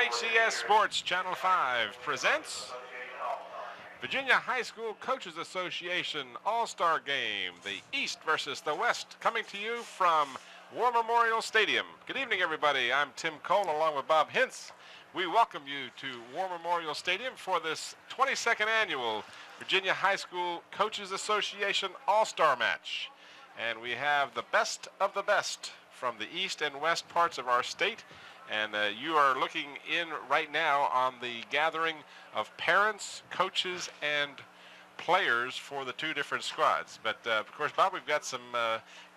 WHCS Sports Channel 5 presents Virginia High School Coaches Association All-Star Game, the East versus the West, coming to you from War Memorial Stadium. Good evening, everybody. I'm Tim Cole along with Bob Hintz. We welcome you to War Memorial Stadium for this 22nd annual Virginia High School Coaches Association All-Star Match. And we have the best of the best from the east and west parts of our state. And you are looking in right now on the gathering of parents, coaches, and players for the two different squads. But, of course, Bob, we've got some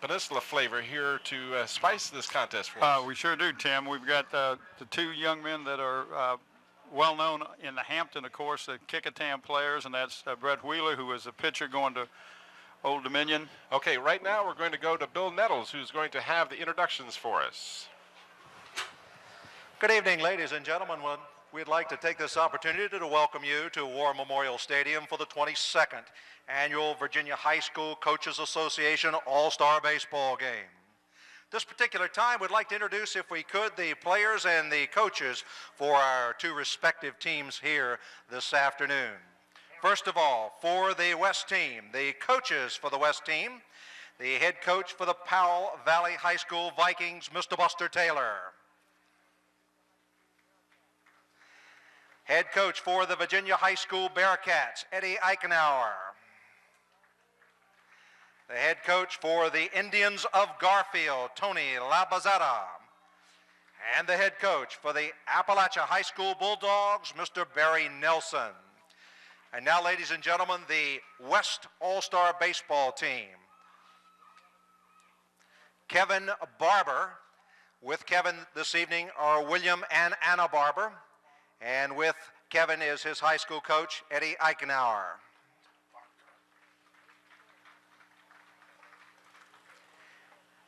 Peninsula flavor here to spice this contest for us. We sure do, Tim. We've got the two young men that are well-known in the Hampton, of course, the Kecoughtan players, and that's Brett Wheeler, who is a pitcher going to Old Dominion. Okay, right now we're going to go to Bill Nettles, who's going to have the introductions for us. Good evening, ladies and gentlemen. We'd like to take this opportunity to welcome you to War Memorial Stadium for the 22nd Annual Virginia High School Coaches Association All-Star Baseball Game. This particular time, we'd like to introduce, if we could, the players and the coaches for our two respective teams here this afternoon. First of all, for the West team, the coaches for the West team, the head coach for the Powell Valley High School Vikings, Mr. Buster Taylor. Head coach for the Virginia High School Bearcats, Eddie Eichenauer. The head coach for the Indians of Garfield, Tony Labazetta. And the head coach for the Appalachia High School Bulldogs, Mr. Barry Nelson. And now, ladies and gentlemen, the West All-Star Baseball team. Kevin Barber. With Kevin this evening are William and Anna Barber. And with Kevin is his high school coach, Eddie Eichenauer.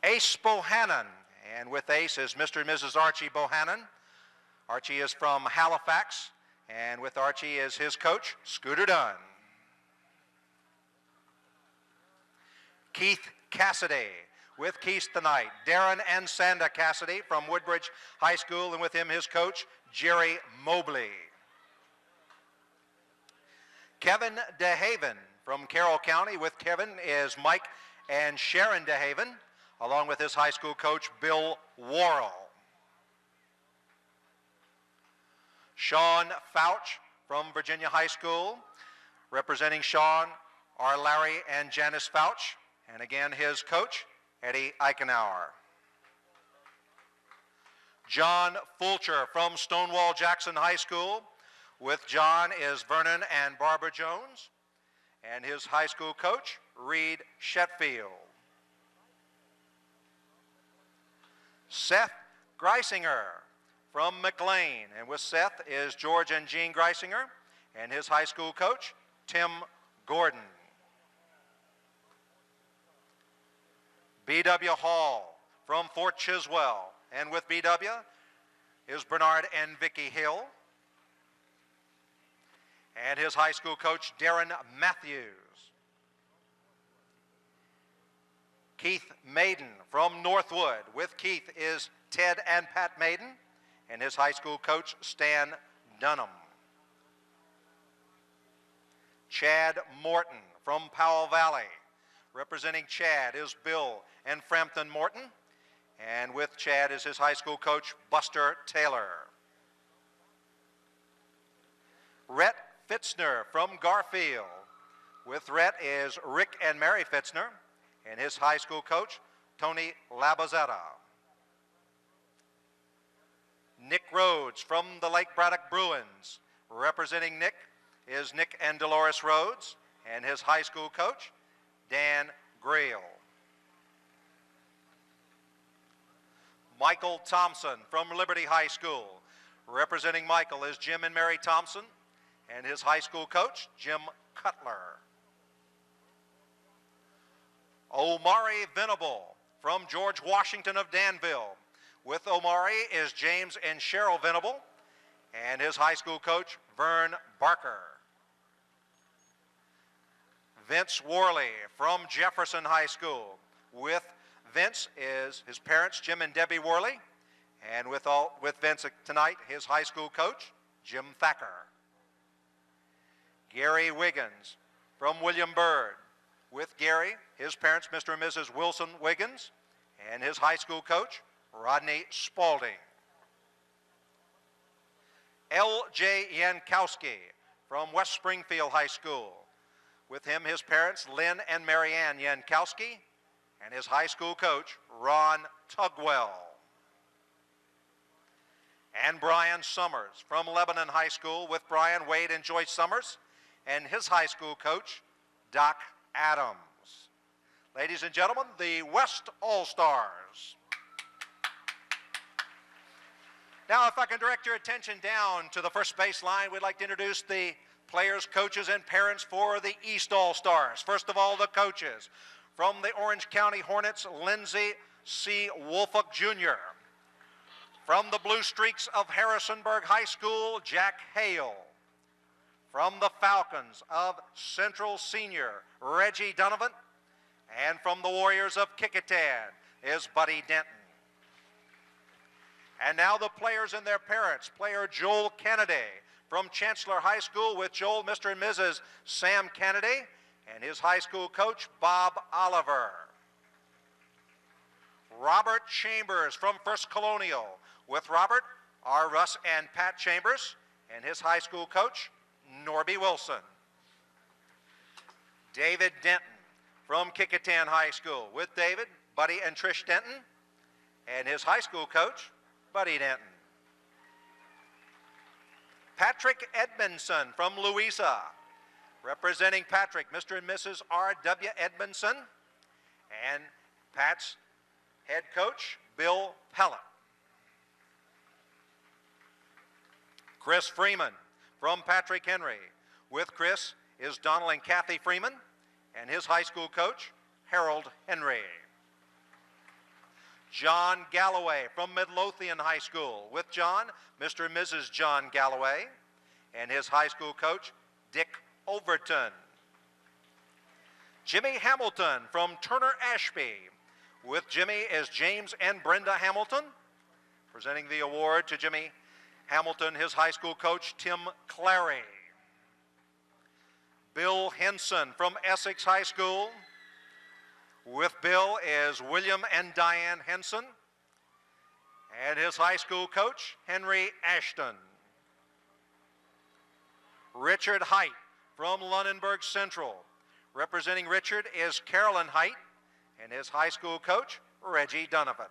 Ace Bohannon. And with Ace is Mr. and Mrs. Archie Bohannon. Archie is from Halifax. And with Archie is his coach, Scooter Dunn. Keith Cassidy. With Keith tonight, Darren and Sanda Cassidy from Woodbridge High School, and with him his coach, Jerry Mobley. Kevin DeHaven from Carroll County. With Kevin is Mike and Sharon DeHaven, along with his high school coach, Bill Worrell. Sean Fouch from Virginia High School. Representing Sean are Larry and Janice Fouch, and again his coach, Eddie Eichenauer. John Fulcher from Stonewall Jackson High School. With John is Vernon and Barbara Jones, and his high school coach, Reed Shetfield. Seth Greisinger from McLean, and with Seth is George and Jean Greisinger, and his high school coach, Tim Gordon. B.W. Hall from Fort Chiswell, and with B.W. is Bernard and Vicki Hill, and his high school coach, Darren Matthews. Keith Maiden from Northwood. With Keith is Ted and Pat Maiden, and his high school coach, Stan Dunham. Chad Morton from Powell Valley. Representing Chad is Bill and Frampton Morton, and with Chad is his high school coach, Buster Taylor. Rhett Fitzner from Garfield. With Rhett is Rick and Mary Fitzner, and his high school coach, Tony Labazetta. Nick Rhodes from the Lake Braddock Bruins. Representing Nick is Nick and Dolores Rhodes, and his high school coach, Dan Grail. Michael Thompson from Liberty High School. Representing Michael is Jim and Mary Thompson, and his high school coach, Jim Cutler. Omari Venable from George Washington of Danville. With Omari is James and Cheryl Venable, and his high school coach, Vern Barker. Vince Worley from Jefferson High School. With Vince is his parents, Jim and Debbie Worley, And with Vince tonight, his high school coach, Jim Thacker. Gary Wiggins from William Byrd. With Gary, his parents, Mr. and Mrs. Wilson Wiggins, and his high school coach, Rodney Spalding. L.J. Yankowski from West Springfield High School. With him, his parents, Lynn and Marianne Yankowski, and his high school coach, Ron Tugwell. And Brian Summers from Lebanon High School with Brian, Wade, and Joyce Summers, and his high school coach, Doc Adams. Ladies and gentlemen, the West All-Stars. Now, if I can direct your attention down to the first baseline, we'd like to introduce the players, coaches, and parents for the East All-Stars. First of all, the coaches. From the Orange County Hornets, Lindsey C. Wolfuck Jr. From the Blue Streaks of Harrisonburg High School, Jack Hale. From the Falcons of Central Senior, Reggie Donovan. And from the Warriors of Kickitan is Buddy Denton. And now the players and their parents. Player Joel Kennedy from Chancellor High School with Joel, Mr. and Mrs. Sam Kennedy, and his high school coach, Bob Oliver. Robert Chambers from First Colonial with Robert, R. Russ, and Pat Chambers, and his high school coach, Norby Wilson. David Denton from Kickitan High School with David, Buddy, and Trish Denton, and his high school coach, Buddy Denton. Patrick Edmondson from Louisa, representing Patrick, Mr. and Mrs. R.W. Edmondson, and Pat's head coach, Bill Pellet. Chris Freeman from Patrick Henry. With Chris is Donald and Kathy Freeman, and his high school coach, Harold Henry. John Galloway from Midlothian High School. With John, Mr. and Mrs. John Galloway, and his high school coach, Dick Overton. Jimmy Hamilton from Turner Ashby. With Jimmy is James and Brenda Hamilton. Presenting the award to Jimmy Hamilton, his high school coach, Tim Clary. Bill Henson from Essex High School. With Bill is William and Diane Henson, and his high school coach, Henry Ashton. Richard Height from Lunenburg Central. Representing Richard is Carolyn Height, and his high school coach, Reggie Donovan.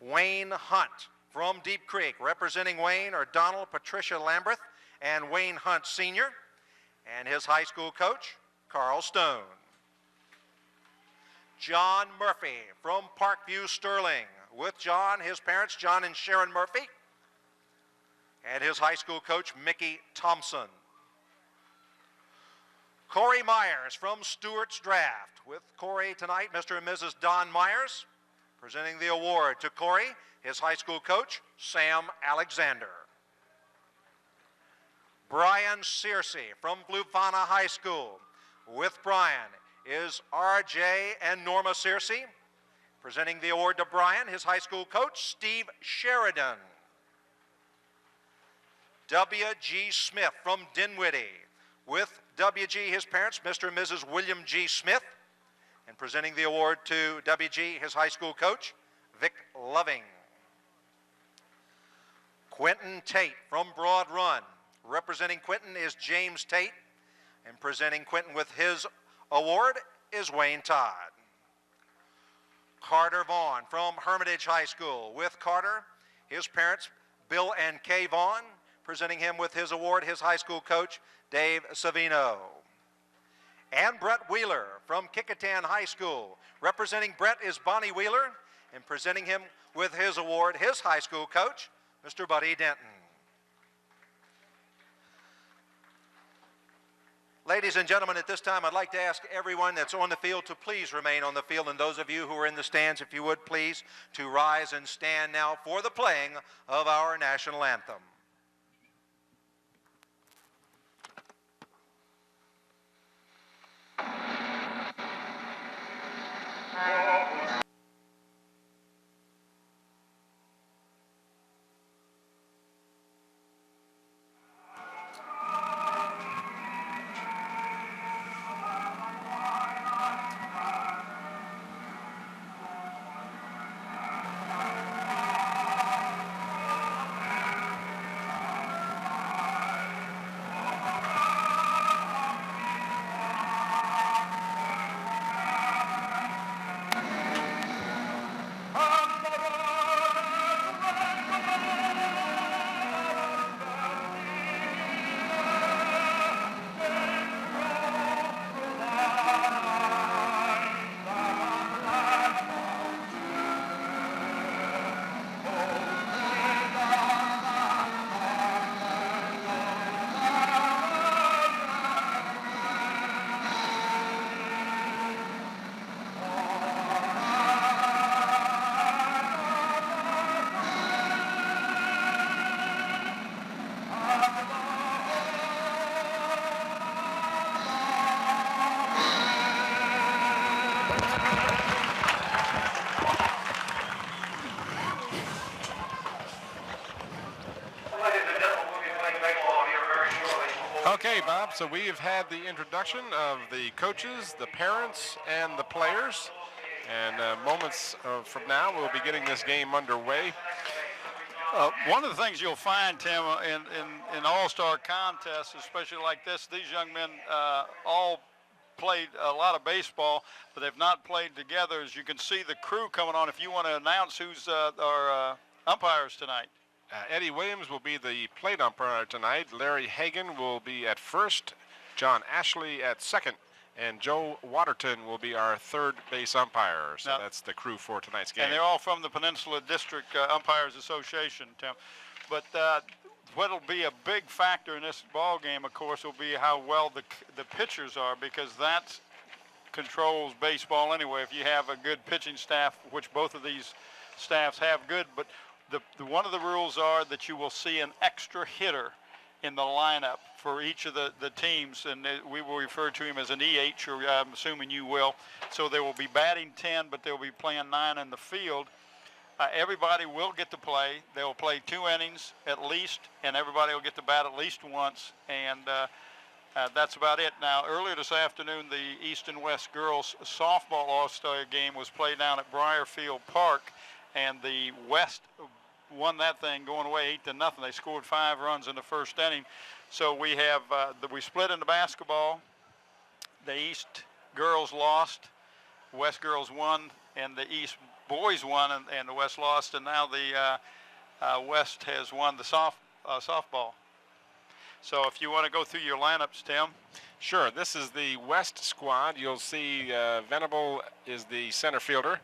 Wayne Hunt from Deep Creek. Representing Wayne are Donald Patricia Lamberth and Wayne Hunt Sr., and his high school coach, Carl Stone. John Murphy from Parkview Sterling. With John, his parents, John and Sharon Murphy, and his high school coach, Mickey Thompson. Corey Myers from Stewart's Draft. With Corey tonight, Mr. and Mrs. Don Myers. Presenting the award to Corey, his high school coach, Sam Alexander. Brian Searcy from Bluefana High School. With Brian is R.J. and Norma Searcy. Presenting the award to Brian, his high school coach, Steve Sheridan. W.G. Smith from Dinwiddie. With W.G., his parents, Mr. and Mrs. William G. Smith. And presenting the award to W.G., his high school coach, Vic Loving. Quentin Tate from Broad Run. Representing Quentin is James Tate. And presenting Quentin with his award is Wayne Todd. Carter Vaughn from Hermitage High School. With Carter, his parents, Bill and Kay Vaughn. Presenting him with his award, his high school coach, Dave Savino. And Brett Wheeler from Kickitan High School. Representing Brett is Bonnie Wheeler, and presenting him with his award, his high school coach, Mr. Buddy Denton. Ladies and gentlemen, at this time, I'd like to ask everyone that's on the field to please remain on the field, and those of you who are in the stands, if you would please, to rise and stand now for the playing of our national anthem. So we have had the introduction of the coaches, the parents, and the players. And moments from now, we'll be getting this game underway. One of the things you'll find, Tim, in all-star contests, especially like this, these young men all played a lot of baseball, but they've not played together. As you can see the crew coming on, if you want to announce who's our umpires tonight. Eddie Williams will be the plate umpire tonight. Larry Hagan will be at first, John Ashley at second, and Joe Waterton will be our third base umpire. So now, that's the crew for tonight's game. And they're all from the Peninsula District Umpires Association, Tim. But what'll be a big factor in this ball game, of course, will be how well the pitchers are, because that controls baseball anyway. If you have a good pitching staff, which both of these staffs have good, but one of the rules are that you will see an extra hitter in the lineup for each of the teams, and we will refer to him as an EH, or I'm assuming you will. So they will be batting 10, but they'll be playing 9 in the field. Everybody will get to play. They'll play 2 innings at least, and everybody will get to bat at least once, and that's about it. Now, earlier this afternoon, the East and West girls softball all-star game was played down at Briarfield Park, and the West won that thing going away 8-0. They scored 5 runs in the first inning. So we have we split into basketball. The East girls lost, West girls won, and the East boys won, and the West lost. And now the West has won the softball. So if you want to go through your lineups, Tim. Sure. This is the West squad. You'll see Venable is the center fielder.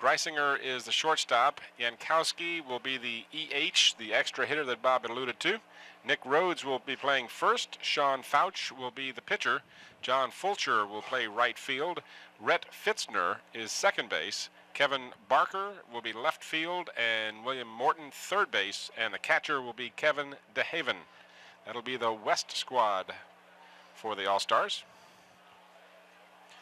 Greisinger is the shortstop. Yankowski will be the EH, the extra hitter that Bob alluded to. Nick Rhodes will be playing first. Sean Fouch will be the pitcher. John Fulcher will play right field. Rhett Fitzner is second base. Kevin Barker will be left field, and William Morton third base, and the catcher will be Kevin DeHaven. That'll be the West squad for the All-Stars.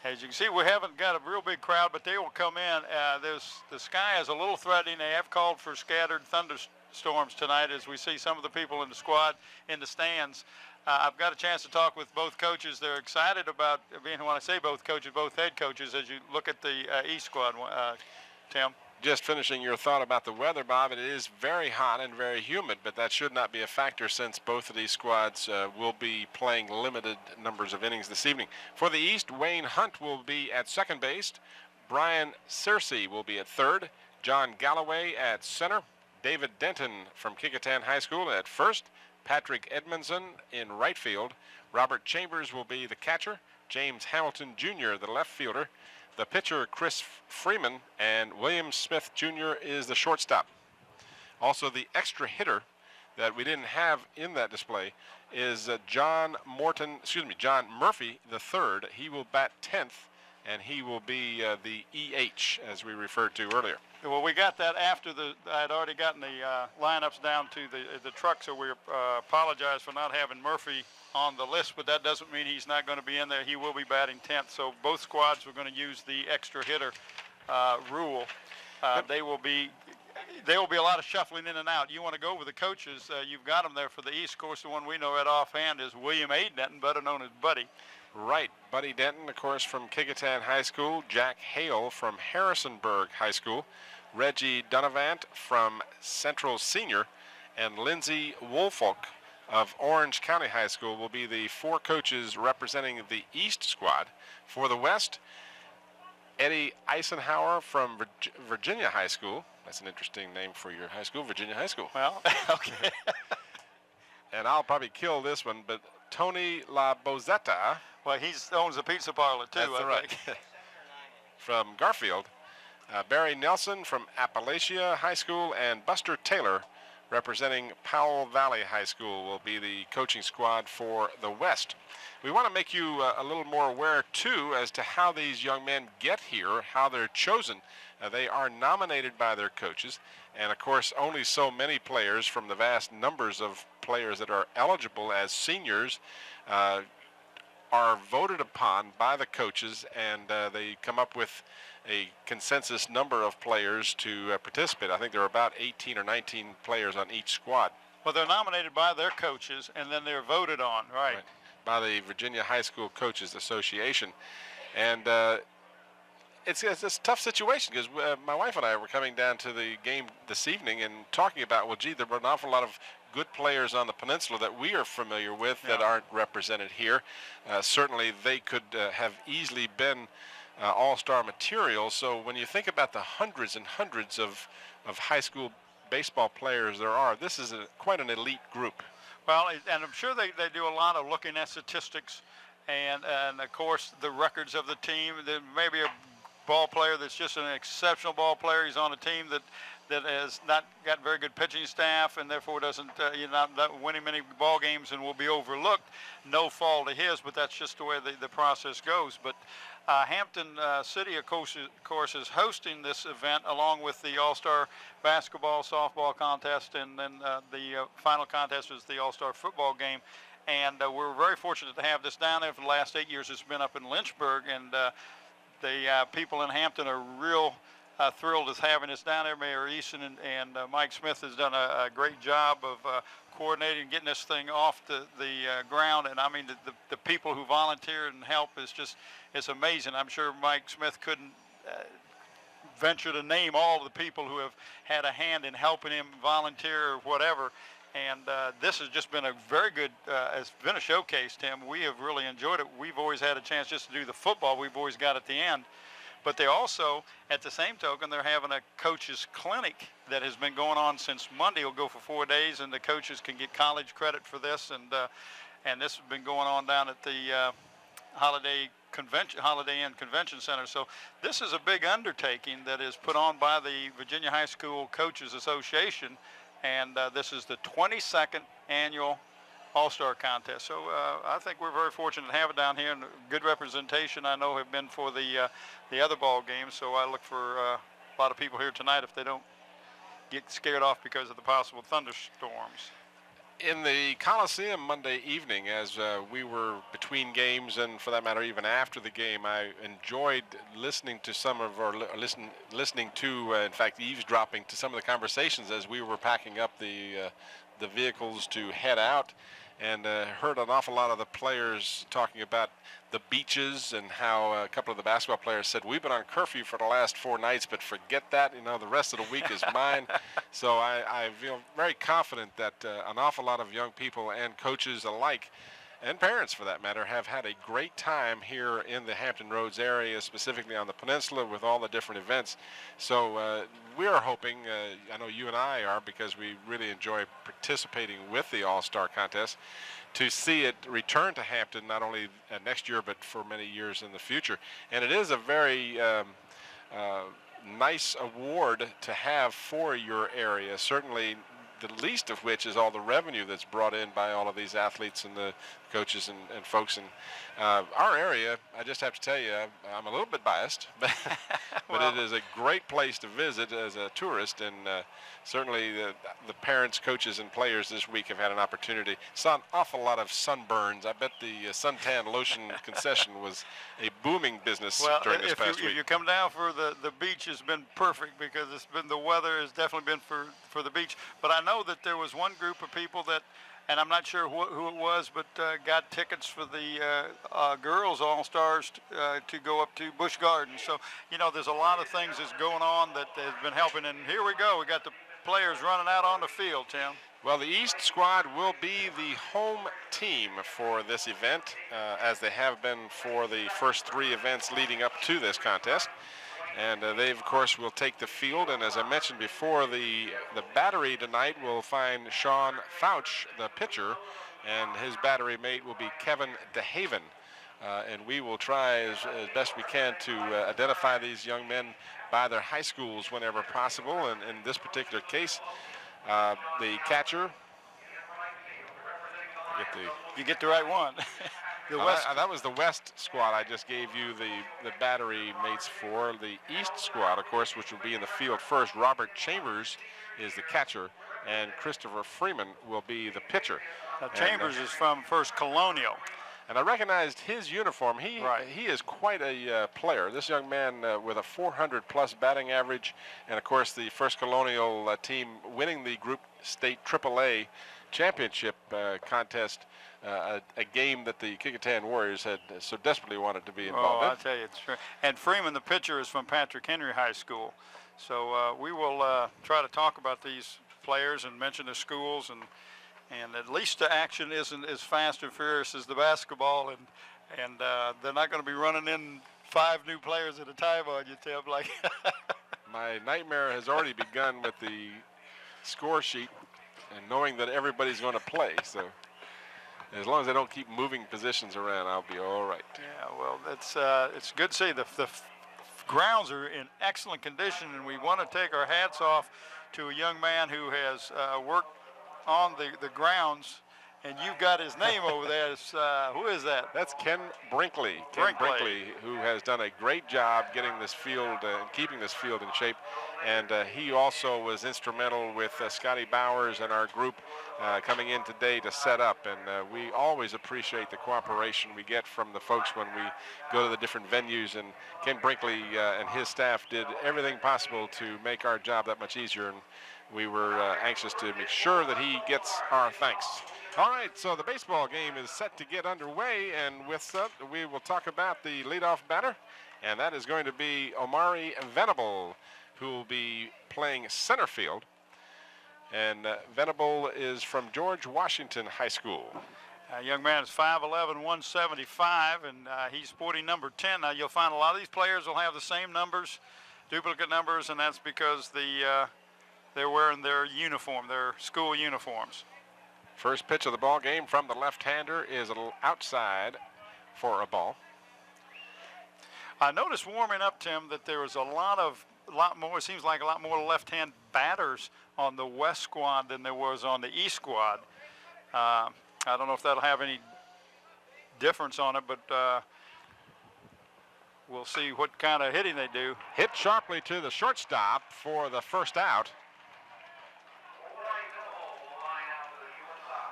As you can see, we haven't got a real big crowd, but they will come in. The sky is a little threatening. They have called for scattered thunderstorms tonight, as we see some of the people in the squad in the stands. I've got a chance to talk with both coaches. They're excited about being, when I say both coaches, both head coaches, as you look at the East squad, Tim. Just finishing your thought about the weather, Bob, it is very hot and very humid, but that should not be a factor since both of these squads will be playing limited numbers of innings this evening. For the East, Wayne Hunt will be at second base. Brian Searcy will be at third. John Galloway at center. David Denton from Kecoughtan High School at first. Patrick Edmondson in right field. Robert Chambers will be the catcher. James Hamilton Jr., the left fielder. The pitcher, Chris Freeman, and William Smith Jr. is the shortstop. Also, the extra hitter that we didn't have in that display is John Murphy, the third. He will bat 10th, and he will be the EH, as we referred to earlier. Well, we got that after I had already gotten the lineups down to the truck, so we apologize for not having Murphy on the list, but that doesn't mean he's not going to be in there. He will be batting 10th, so both squads are going to use the extra hitter rule. There will be a lot of shuffling in and out. You want to go over the coaches, you've got them there for the East. Of course, the one we know right offhand is William A. Denton, better known as Buddy. Right, Buddy Denton, of course, from Kecoughtan High School. Jack Hale from Harrisonburg High School. Reggie Dunavant from Central Senior, and Lindsey Woolfolk of Orange County High School will be the 4 coaches representing the East squad. For the West, Eddie Eisenhower from Virginia High School. That's an interesting name for your high school, Virginia High School. Well, okay. And I'll probably kill this one, but Tony La Bozetta. Well, he owns a pizza parlor, too. That's right. From Garfield. Barry Nelson from Appalachia High School, and Buster Taylor, representing Powell Valley High School, will be the coaching squad for the West. We want to make you a little more aware, too, as to how these young men get here, how they're chosen. They are nominated by their coaches, and, of course, only so many players from the vast numbers of players that are eligible as seniors are voted upon by the coaches, and they come up with a consensus number of players to participate. I think there are about 18 or 19 players on each squad. Well, they're nominated by their coaches, and then they're voted on, right? by the Virginia High School Coaches Association. And it's a tough situation because my wife and I were coming down to the game this evening and talking about, well, gee, there were an awful lot of good players on the peninsula that we are familiar with that aren't represented here. Certainly they could have easily been all-star material. So when you think about the hundreds and hundreds of high school baseball players there are, this is quite an elite group. Well, and I'm sure they do a lot of looking at statistics and of course the records of the team. There may be a ball player that's just an exceptional ball player. He's on a team that has not got very good pitching staff and therefore doesn't not winning many ball games and will be overlooked. No fault of his, but that's just the way the process goes. But Hampton City, of course, is hosting this event along with the All-Star basketball, softball contest, and then the final contest is the All-Star football game. And we're very fortunate to have this down there. For the last 8 years, it's been up in Lynchburg, and the people in Hampton are real thrilled as having us down there. Mayor Easton and Mike Smith has done a great job of coordinating and getting this thing off the ground. And I mean, the people who volunteer and help it's amazing. I'm sure Mike Smith couldn't venture to name all of the people who have had a hand in helping him volunteer or whatever. And this has just been a very good, it's been a showcase, Tim. We have really enjoyed it. We've always had a chance just to do the football we've always got at the end. But they also, at the same token, they're having a coaches clinic that has been going on since Monday. It'll go for 4 days, and the coaches can get college credit for this. And this has been going on down at the Holiday Inn Convention Center. So this is a big undertaking that is put on by the Virginia High School Coaches Association. And this is the 22nd annual All-Star Contest. So I think we're very fortunate to have it down here, and good representation I know have been for the other ball games. So I look for a lot of people here tonight if they don't get scared off because of the possible thunderstorms. In the Coliseum Monday evening, as we were between games, and for that matter, even after the game, I enjoyed listening to some of our listening to, in fact, eavesdropping to some of the conversations as we were packing up the vehicles to head out, and heard an awful lot of the players talking about the beaches and how a couple of the basketball players said, we've been on curfew for the last 4 nights, but forget that, the rest of the week is mine. So I feel very confident that an awful lot of young people and coaches alike, and parents for that matter, have had a great time here in the Hampton Roads area, specifically on the peninsula with all the different events. So we're hoping, I know you and I are, because we really enjoy participating with the All-Star Contest, to see it return to Hampton not only next year but for many years in the future. And it is a very nice award to have for your area, certainly the least of which is all the revenue that's brought in by all of these athletes and the coaches and folks in our area. I just have to tell you, I'm a little bit biased, but Well, it is a great place to visit as a tourist, and certainly the parents, coaches, and players this week have had an opportunity. Saw an awful lot of sunburns. I bet the suntan lotion concession was a booming business during this past week. If you come down for the beach, has been perfect because the weather has definitely been for the beach. But I know that there was one group of people that, and I'm not sure who it was, but got tickets for the girls All-Stars to go up to Busch Gardens. So, there's a lot of things that's going on that has been helping. And here we go. We got the players running out on the field, Tim. Well, the East squad will be the home team for this event, as they have been for the first 3 events leading up to this contest. And they, of course, will take the field. And as I mentioned before, the battery tonight will find Sean Fouch, the pitcher, and his battery mate will be Kevin DeHaven. And we will try as best we can to identify these young men by their high schools whenever possible. And in this particular case, the catcher, You get the right one. that was the West squad. I just gave you the battery mates for. The East squad, of course, which will be in the field first. Robert Chambers is the catcher, and Christopher Freeman will be the pitcher. Now, Chambers is from First Colonial. And I recognized his uniform. He is quite a player. This young man with a 400-plus batting average, and of course the First Colonial team winning the Group State AAA championship contest, a game that the Kecoughtan Warriors had so desperately wanted to be involved in. I'll tell you, it's true. And Freeman, the pitcher, is from Patrick Henry High School. So we will try to talk about these players and mention the schools, and at least the action isn't as fast and furious as the basketball, and they're not going to be running in 5 new players at a time on you, Tim. Like my nightmare has already begun with the score sheet and knowing that everybody's going to play. So as long as I don't keep moving positions around, I'll be all right. Yeah, well, it's good to see the grounds are in excellent condition, and we want to take our hats off to a young man who has worked on the grounds, and you've got his name over there. Who is that? That's Ken Brinkley. Ken Brinkley, who has done a great job getting this field and keeping this field in shape. And he also was instrumental with Scotty Bowers and our group coming in today to set up. And we always appreciate the cooperation we get from the folks when we go to the different venues. And Ken Brinkley and his staff did everything possible to make our job that much easier. And we were anxious to make sure that he gets our thanks. All right, so the baseball game is set to get underway, and with that, we will talk about the leadoff batter, and that is going to be Omari Venable, who will be playing center field. And Venable is from George Washington High School. Young man is 5'11", 175, and he's sporting number 10. Now, you'll find a lot of these players will have the same numbers, duplicate numbers, and that's because they're wearing their uniform, their school uniforms. First pitch of the ball game from the left-hander is a little outside for a ball. I noticed warming up, Tim, that there was a lot more. It seems like a lot more left-hand batters on the west squad than there was on the east squad. I don't know if that'll have any difference on it, but we'll see what kind of hitting they do. Hit sharply to the shortstop for the first out.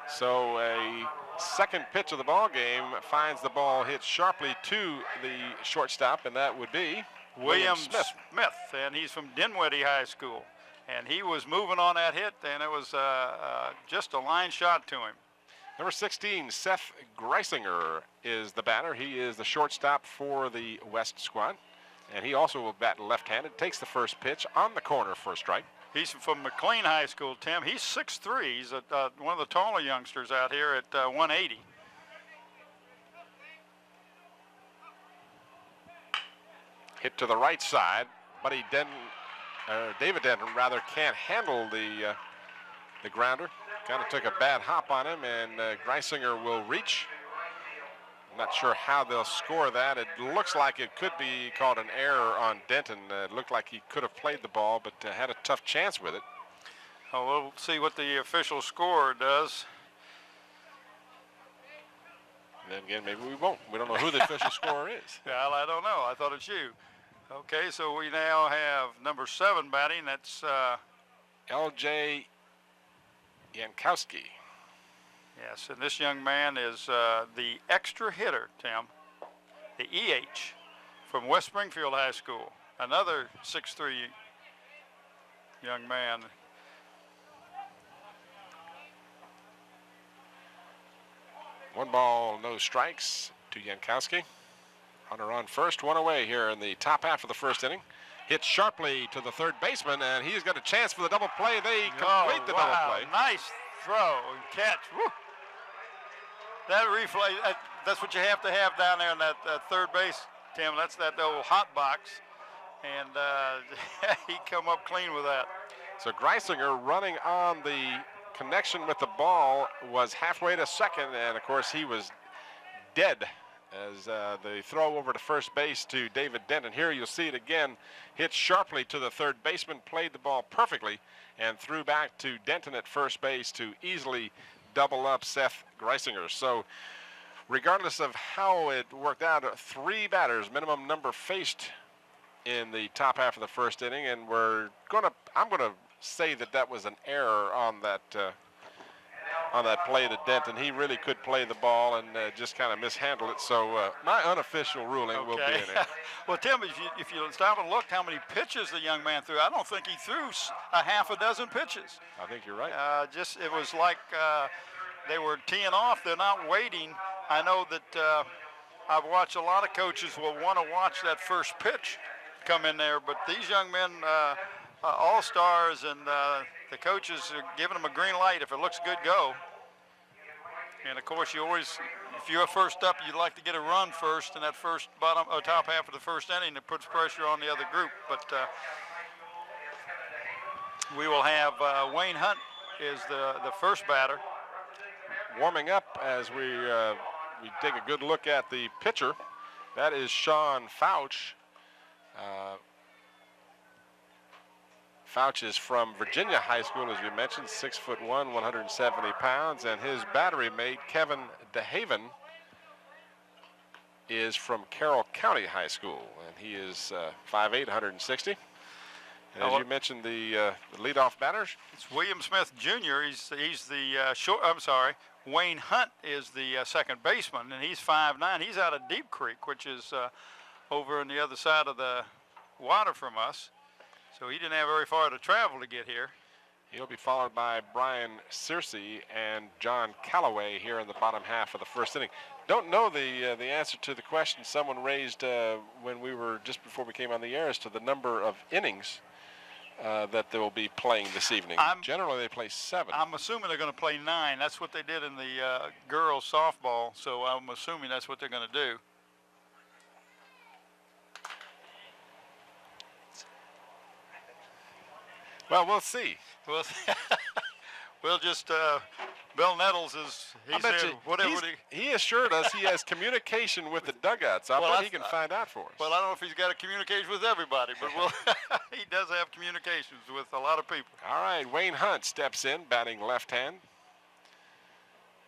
So a second pitch of the ball game finds the ball hit sharply to the shortstop, and that would be William Smith. And he's from Dinwiddie High School. And he was moving on that hit, and it was just a line shot to him. Number 16, Seth Greisinger is the batter. He is the shortstop for the West squad, and he also will bat left-handed. Takes the first pitch on the corner for a strike. He's from McLean High School, Tim. He's 6'3". He's one of the taller youngsters out here at 180. Hit to the right side. David Denton rather can't handle the grounder. Kind of took a bad hop on him, and Greisinger will reach. I'm not sure how they'll score that. It looks like it could be called an error on Denton. It looked like he could have played the ball, but had a tough chance with it. Oh, we'll see what the official score does. And then again, maybe we won't. We don't know who the official scorer is. Well, I don't know. I thought it's you. Okay, so we now have number 7 batting. That's L.J. Yankowski. Yes, and this young man is the extra hitter, Tim, the EH from West Springfield High School. Another 6'3" young man. One ball, no strikes to Yankowski. Runner on first, one away here in the top half of the first inning. Hit sharply to the third baseman, and he's got a chance for the double play. They complete the double play. Nice throw and catch. Woo. That replay, that's what you have to have down there in that third base, Tim. That's that old hot box, and he come up clean with that. So Greisinger running on the connection with the ball was halfway to second, and of course he was dead as the throw over to first base to David Denton. Here you'll see it again, hit sharply to the third baseman, played the ball perfectly, and threw back to Denton at first base to easily double up Seth Greisinger. So regardless of how it worked out, 3 batters minimum number faced in the top half of the first inning, and I'm gonna say that was an error on that on that play to Denton. He really could play the ball and just kind of mishandled it. So my unofficial ruling will be in it. Well, Tim, if you stop and look how many pitches the young man threw, I don't think he threw a half a dozen pitches. I think you're right. It was like they were teeing off. They're not waiting. I know that I've watched a lot of coaches will want to watch that first pitch come in there, but these young men, all-stars, and the coaches are giving them a green light. If it looks good, go. And of course, you always, if you're first up, you'd like to get a run first in that first top half of the first inning. That puts pressure on the other group. But we will have Wayne Hunt is the first batter. Warming up as we take a good look at the pitcher. That is Sean Fouch. Fouch is from Virginia High School, as we mentioned, 6'1", 170 pounds, and his battery mate, Kevin DeHaven, is from Carroll County High School, and he is 5'8", 160. And as you mentioned, the leadoff batter, it's William Smith Jr. He's the short. I'm sorry, Wayne Hunt is the second baseman, and he's 5'9". He's out of Deep Creek, which is over on the other side of the water from us. So he didn't have very far to travel to get here. He'll be followed by Brian Searcy and John Calloway here in the bottom half of the first inning. Don't know the answer to the question someone raised when we were just before we came on the air as to the number of innings that they will be playing this evening. Generally, they play 7. I'm assuming they're going to play 9. That's what they did in the girls softball. So I'm assuming that's what they're going to do. Well, we'll see. We'll just, Bill Nettles he said, whatever he assured us he has communication with the dugouts. I bet he can find out for us. Well, I don't know if he's got a communication with everybody, but he does have communications with a lot of people. All right, Wayne Hunt steps in, batting left hand.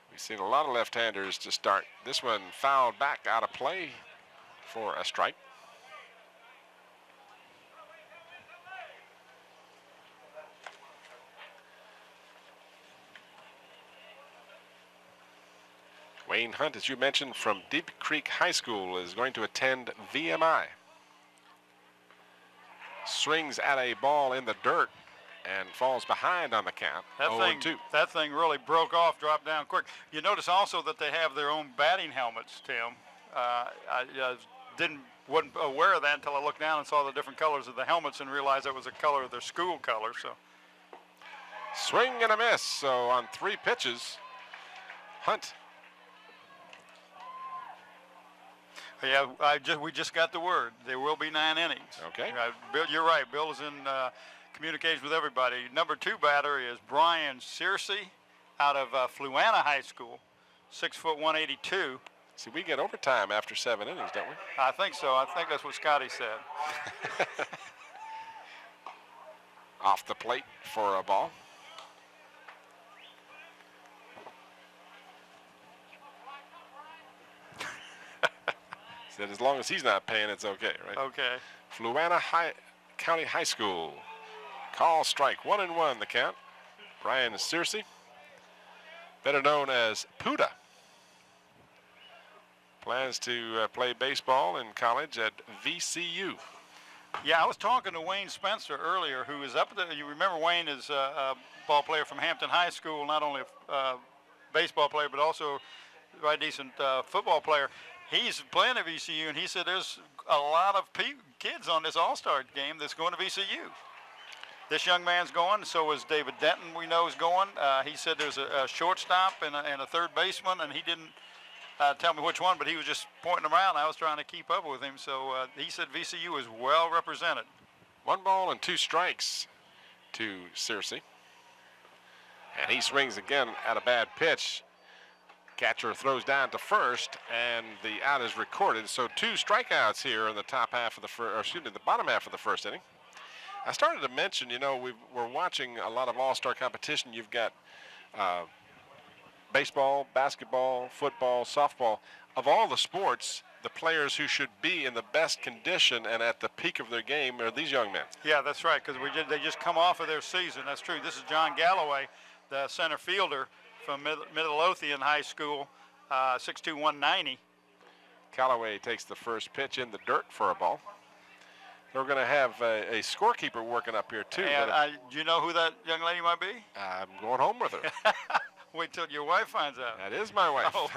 We've seen a lot of left-handers to start. This one fouled back out of play for a strike. Wayne Hunt, as you mentioned, from Deep Creek High School, is going to attend VMI. Swings at a ball in the dirt and falls behind on the count. 0-2. That thing really broke off, dropped down quick. You notice also that they have their own batting helmets, Tim. I wasn't aware of that until I looked down and saw the different colors of the helmets and realized that was a color of their school color. So, swing and a miss. So on 3 pitches, Hunt. Yeah, we just got the word. There will be 9 innings. Okay. Bill, you're right. Bill is in communication with everybody. Number 2 batter is Brian Searcy out of Fluanna High School, 6', 182. See, we get overtime after 7 innings, don't we? I think so. I think that's what Scotty said. Off the plate for a ball. Said as long as he's not paying, it's okay, right? Okay. Fluanna County High School. Call strike, 1-1 the count. Brian Searcy, better known as Puda, plans to play baseball in college at VCU. Yeah, I was talking to Wayne Spencer earlier, who is up there. You remember Wayne is a ball player from Hampton High School, not only a baseball player, but also a very decent football player. He's playing at VCU, and he said there's a lot of kids on this All-Star game that's going to VCU. This young man's going, so is David Denton, we know, is going. He said there's a shortstop and a third baseman, and he didn't tell me which one, but he was just pointing them out, and I was trying to keep up with him. So he said VCU is well represented. 1 ball and 2 strikes to Searcy. And he swings again at a bad pitch. Catcher throws down to first, and the out is recorded. So 2 strikeouts here in the top half of the bottom half of the first inning. I started to mention, you know, we're watching a lot of all-star competition. You've got baseball, basketball, football, softball. Of all the sports, the players who should be in the best condition and at the peak of their game are these young men. Yeah, that's right, because they just come off of their season. That's true. This is John Galloway, the center fielder from Midlothian High School, 6'2", 190. Callaway takes the first pitch in the dirt for a ball. We're going to have a scorekeeper working up here, too. And do you know who that young lady might be? I'm going home with her. Wait till your wife finds out. That is my wife. Oh.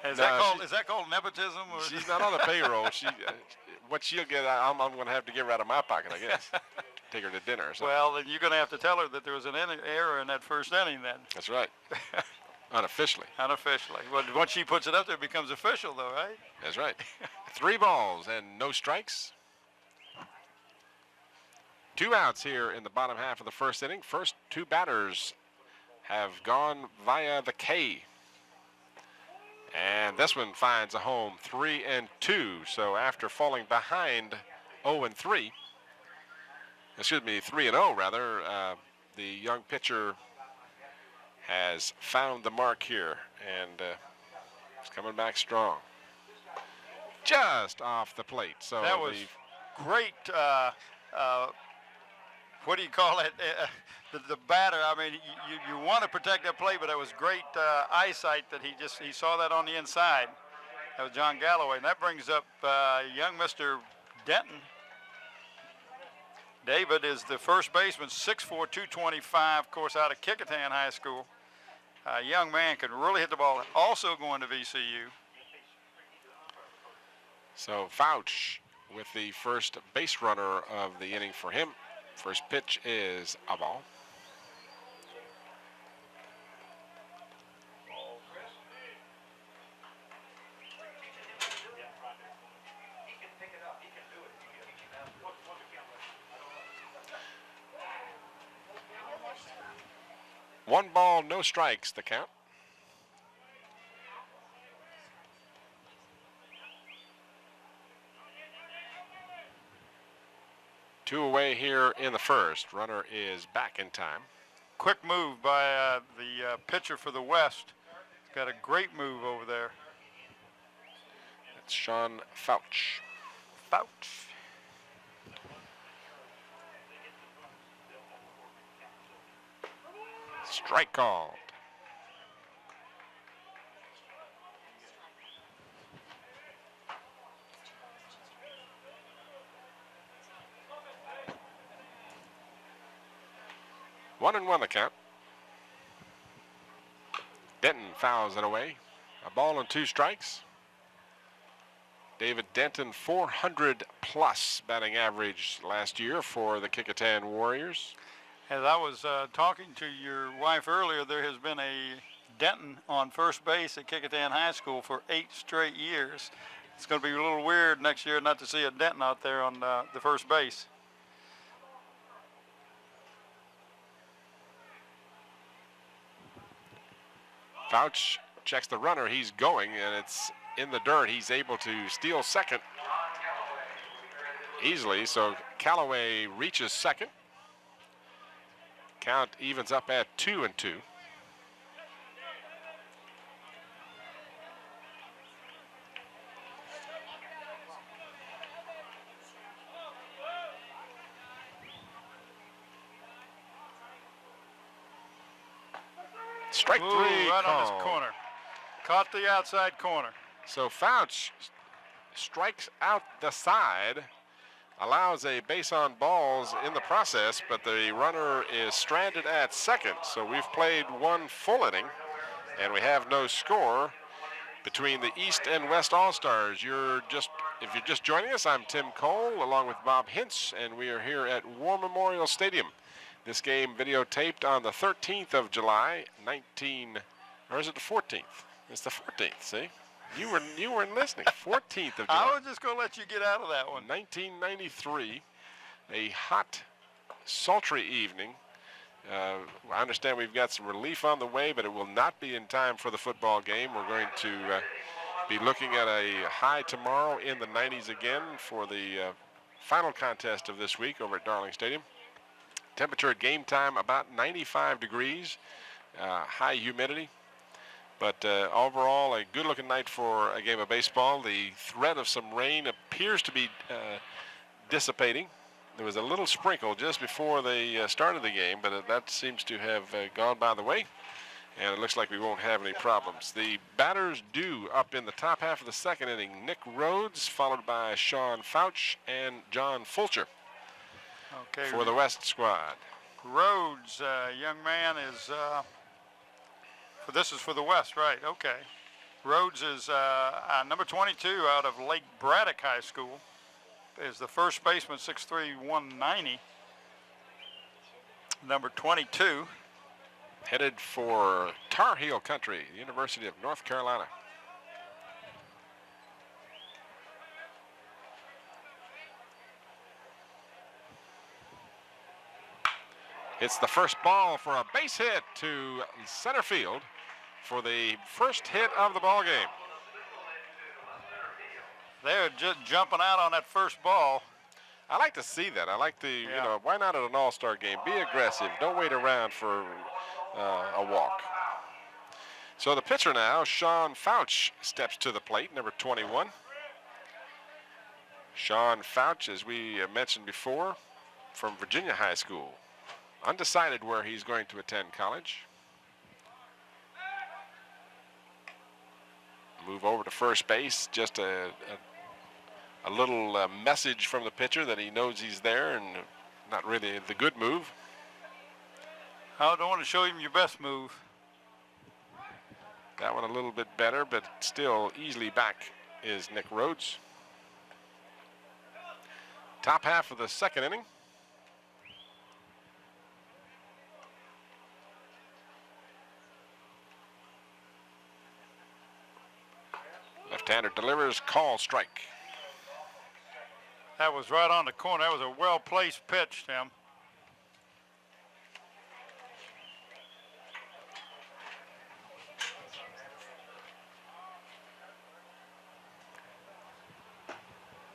Is that called nepotism? Or? She's not on the payroll. What she'll get, I'm going to have to give her out of my pocket, I guess. Take her to dinner or something. Well, then you're going to have to tell her that there was an error in that first inning then. That's right. Unofficially. Unofficially. Well, once she puts it up there, it becomes official, though, right? That's right. 3 balls and no strikes. 2 outs here in the bottom half of the first inning. First 2 batters have gone via the K. And this one finds a home, 3-2. So after falling behind 0-3, excuse me, 3-0 rather, the young pitcher has found the mark here, and it's coming back strong. Just off the plate. So that was great. What do you call it? The batter. I mean, you want to protect that play, but it was great eyesight that he saw that on the inside. That was John Galloway, and that brings up young Mr. Denton. David is the first baseman, 6'4", 225, of course, out of Kecoughtan High School. A young man can really hit the ball, also going to VCU. So Fouch with the first base runner of the inning for him. First pitch is a ball. One ball, no strikes, the count. Two away here in the first. Runner is back in time. Quick move by the pitcher for the West. He's got a great move over there. It's Sean Fouch. Fouch. Strike called. One and one the count. Denton fouls it away. A ball and 2 strikes. David Denton, 400 plus batting average last year for the Kecoughtan Warriors. As I was talking to your wife earlier, there has been a Denton on first base at Kecoughtan High School for 8 straight years. It's going to be a little weird next year not to see a Denton out there on the first base. Fouch checks the runner. He's going, and it's in the dirt. He's able to steal second easily, so Callaway reaches second. Count evens up at 2-2. Strike 3 right called. on his corner. Caught the outside corner. So Fouch strikes out the side, allows a base on balls in the process, but the runner is stranded at second. So we've played 1 full inning, and we have no score between the East and West All-Stars. If you're just joining us, I'm Tim Cole along with Bob Hintz, and we are here at War Memorial Stadium. This game videotaped on the 13th of July, or is it the 14th? It's the 14th, see? You weren't listening. 14th of July. I was just going to let you get out of that one. 1993, a hot, sultry evening. I understand we've got some relief on the way, but it will not be in time for the football game. We're going to be looking at a high tomorrow in the 90s again for the final contest of this week over at Darling Stadium. Temperature at game time about 95 degrees, high humidity. But overall, a good-looking night for a game of baseball. The threat of some rain appears to be dissipating There was a little sprinkle just before they started the game, but that seems to have gone by the way, and it looks like we won't have any problems. The batters due up in the top half of the second inning: Nick Rhodes, followed by Sean Fouch and John Fulcher for the West squad. Rhodes, young man, is this is for the West, right? Okay. Rhodes is number 22 out of Lake Braddock High School. Is the first baseman, 6'3", 190. Number 22. Headed for Tar Heel country, University of North Carolina. It's the first ball for a base hit to center field for the first hit of the ball game. They're just jumping out on that first ball. I like to see that. I like you know, why not at an all-star game? Be aggressive. Don't wait around for a walk. So the pitcher now, Sean Fouch, steps to the plate, number 21. Sean Fouch, as we mentioned before, from Virginia High School. Undecided where he's going to attend college. Move over to first base, just a little message from the pitcher that he knows he's there, and not really the good move. I don't want to show him your best move. That one a little bit better, but still easily back is Nick Rhodes. Top half of the second inning. Left-hander delivers, call strike. That was right on the corner. That was a well-placed pitch, Tim.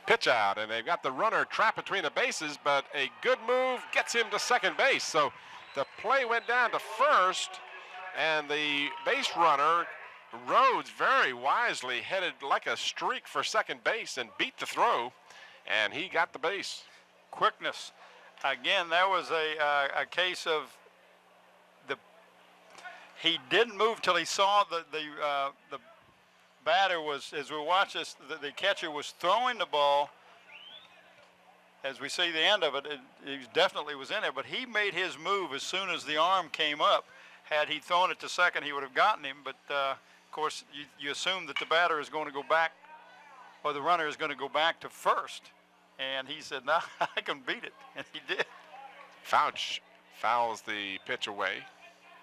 Pitch out, and they've got the runner trapped between the bases, but a good move gets him to second base. So the play went down to first, and the base runner, Rhodes, very wisely headed like a streak for second base and beat the throw, and he got the base. Quickness. Again, that was a case of he didn't move till he saw the batter was, as we watch this, the catcher was throwing the ball. As we see the end of it, he definitely was in there, but he made his move as soon as the arm came up. Had he thrown it to second, he would have gotten him, but of course, you assume that the batter is going to go back, or the runner is going to go back to first. And he said, no, I can beat it, and he did. Fouch fouls the pitch away.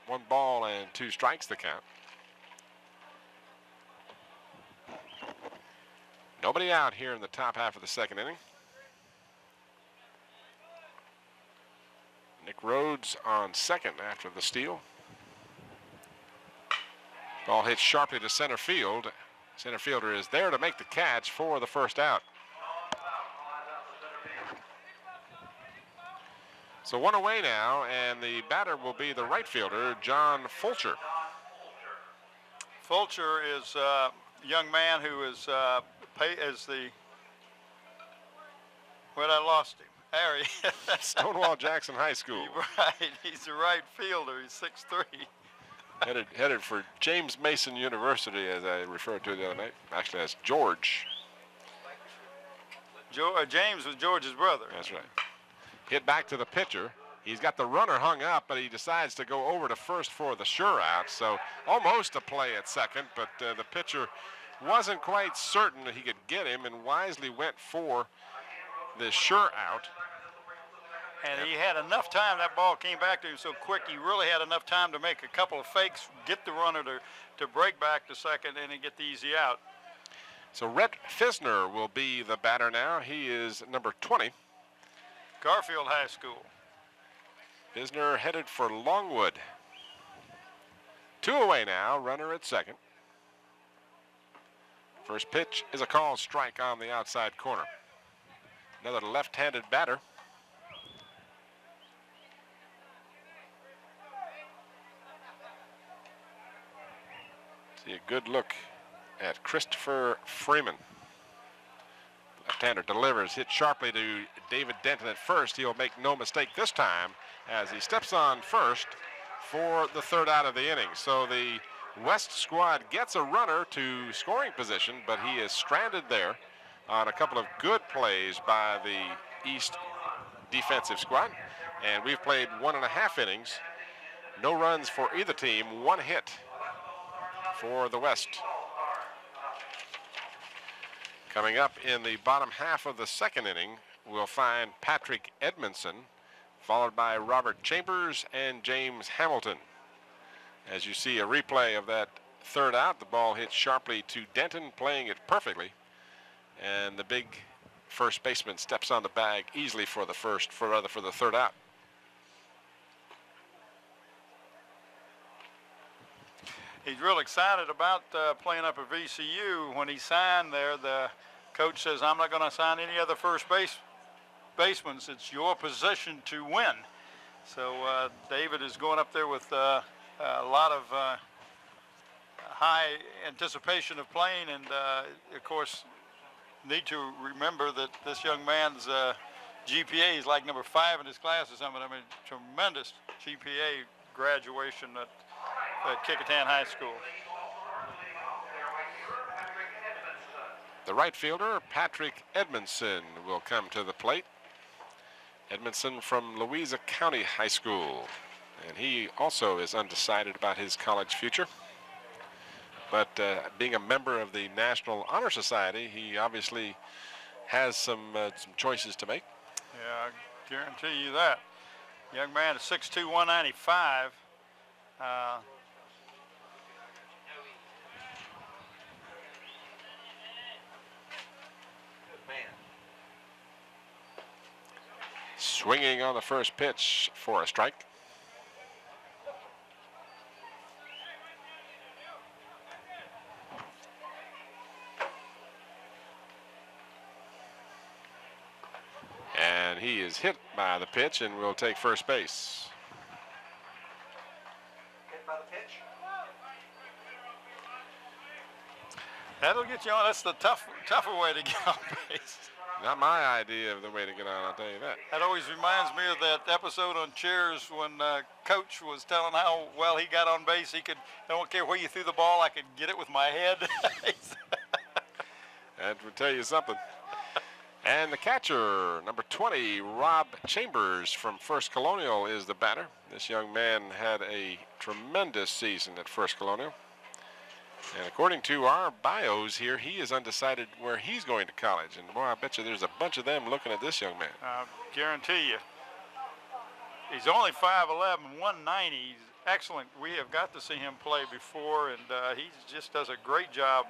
1 ball and 2 strikes the count. Nobody out here in the top half of the second inning. Nick Rhodes on second after the steal. Ball hits sharply to center field. Center fielder is there to make the catch for the first out. So 1 away now, and the batter will be the right fielder, John Fulcher. Fulcher is a young man who is where'd I lost him? There he is. Stonewall Jackson High School. Right, he's a right fielder. He's 6'3". Headed for James Mason University, as I referred to the other night. Actually, that's George. James was George's brother. That's right. Hit back to the pitcher. He's got the runner hung up, but he decides to go over to first for the sure out. So almost a play at second, but the pitcher wasn't quite certain that he could get him and wisely went for the sure out. And he had enough time. That ball came back to him so quick. He really had enough time to make a couple of fakes, get the runner to break back to second, and then get the easy out. So Rhett Fisner will be the batter now. He is number 20. Garfield High School. Fisner headed for Longwood. 2 away now, runner at second. First pitch is a called strike on the outside corner. Another left-handed batter. See a good look at Christopher Freeman. Left-hander delivers, hit sharply to David Denton at first. He'll make no mistake this time as he steps on first for the third out of the inning. So the West squad gets a runner to scoring position, but he is stranded there on a couple of good plays by the East defensive squad. And we've played 1.5 innings. No runs for either team, 1 hit for the West. Coming up in the bottom half of the second inning, we'll find Patrick Edmondson, followed by Robert Chambers and James Hamilton. As you see a replay of that third out, the ball hits sharply to Denton, playing it perfectly. And the big first baseman steps on the bag easily for the third out. He's real excited about playing up at VCU. When he signed there, the coach says, "I'm not going to sign any other baseman. It's your position to win." So David is going up there with a lot of high anticipation of playing, and of course need to remember that this young man's GPA is like number 5 in his class or something. I mean, tremendous GPA graduation at Kecoughtan High School. The right fielder, Patrick Edmondson, will come to the plate. Edmondson from Louisa County High School, and he also is undecided about his college future. But being a member of the National Honor Society, he obviously has some choices to make. Yeah, I guarantee you that. Young man is 6'2", 195. Swinging on the first pitch for a strike. And he is hit by the pitch and will take first base. Hit by the pitch. That'll get you on. That's the tougher way to get on base. Not my idea of the way to get on, I'll tell you that. That always reminds me of that episode on Cheers when Coach was telling how well he got on base. He could, I don't care where you threw the ball, I could get it with my head. That would tell you something. And the catcher, number 20, Rob Chambers from First Colonial, is the batter. This young man had a tremendous season at First Colonial. And according to our bios here, he is undecided where he's going to college. And boy, I bet you there's a bunch of them looking at this young man. I guarantee you. He's only 5'11", 190. He's excellent. We have got to see him play before, and he just does a great job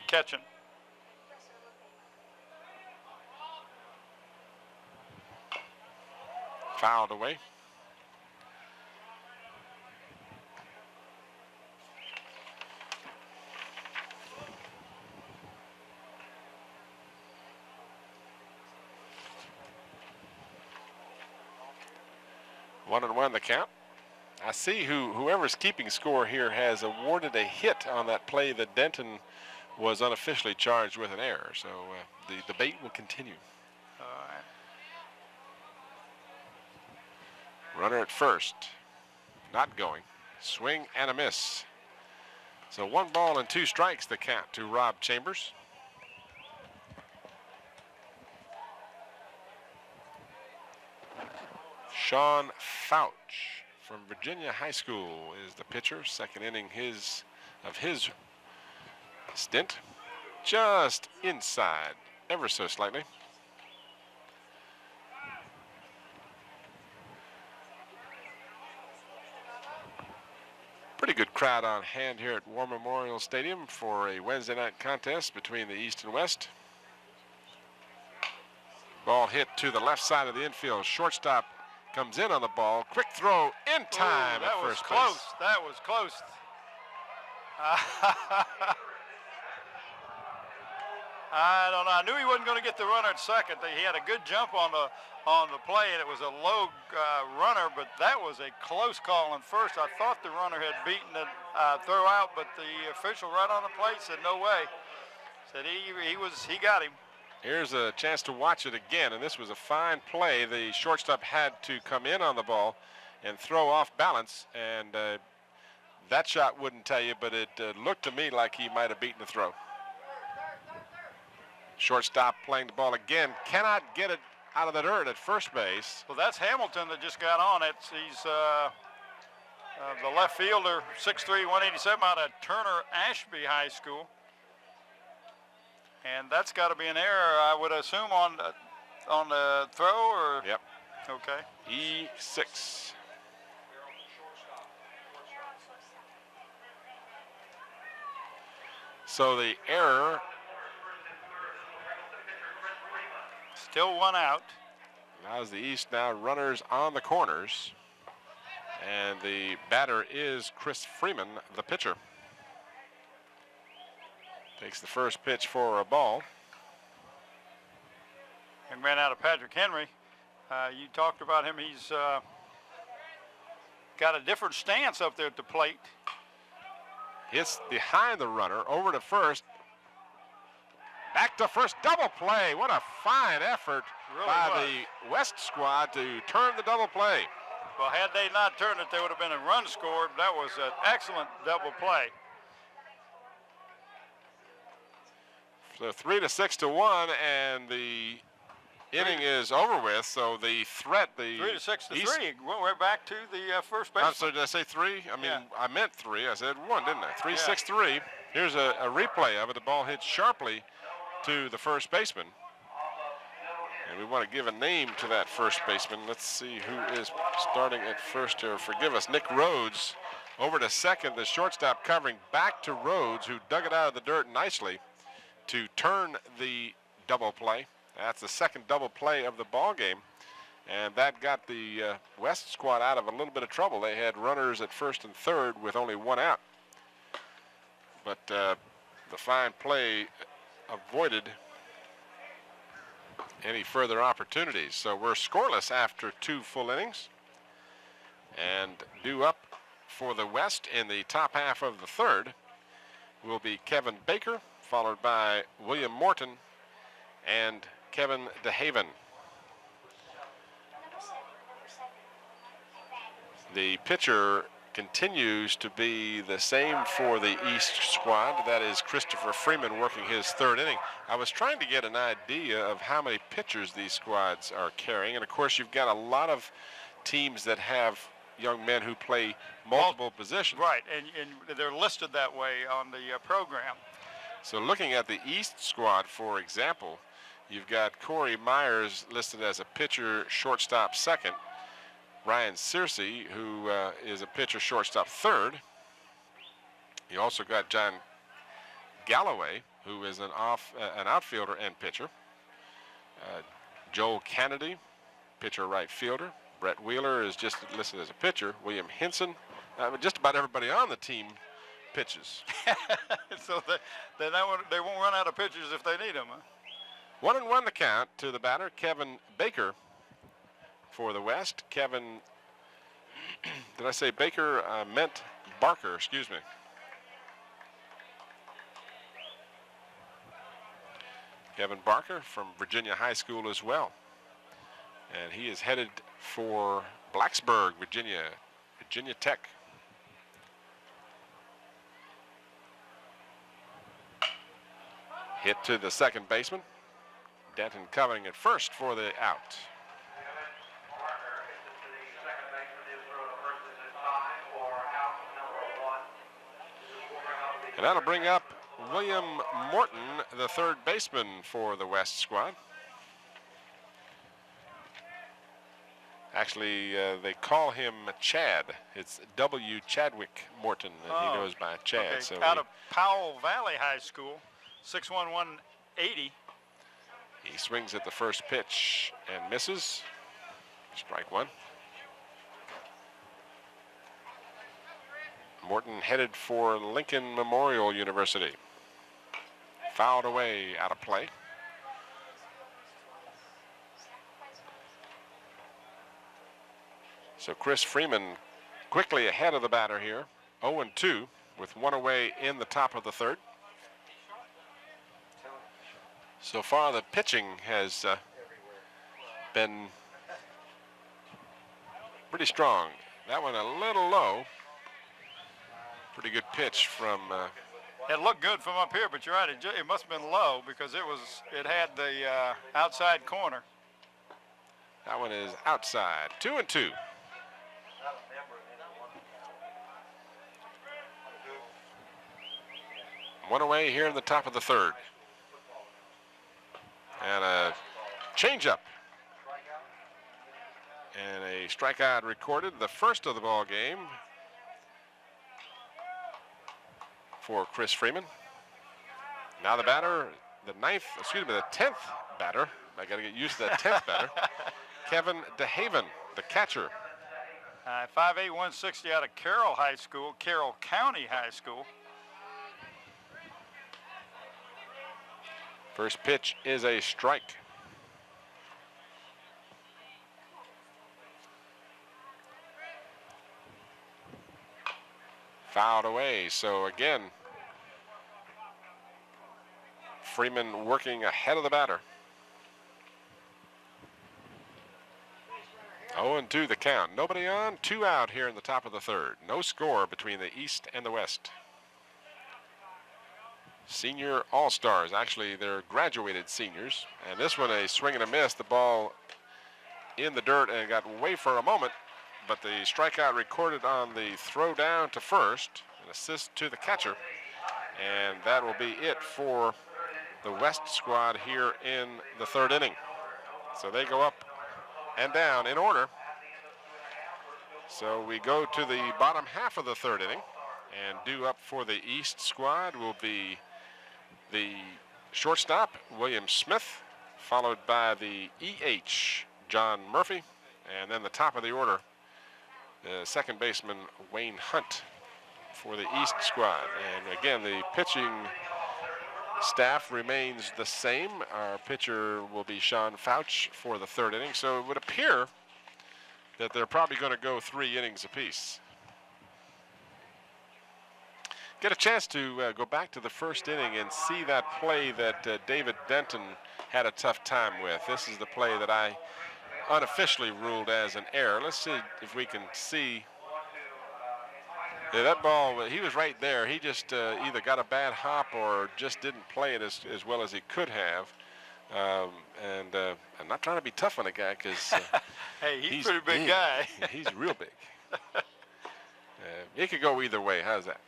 catching. Fouled away. One and one the count. I see whoever's keeping score here has awarded a hit on that play that Denton was unofficially charged with an error. So the debate will continue. All right. Runner at first. Not going. Swing and a miss. So 1 ball and 2 strikes the count to Rob Chambers. Sean Fouch from Virginia High School is the pitcher. Second inning of his stint. Just inside, ever so slightly. Pretty good crowd on hand here at War Memorial Stadium for a Wednesday night contest between the East and West. Ball hit to the left side of the infield. Shortstop comes in on the ball. Quick throw in time at first base. That was close. That was close. I don't know. I knew he wasn't going to get the runner at second. He had a good jump on the play, and it was a low runner, but that was a close call on first. I thought the runner had beaten the throw out, but the official right on the plate said no way. Said he got him. Here's a chance to watch it again, and this was a fine play. The shortstop had to come in on the ball and throw off balance, and that shot wouldn't tell you, but it looked to me like he might have beaten the throw. Shortstop playing the ball again, cannot get it out of the dirt at first base. Well, that's Hamilton that just got on it. He's the left fielder, 6'3", 187 out of Turner Ashby High School. And that's got to be an error, I would assume, on the throw, or? Yep. Okay. E6. So the error. Still one out. Allows the East now runners on the corners. And the batter is Chris Freeman, the pitcher. Takes the first pitch for a ball. And ran out of Patrick Henry. You talked about him. He's got a different stance up there at the plate. Hits behind the runner, over to first. Back to first, double play. What a fine effort by the West squad to turn the double play. Well, had they not turned it, there would have been a run scored. That was an excellent double play. So 3-6-1, and the inning is over with. So the threat, the 3-6-3. We're back to the first base. I'm sorry, did I say 3? I mean, yeah. I meant 3. I said 1, didn't I? 3-6-3. Here's a replay of it. The ball hits sharply to the first baseman. And we want to give a name to that first baseman. Let's see who is starting at first, or forgive us, Nick Rhodes. Over to second, the shortstop covering back to Rhodes, who dug it out of the dirt nicely to turn the double play. That's the second double play of the ball game. And that got the West squad out of a little bit of trouble. They had runners at first and third with only 1 out. But the fine play avoided any further opportunities. So we're scoreless after 2 full innings. And due up for the West in the top half of the third will be Kevin Baker, followed by William Morton and Kevin DeHaven. The pitcher continues to be the same for the East squad. That is Christopher Freeman working his 3rd inning. I was trying to get an idea of how many pitchers these squads are carrying. And of course, you've got a lot of teams that have young men who play multiple positions. Right, and they're listed that way on the program. So looking at the East squad, for example, you've got Corey Myers listed as a pitcher, shortstop, 2nd. Ryan Searcy, who is a pitcher, shortstop, 3rd. You also got John Galloway, who is an outfielder and pitcher. Joel Kennedy, pitcher, right fielder. Brett Wheeler is just listed as a pitcher. William Hinson, just about everybody on the team pitches. So they won't run out of pitchers if they need them. Huh? 1-1 the count to the batter, Kevin Baker. For the West, Kevin, did I say Baker? I meant Barker, excuse me. Kevin Barker from Virginia High School as well. And he is headed for Blacksburg, Virginia Tech. Hit to the second baseman. Denton Covering at first for the out. And that'll bring up William Morton, the 3rd baseman for the West squad. Actually, they call him Chad. It's W. Chadwick Morton, and he goes by Chad. Okay. So out of Powell Valley High School, 6'1", 180. He swings at the first pitch and misses. Strike 1. Morton headed for Lincoln Memorial University. Fouled away, out of play. So Chris Freeman quickly ahead of the batter here. 0-2 with 1 away in the top of the 3rd. So far, the pitching has been pretty strong. That one a little low. Pretty good pitch from. It looked good from up here, but you're right. It must have been low because it had the outside corner. That one is outside. 2-2. One away here in the top of the third. And a changeup. And a strikeout recorded, the first of the ball game for Chris Freeman. Now the batter, the 10th batter. I got to get used to that 10th batter. Kevin DeHaven, the catcher. 5'8", 160 out of Carroll County High School. First pitch is a strike. Fouled away. So again, Freeman working ahead of the batter. 0-2 the count. Nobody on, 2 out here in the top of the third. No score between the East and the West. Senior All-Stars. Actually, they're graduated seniors. And this one, a swing and a miss. The ball in the dirt and got away for a moment. But the strikeout recorded on the throw down to first. An assist to the catcher. And that will be it for the West squad here in the third inning. So they go up and down in order. So we go to the bottom half of the third inning. And due up for the East squad will be the shortstop, William Smith, followed by the EH, John Murphy, and then the top of the order, second baseman, Wayne Hunt, for the East squad. And again, the pitching staff remains the same. Our pitcher will be Sean Fouch for the third inning, so it would appear that they're probably going to go 3 innings apiece. Get a chance to go back to the first inning and see that play that David Denton had a tough time with. This is the play that I unofficially ruled as an error. Let's see if we can see. Yeah, that ball, he was right there. He just either got a bad hop or just didn't play it as well as he could have. I'm not trying to be tough on a guy because hey, he's a pretty big guy. Yeah, he's real big. It could go either way. How's that?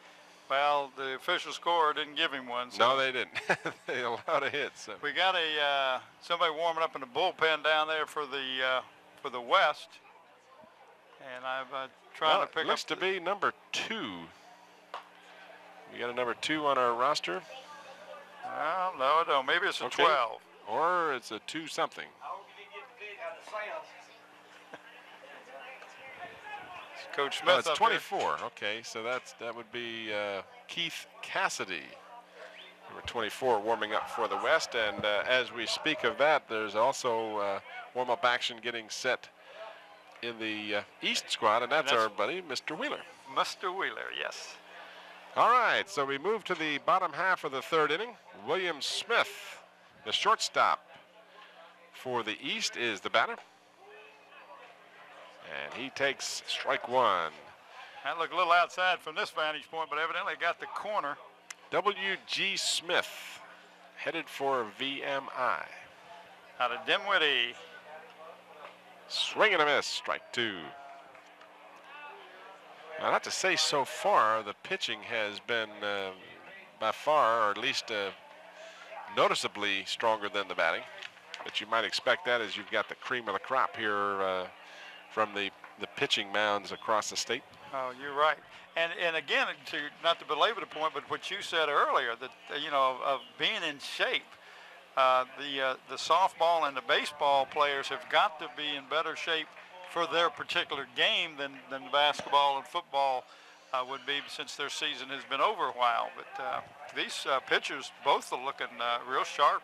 Well, the official score didn't give him one. So no, they didn't. They allowed a hit. So we got somebody warming up in the bullpen down there for the West, and I'm trying to pick up. Looks to be number 2. We got a number 2 on our roster. Well, no, I don't. Maybe it's a 12. Or it's a 2 something. Coach Smith. It's 24. Here. Okay, so that would be Keith Cassidy, number 24, warming up for the West. And as we speak of that, there's also warm-up action getting set in the East squad, and that's our buddy, Mr. Wheeler. Mr. Wheeler, yes. All right, so we move to the bottom half of the third inning. William Smith, the shortstop for the East, is the batter. And he takes strike 1. That looked a little outside from this vantage point, but evidently got the corner. W.G. Smith, headed for VMI. Out of Dinwiddie. Swing and a miss, strike 2. Now, not to say so far, the pitching has been by far, or at least noticeably stronger than the batting. But you might expect that as you've got the cream of the crop here from the pitching mounds across the state. Oh, you're right. And again, not to belabor the point, but what you said earlier, that of being in shape, the softball and the baseball players have got to be in better shape for their particular game than basketball and football would be, since their season has been over a while. But these pitchers both are looking real sharp.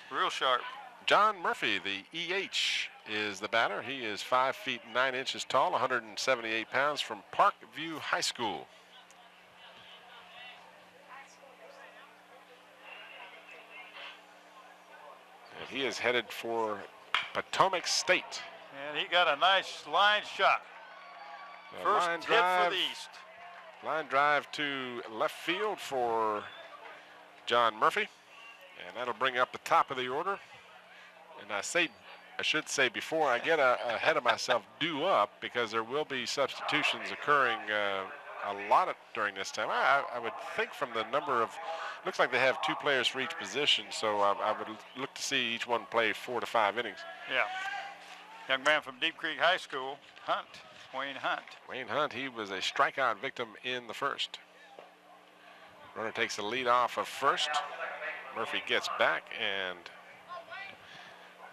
Real sharp. John Murphy, the EH, is the batter. He is 5 feet 9 inches tall, 178 pounds, from Parkview High School. he is headed for Potomac State. And he got a nice line shot. First hit for the East. Line drive to left field for John Murphy. And that'll bring up the top of the order. And I should say before I get ahead of myself, due up, because there will be substitutions occurring a lot during this time. I would think from the number of, looks like they have 2 players for each position, so I would look to see each one play 4 to 5 innings. Yeah. Young man from Deep Creek High School, Wayne Hunt. Wayne Hunt, he was a strikeout victim in the first. Runner takes the lead off of first. Murphy gets back, and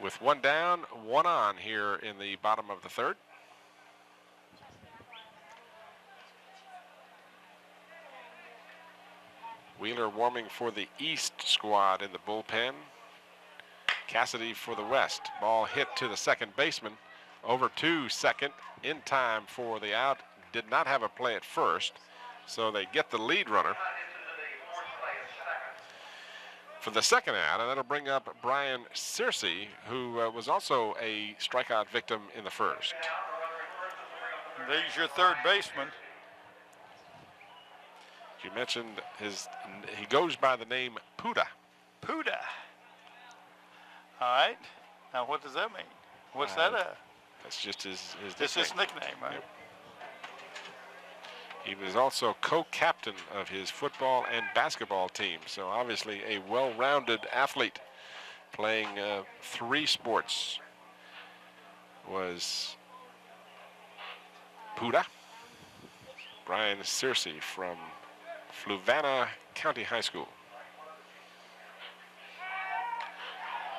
with 1 down, 1 on here in the bottom of the third. Wheeler warming for the East squad in the bullpen. Cassidy for the West. Ball hit to the second baseman. Over to second in time for the out. Did not have a play at first, so they get the lead runner for the second out, and that'll bring up Brian Searcy, who was also a strikeout victim in the first. There's your third baseman. You mentioned he goes by the name Puda. Puda. All right. Now, what does that mean? What's that? That's just his nickname. This is his nickname, right? Yep. He was also co-captain of his football and basketball team, so obviously a well-rounded athlete playing 3 sports was Puda. Brian Searcy from Fluvanna County High School.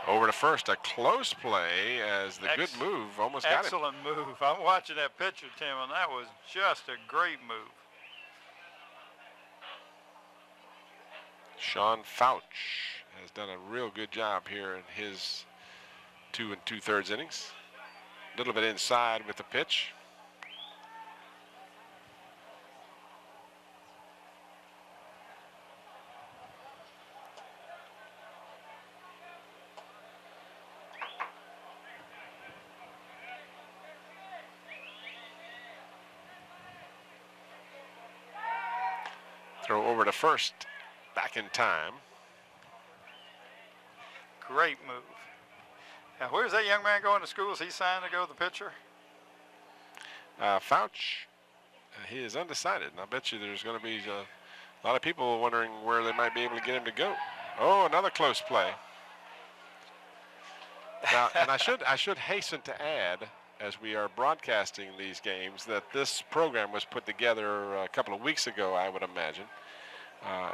Over to first, a close play as the good move almost got him. Excellent move. I'm watching that picture, Tim, and that was just a great move. Sean Fouch has done a real good job here in his 2 2/3 innings. A little bit inside with the pitch. Throw over to first, back in time. Great move. Now, where's that young man going to school? Is he signed to go the pitcher? Fouch, he is undecided, and I bet you there's going to be a lot of people wondering where they might be able to get him to go. Oh, another close play. Now, and I should hasten to add, as we are broadcasting these games, that this program was put together a couple of weeks ago, I would imagine.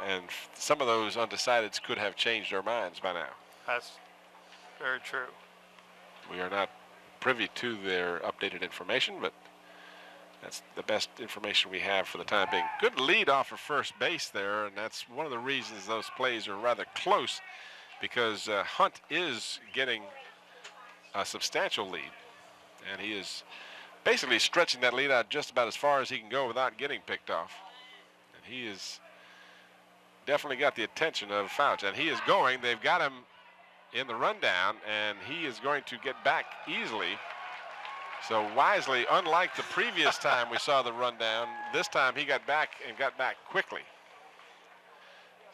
And some of those undecideds could have changed their minds by now. That's very true. We are not privy to their updated information, but that's the best information we have for the time being. Good lead off of first base there, and that's one of the reasons those plays are rather close, because Hunt is getting a substantial lead, and he is basically stretching that lead out just about as far as he can go without getting picked off. And he is definitely got the attention of Fouch, and he is going. They've got him in the rundown, and he is going to get back easily. So wisely, unlike the previous time we saw the rundown, this time he got back and got back quickly.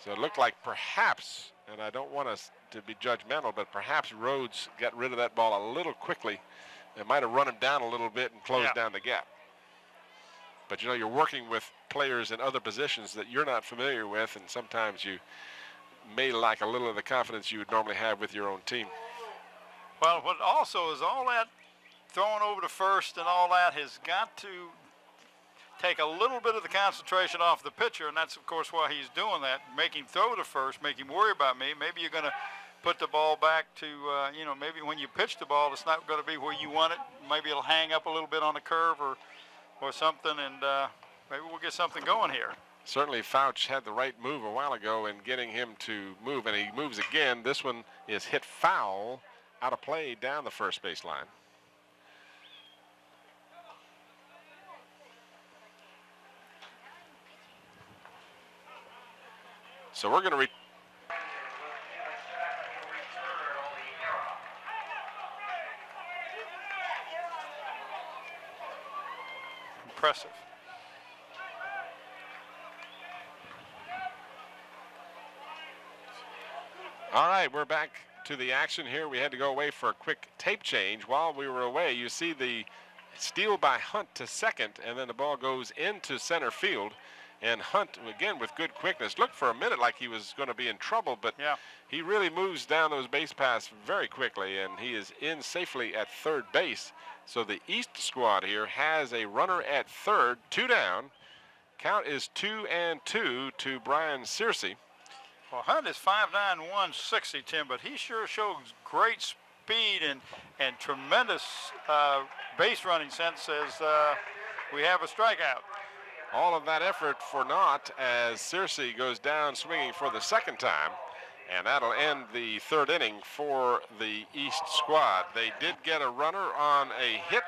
So it looked like perhaps, and I don't want us to be judgmental, but perhaps Rhodes got rid of that ball a little quickly. It might have run him down a little bit and closed down the gap. But you know, you're working with players in other positions that you're not familiar with, and sometimes you may lack a little of the confidence you would normally have with your own team. Well, what also is all that throwing over to first and all that has got to take a little bit of the concentration off the pitcher, and that's, of course, why he's doing that. Make him throw to first, make him worry about me. Maybe you're going to put the ball back to, maybe when you pitch the ball, it's not going to be where you want it. Maybe it'll hang up a little bit on the curve or something, and maybe we'll get something going here. Certainly Fouch had the right move a while ago in getting him to move, and he moves again. This one is hit foul, out of play down the first base line. So we're going to impressive. All right, we're back to the action here. We had to go away for a quick tape change. While we were away, you see the steal by Hunt to second, and then the ball goes into center field. And Hunt, again, with good quickness, looked for a minute like he was going to be in trouble, but he really moves down those base paths very quickly, and he is in safely at third base. So the East squad here has a runner at third, 2 down. Count is 2-2 to Brian Searcy. Well, Hunt is 5'9", 160, Tim, but he sure shows great speed and tremendous base running sense as we have a strikeout. All of that effort for naught as Searcy goes down swinging for the second time, and that'll end the third inning for the East squad. They did get a runner on a hit,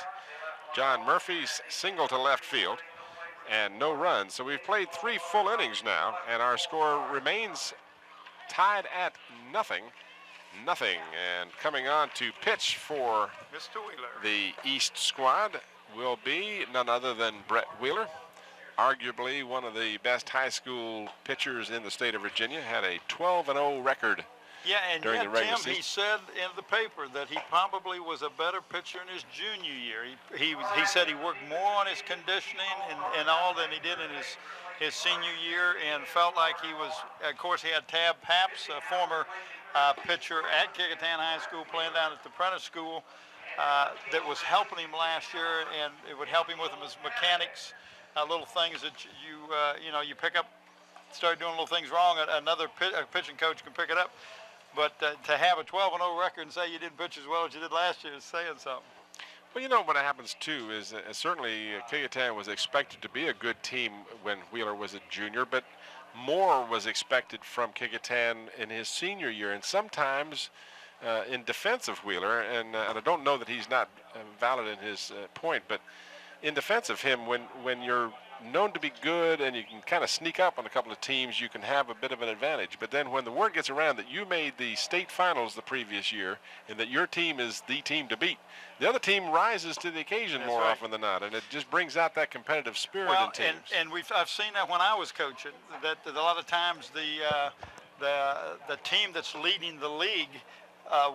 John Murphy's single to left field, and no runs. So we've played 3 full innings now, and our score remains tied at nothing. And coming on to pitch for Mr. Wheeler, the East squad will be none other than Brett Wheeler, arguably one of the best high school pitchers in the state of Virginia. Had a 12-0 record. Yeah, and during the regular Tim, season. he said in the paper that he probably was a better pitcher in his junior year. He said he worked more on his conditioning and all than he did in his senior year, and felt like he was, of course, he had Tab Paps, a former pitcher at Kecoughtan High School, playing down at the Prentice School, that was helping him last year, and it would help him with his mechanics, little things that you pick up, start doing little things wrong, another pitching coach can pick it up. But to have a 12-0 record and say you didn't pitch as well as you did last year is saying something. Well, you know what happens too is certainly Kecoughtan was expected to be a good team when Wheeler was a junior, but more was expected from Kecoughtan in his senior year, and sometimes in defense of Wheeler, and I don't know that he's not valid in his point, but in defense of him, when you're known to be good and you can kind of sneak up on a couple of teams, you can have a bit of an advantage. But then when the word gets around that you made the state finals the previous year and that your team is the team to beat, the other team rises to the occasion more often than not, and it just brings out that competitive spirit in teams. And I've seen that when I was coaching, that a lot of times the team that's leading the league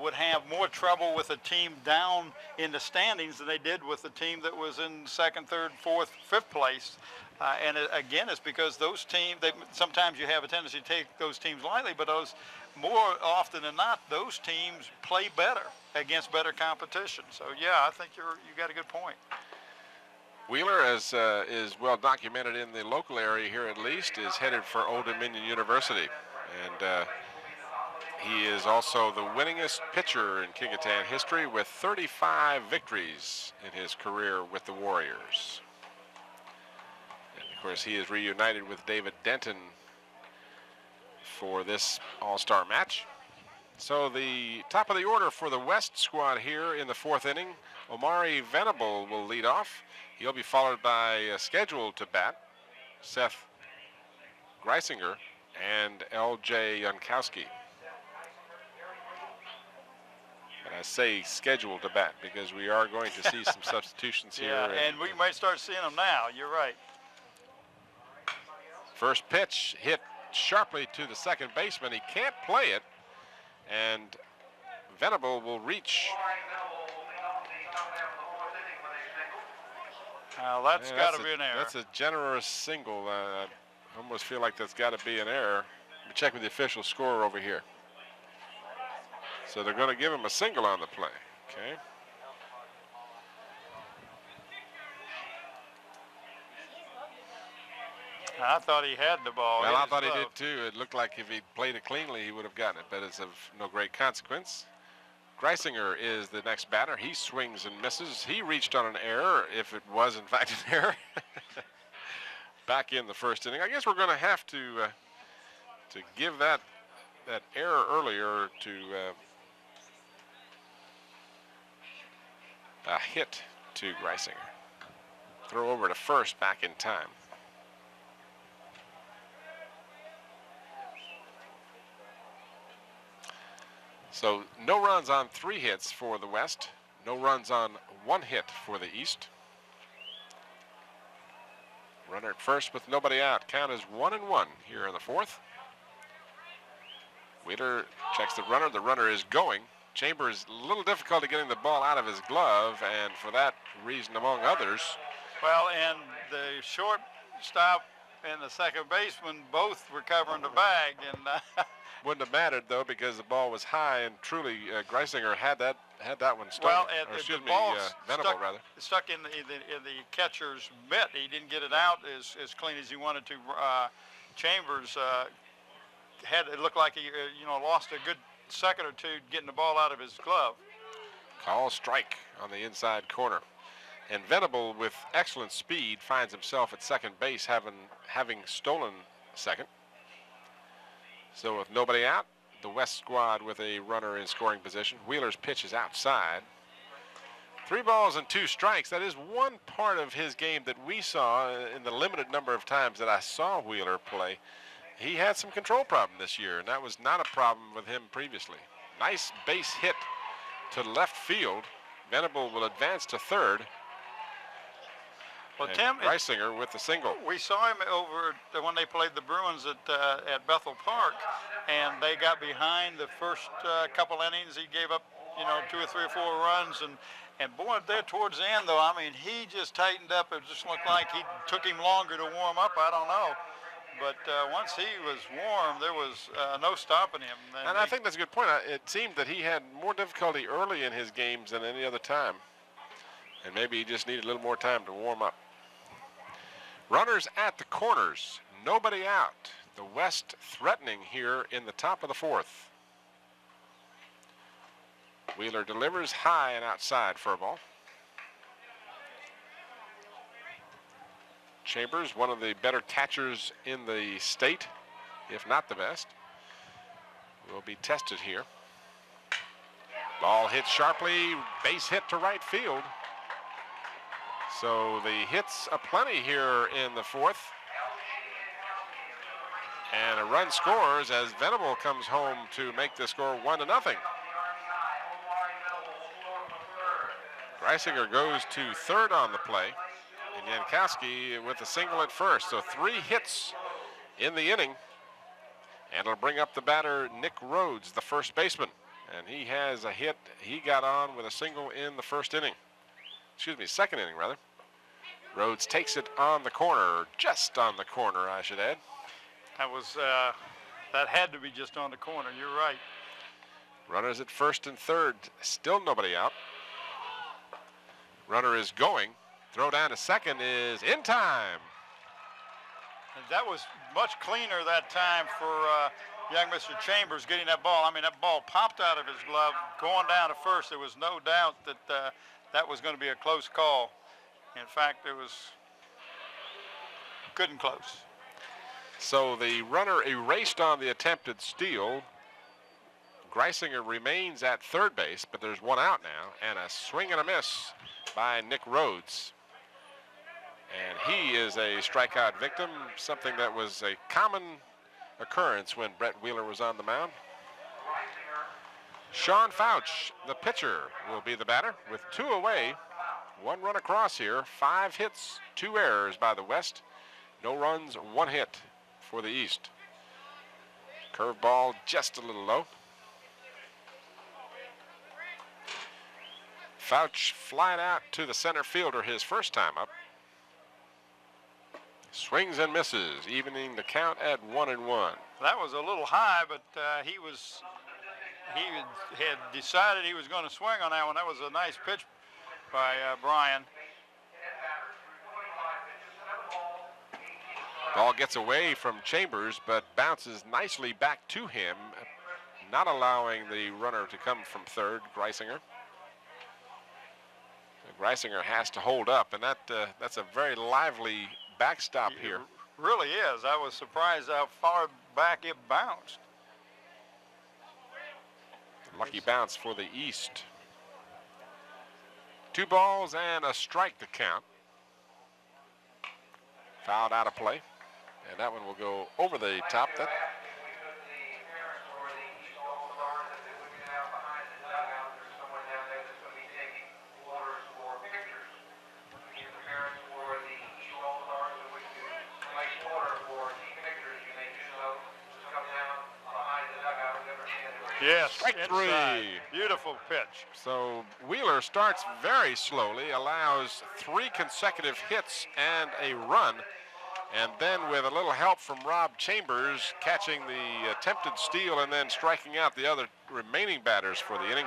would have more trouble with a team down in the standings than they did with the team that was in second, third, fourth, fifth place. Again, it's because those teams, sometimes you have a tendency to take those teams lightly, but more often than not, those teams play better against better competition. So, yeah, I think you got a good point. Wheeler, as is well documented in the local area here at least, is headed for Old Dominion University. And he is also the winningest pitcher in Kecoughtan history with 35 victories in his career with the Warriors. And of course, he is reunited with David Denton for this all-star match. So the top of the order for the West squad here in the fourth inning, Omari Venable will lead off. He'll be followed by scheduled to bat Seth Greisinger and L.J. Jankowski. I say scheduled to bat because we are going to see some substitutions here. Yeah, and we might start seeing them now. You're right. First pitch hit sharply to the second baseman. He can't play it, and Venable will reach. That's got to be an error. That's a generous single. I almost feel like that's got to be an error. Let me check with the official scorer over here. So they're going to give him a single on the play. Okay. I thought he had the ball. Well, I thought he did too. It looked like if he played it cleanly, he would have gotten it, but it's of no great consequence. Greisinger is the next batter. He swings and misses. He reached on an error, if it was in fact an error, back in the first inning. I guess we're going to have to give that error earlier to a hit to Greisinger. Throw over to first back in time. So no runs on 3 hits for the West. No runs on 1 hit for the East. Runner at first with nobody out. Count is 1-1 here in the fourth. Wheeler checks the runner. The runner is going. Chambers, a little difficulty getting the ball out of his glove, and for that reason, among others. Well, and the shortstop and the second baseman both were covering the bag, and wouldn't have mattered though because the ball was high, and truly Greisinger had that one stolen. Well, or excuse the me, ball Venable rather. stuck in the catcher's mitt. He didn't get it out as clean as he wanted to. Chambers it looked like he lost a good second or two getting the ball out of his glove. Call strike on the inside corner. And Venable, with excellent speed, finds himself at second base, having stolen second. So with nobody out, the West squad with a runner in scoring position. Wheeler's pitch is outside. 3 balls and 2 strikes. That is one part of his game that we saw in the limited number of times that I saw Wheeler play. He had some control problem this year, and that was not a problem with him previously. Nice base hit to left field. Venable will advance to third. Well, Tim, Greisinger with the single. We saw him when they played the Bruins at Bethel Park, and they got behind the first couple innings. He gave up, 2 or 3 or 4 runs, and boy, there towards the end, though, I mean, he just tightened up. It just looked like he took him longer to warm up. I don't know. But once he was warm, there was no stopping him. And I think that's a good point. It seemed that he had more difficulty early in his games than any other time. And maybe he just needed a little more time to warm up. Runners at the corners. Nobody out. The West threatening here in the top of the fourth. Wheeler delivers high and outside for a ball. Chambers, one of the better catchers in the state, if not the best, will be tested here. Ball hit sharply, base hit to right field. So the hits aplenty here in the fourth. And a run scores as Venable comes home to make the score 1-0. Greisinger goes to third on the play. And Jankowski with a single at first. So 3 hits in the inning. And it'll bring up the batter, Nick Rhodes, the first baseman. And he has a hit. He got on with a single in the first inning. Excuse me, second inning, rather. Rhodes takes it on the corner, just on the corner, I should add. That had to be just on the corner. You're right. Runners at first and third. Still nobody out. Runner is going. Throw down to second is in time. And that was much cleaner that time for young Mr. Chambers getting that ball. I mean, that ball popped out of his glove. Going down to first, there was no doubt that that was going to be a close call. In fact, it was good and close. So the runner erased on the attempted steal. Greisinger remains at third base, but there's one out now, and a swing and a miss by Nick Rhodes. And he is a strikeout victim, something that was a common occurrence when Brett Wheeler was on the mound. Sean Fouch, the pitcher, will be the batter with 2 away. 1 run across here, 5 hits, 2 errors by the West. No runs, 1 hit for the East. Curveball just a little low. Fouch flying out to the center fielder his first time up. Swings and misses, evening the count at 1-1. That was a little high, but he had decided he was going to swing on that one. That was a nice pitch by Brian. Ball gets away from Chambers, but bounces nicely back to him, not allowing the runner to come from third, Greisinger. Greisinger has to hold up, and that's a very lively backstop here. It really is. I was surprised how far back it bounced. Lucky bounce for the East. 2 balls and a strike to count. Fouled out of play. And that one will go over the top. That Yes, Strike inside. 3. Beautiful pitch. So Wheeler starts very slowly, allows 3 consecutive hits and a run, and then with a little help from Rob Chambers catching the attempted steal and then striking out the other remaining batters for the inning,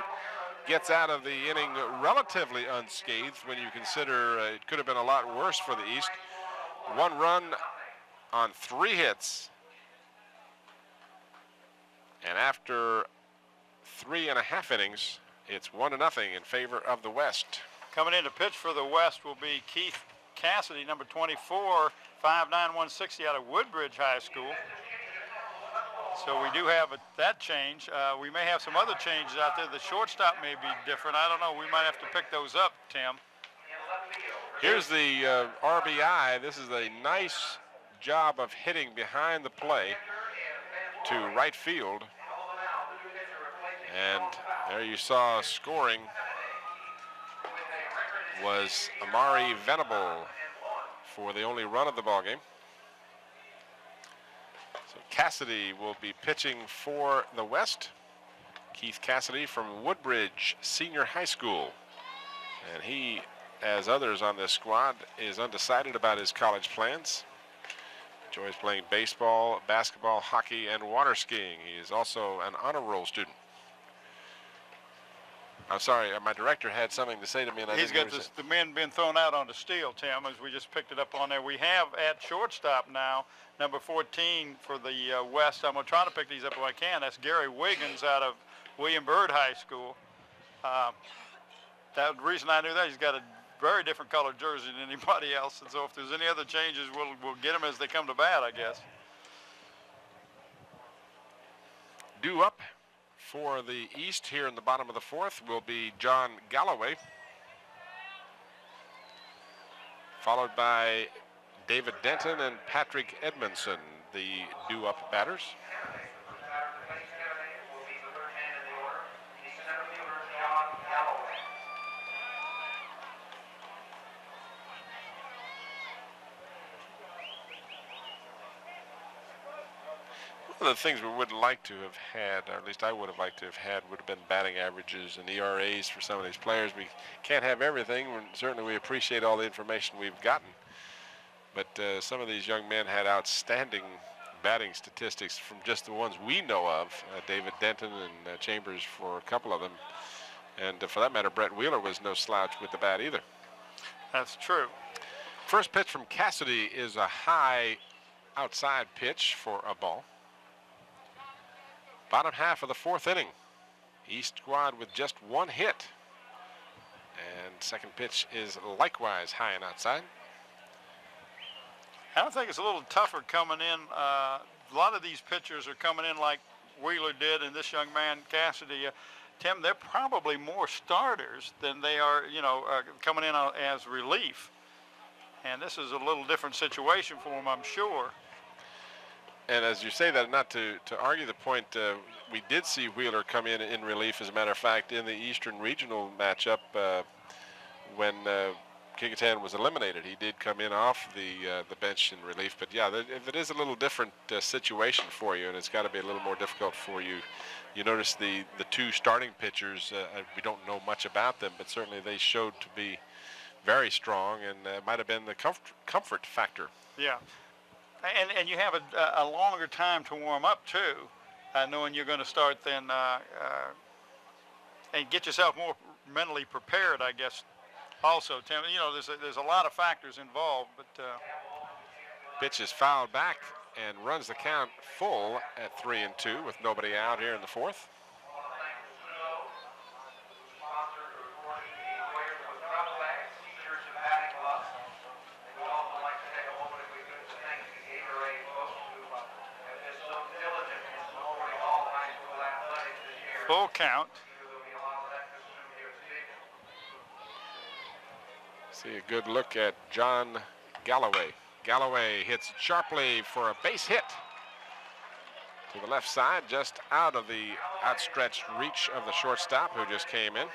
gets out of the inning relatively unscathed when you consider it could have been a lot worse for the East. 1 run on 3 hits, and after 3.5 innings, it's 1-0 in favor of the West. Coming in to pitch for the West will be Keith Cassidy, number 24, 5'9", 160 out of Woodbridge High School. So we do have that change. We may have some other changes out there. The shortstop may be different. I don't know. We might have to pick those up, Tim. Here's the RBI. This is a nice job of hitting behind the play to right field. And there you saw scoring was Amari Venable for the only run of the ball game. So Cassidy will be pitching for the West. Keith Cassidy from Woodbridge Senior High School. And he, as others on this squad, is undecided about his college plans. Enjoys playing baseball, basketball, hockey, and water skiing. He is also an honor roll student. I'm sorry, my director had something to say to me. And he's got the men being thrown out on the steal, Tim, as we just picked it up on there. We have at shortstop now, number 14 for the West. I'm going to try to pick these up if I can. That's Gary Wiggins out of William Byrd High School. The reason I knew that, he's got a very different colored jersey than anybody else. And so if there's any other changes, we'll get them as they come to bat, I guess. Due up for the East here in the bottom of the 4th will be John Galloway, followed by David Denton and Patrick Edmondson, the due-up batters. One of the things we would like to have had, or at least I would have liked to have had, would have been batting averages and ERAs for some of these players. We can't have everything, and certainly we appreciate all the information we've gotten. But some of these young men had outstanding batting statistics from just the ones we know of. David Denton and Chambers for a couple of them. And for that matter, Brett Wheeler was no slouch with the bat either. That's true. First pitch from Cassidy is a high outside pitch for a ball. Bottom half of the 4th inning. East squad with just 1 hit. And second pitch is likewise high and outside. I think it's a little tougher coming in. A lot of these pitchers are coming in like Wheeler did and this young man, Cassidy. Tim, they're probably more starters than they are, coming in as relief. And this is a little different situation for them, I'm sure. And as you say that, not to argue the point, we did see Wheeler come in relief, as a matter of fact, in the Eastern Regional matchup when Kecoughtan was eliminated. He did come in off the bench in relief. But, yeah, it is a little different situation for you, and it's got to be a little more difficult for you. You notice the 2 starting pitchers, we don't know much about them, but certainly they showed to be very strong, and might have been the comfort factor. Yeah. And you have a longer time to warm up, too, knowing you're going to start then and get yourself more mentally prepared, I guess, also, Tim. There's a lot of factors involved. But pitch is fouled back and runs the count full at 3-2 with nobody out here in the 4th. Full count. See a good look at John Galloway. Galloway hits sharply for a base hit to the left side, just out of the outstretched reach of the shortstop who just came in.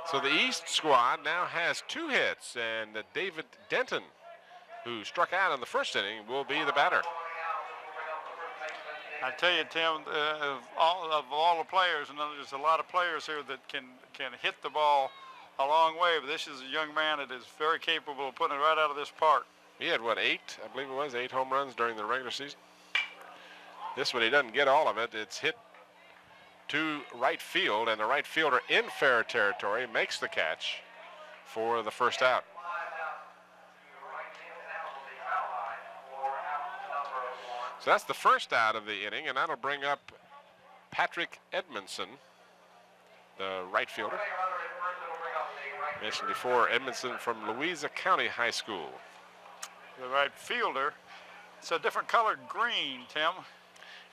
So the East squad now has 2 hits, and David Denton, who struck out in the first inning, will be the batter. I tell you, Tim, of all the players, and there's a lot of players here that can hit the ball a long way, but this is a young man that is very capable of putting it right out of this park. He had, what, 8? I believe it was 8 home runs during the regular season. This one, he doesn't get all of it. It's hit to right field, and the right fielder in fair territory makes the catch for the first out. So that's the first out of the inning, and that'll bring up Patrick Edmondson, the right fielder. Mentioned before, Edmondson from Louisa County High School. The right fielder. It's a different colored green, Tim.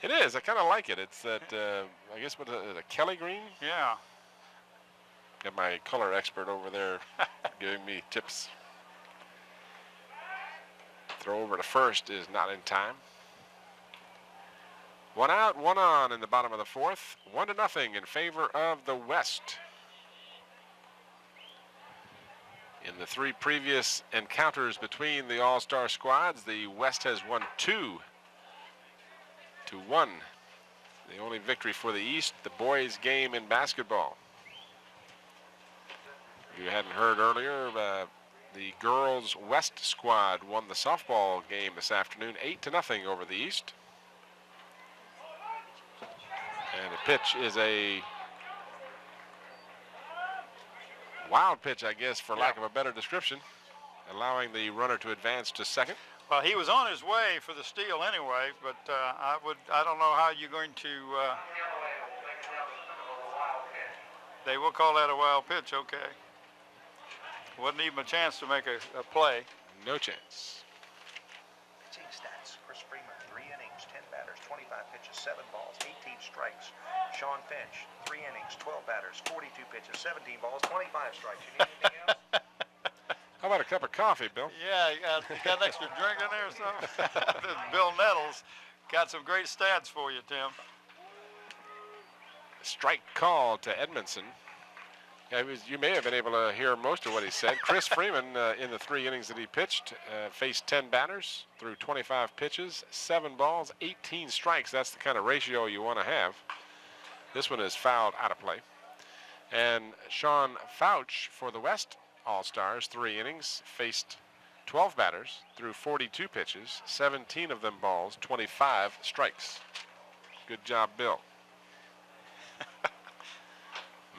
It is. I kind of like it. It's that, I guess, what a Kelly green? Yeah. Got my color expert over there giving me tips. Throw over to first is not in time. 1 out, 1 on in the bottom of the fourth. 1-0 in favor of the West. In the 3 previous encounters between the All-Star squads, the West has won 2-1. The only victory for the East, the boys' game in basketball. If you hadn't heard earlier, the girls' West squad won the softball game this afternoon, 8-0 over the East. And the pitch is a wild pitch, I guess, for lack of a better description, allowing the runner to advance to second. Well, he was on his way for the steal anyway, but I don't know how you're going to. They will call that a wild pitch, okay. Wasn't even a chance to make a play. No chance. Pitching stats: Chris Freeman, 3 innings, 10 batters, 25 pitches, 7 balls, 18 strikes. Sean Finch, 3 innings, 12 batters, 42 pitches, 17 balls, 25 strikes. You need anything else? How about a cup of coffee, Bill? Yeah, you got an extra drink in there or something? Bill Nettles got some great stats for you, Tim. Strike call to Edmondson. You may have been able to hear most of what he said. Chris Freeman, in the 3 innings that he pitched, faced 10 batters, threw 25 pitches, 7 balls, 18 strikes. That's the kind of ratio you want to have. This one is fouled out of play. And Sean Fouch for the West All-Stars, 3 innings, faced 12 batters, threw 42 pitches, 17 of them balls, 25 strikes. Good job, Bill.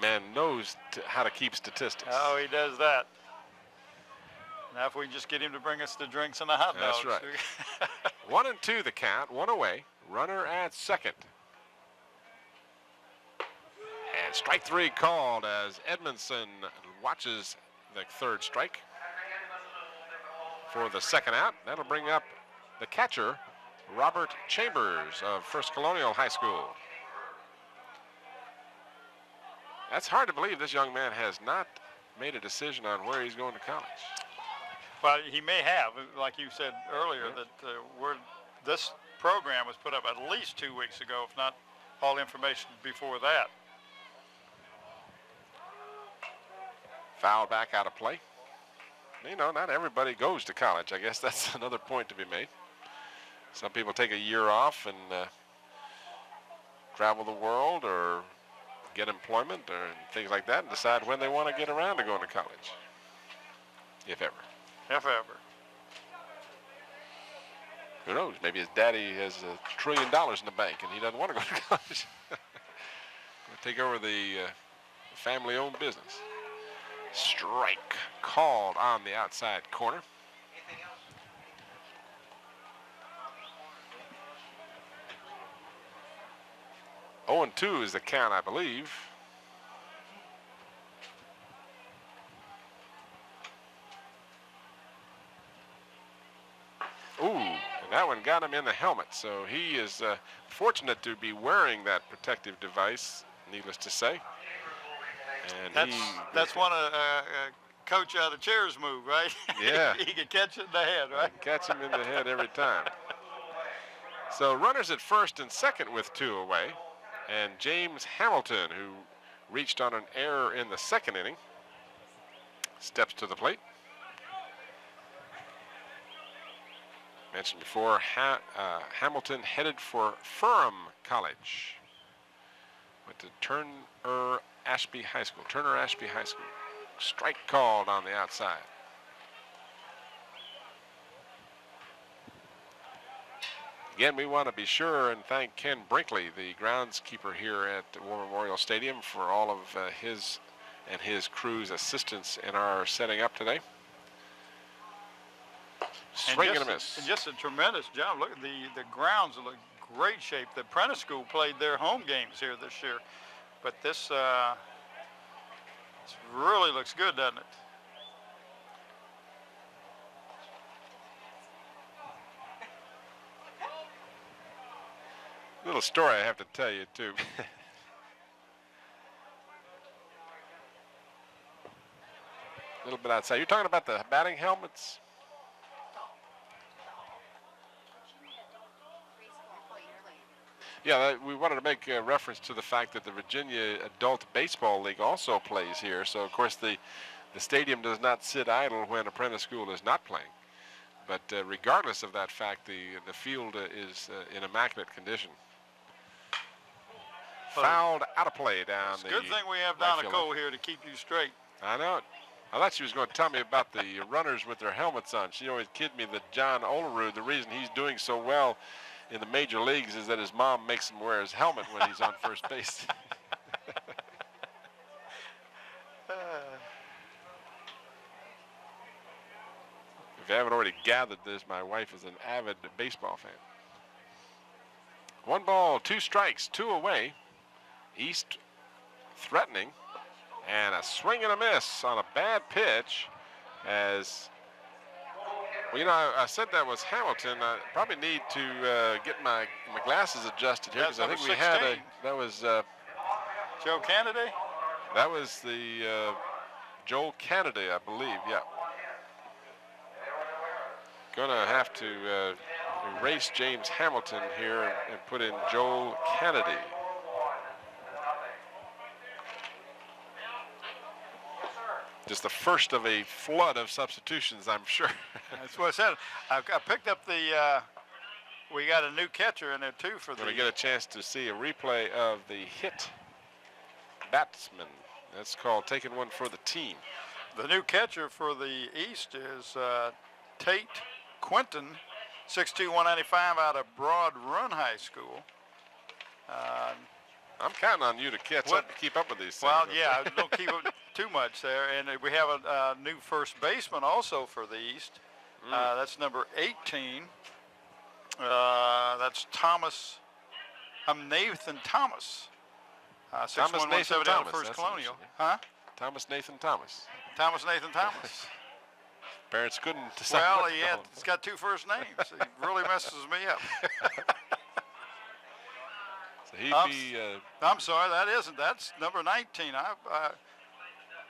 Man knows how to keep statistics. Oh, he does that. Now if we can just get him to bring us the drinks and the hot dogs. That's right. 1-2 the count, 1 away. Runner at second. And strike 3 called as Edmondson watches the 3rd strike for the 2nd out. That'll bring up the catcher, Robert Chambers of First Colonial High School. That's hard to believe this young man has not made a decision on where he's going to college. Well, he may have, like you said earlier, that this program was put up at least 2 weeks ago, if not all information before that. Foul back out of play. You know, not everybody goes to college. I guess that's another point to be made. Some people take a year off and travel the world or get employment or things like that and decide when they want to get around to going to college, if ever. If ever. Who knows? Maybe his daddy has $1 trillion in the bank and he doesn't want to go to college. Take over the family-owned business. Strike called on the outside corner. 0-2 is the count, I believe. Ooh, and that one got him in the helmet, so he is fortunate to be wearing that protective device, needless to say. And that's one of coach out of chairs move, right? Yeah. He can catch it in the head, right? Catch him in the head every time. So runners at first and second with 2 away. And James Hamilton, who reached on an error in the 2nd inning, steps to the plate. Mentioned before, Hamilton headed for Ferrum College. Went to Turner Ashby High School. Strike called on the outside. Again, we want to be sure and thank Ken Brinkley, the groundskeeper here at War Memorial Stadium, for all of his and his crew's assistance in our setting up today. Swing and a miss. And just a tremendous job. Look at the grounds look great shape. The Prentice School played their home games here this year, but this really looks good, doesn't it? Little story I have to tell you too. A little bit outside. You're talking about the batting helmets? Yeah, we wanted to make reference to the fact that the Virginia Adult Baseball League also plays here. So, of course, the stadium does not sit idle when Apprentice School is not playing. But regardless of that fact, the field is in immaculate condition. Fouled out of play down the good thing we have Donna Cole here to keep you straight. I know it. I thought she was going to tell me about the runners with their helmets on. She always kidded me that John Olerud, the reason he's doing so well in the major leagues is that his mom makes him wear his helmet when he's on first base. If you haven't already gathered this, my wife is an avid baseball fan. 1 ball, 2 strikes, 2 away. East threatening, and a swing and a miss on a bad pitch. As well, you know, I said that was Hamilton. I probably need to get my glasses adjusted here, because I think we had that was Joe Kennedy. That was the Joel Kennedy, I believe. Yeah. Gonna have to erase James Hamilton here and put in Joel Kennedy. Just the first of a flood of substitutions, I'm sure. That's what I said. I picked up the, we got a new catcher in there too for the. We're going to get a chance to see a replay of the hit batsman. That's called taking one for the team. The new catcher for the East is Tate Quinton, 6'2", 195 out of Broad Run High School. I'm counting on you to catch up and keep up with these things. Well, yeah, don't keep up too much there. And we have a new first baseman also for the East. That's number 18. That's Nathan Thomas. 6'1", 170 out of First Colonial. Huh? Thomas Nathan Thomas. Thomas Nathan Thomas. Parents couldn't decide. Well, he's got 2 first names. He really messes me up. I'm sorry, that's number 19.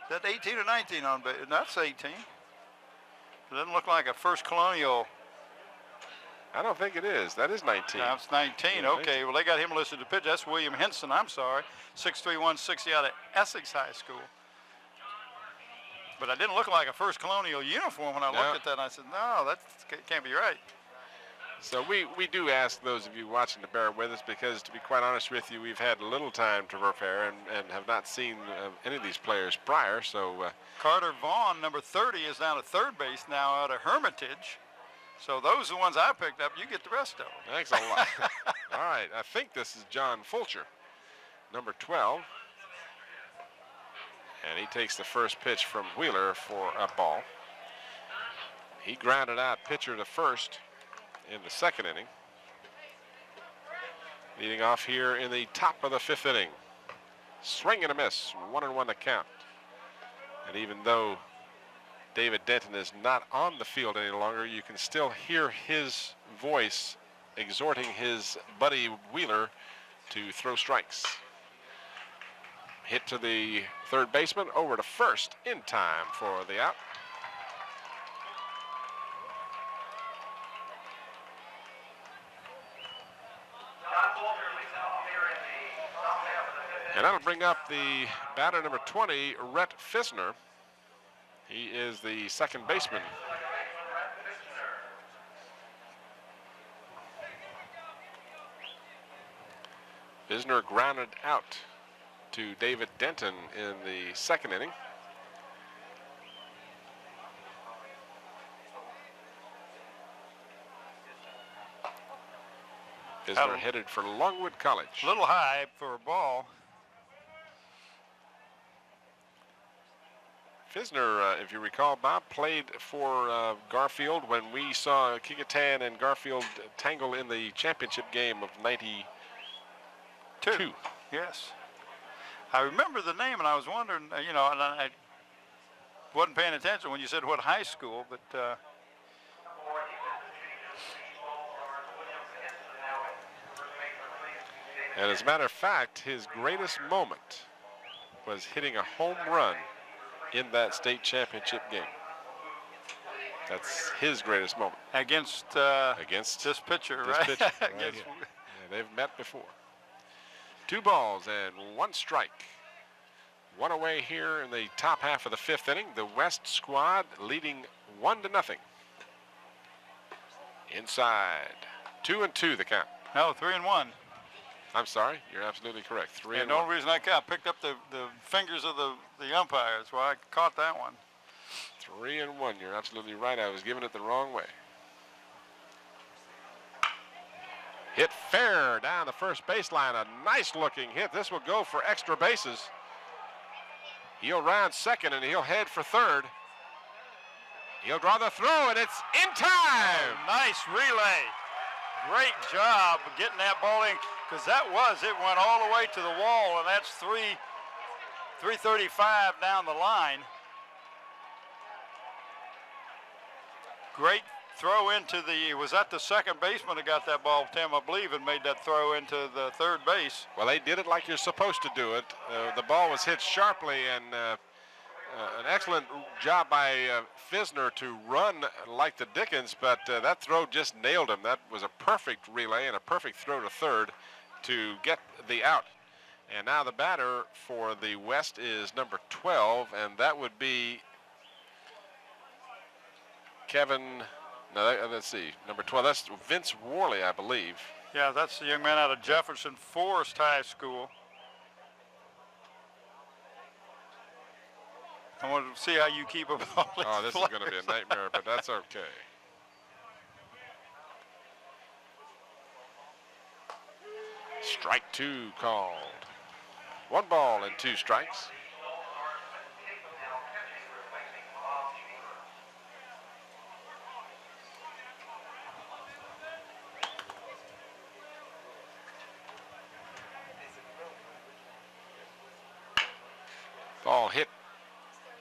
That 18 or 19 on base? That's 18. It doesn't look like a First Colonial. I don't think it is. That is 19. That's 19. Okay, well, they got him listed to pitch. That's William Henson, I'm sorry. 6'3", 160 out of Essex High School. But it didn't look like a First Colonial uniform when I looked at that. And I said, no, that can't be right. So we do ask those of you watching to bear with us, because to be quite honest with you, we've had little time to prepare and have not seen any of these players prior. So Carter Vaughn, number 30, is down at third base now out of Hermitage. So those are the ones I picked up. You get the rest of them. Thanks a lot. All right, I think this is John Fulcher, number 12. And he takes the first pitch from Wheeler for a ball. He grounded out pitcher to first in the second inning. Leading off here in the top of the 5th inning. Swing and a miss, 1-1 to count. And even though David Denton is not on the field any longer, you can still hear his voice exhorting his buddy Wheeler to throw strikes. Hit to the third baseman, over to first in time for the out. And that'll bring up the batter number 20, Rhett Fisner. He is the second baseman. Visner grounded out to David Denton in the second inning. Visner headed for Longwood College. A little high for a ball. Visner, if you recall, Bob, played for Garfield when we saw Kecoughtan and Garfield tangle in the championship game of '92. Yes. I remember the name, and I was wondering, you know, and I wasn't paying attention when you said what high school, but and as a matter of fact, his greatest moment was hitting a home run in that state championship game. That's his greatest moment. Against this pitcher, this right? pitcher, right here. Yeah, they've met before. 2 balls and 1 strike. 1 away here in the top half of the 5th inning. The West squad leading 1-0. Inside. 2-2 the count. No, 3-1. I'm sorry, you're absolutely correct. 3-1. And the only reason I picked up the fingers of the umpire. That's why I caught that one. 3-1. You're absolutely right. I was giving it the wrong way. Hit fair down the first baseline. A nice looking hit. This will go for extra bases. He'll round second and he'll head for third. He'll draw the throw and it's in time. Nice relay. Great job of getting that ball in, because it went all the way to the wall, and that's 335 down the line. Great throw into was that the second baseman that got that ball, Tim, I believe, and made that throw into the third base. Well, they did it like you're supposed to do it. The ball was hit sharply, and an excellent job by Visner to run like the Dickens, but that throw just nailed him. That was a perfect relay and a perfect throw to third to get the out. And now the batter for the West is number 12, and that would be Kevin, let's see, number 12, that's Vince Worley, I believe. Yeah, that's the young man out of Jefferson Forest High School. I want to see how you keep up all this. Oh, this is going to be a nightmare, but that's okay. Strike 2 called. 1 ball and 2 strikes. Ball hit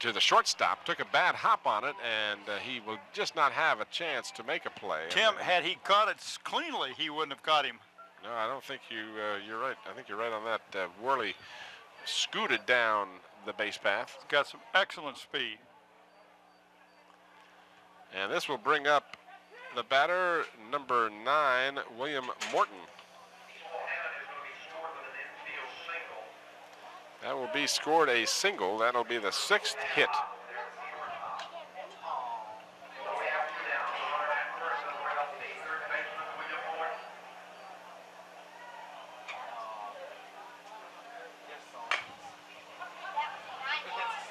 to the shortstop, took a bad hop on it, and he will just not have a chance to make a play. Tim, had he caught it cleanly, he wouldn't have caught him. No, I don't think you're right. I think you're right on that. Worley scooted down the base path. He's got some excellent speed. And this will bring up the batter, number 9, William Morton. That will be scored a single. That'll be the 6th hit.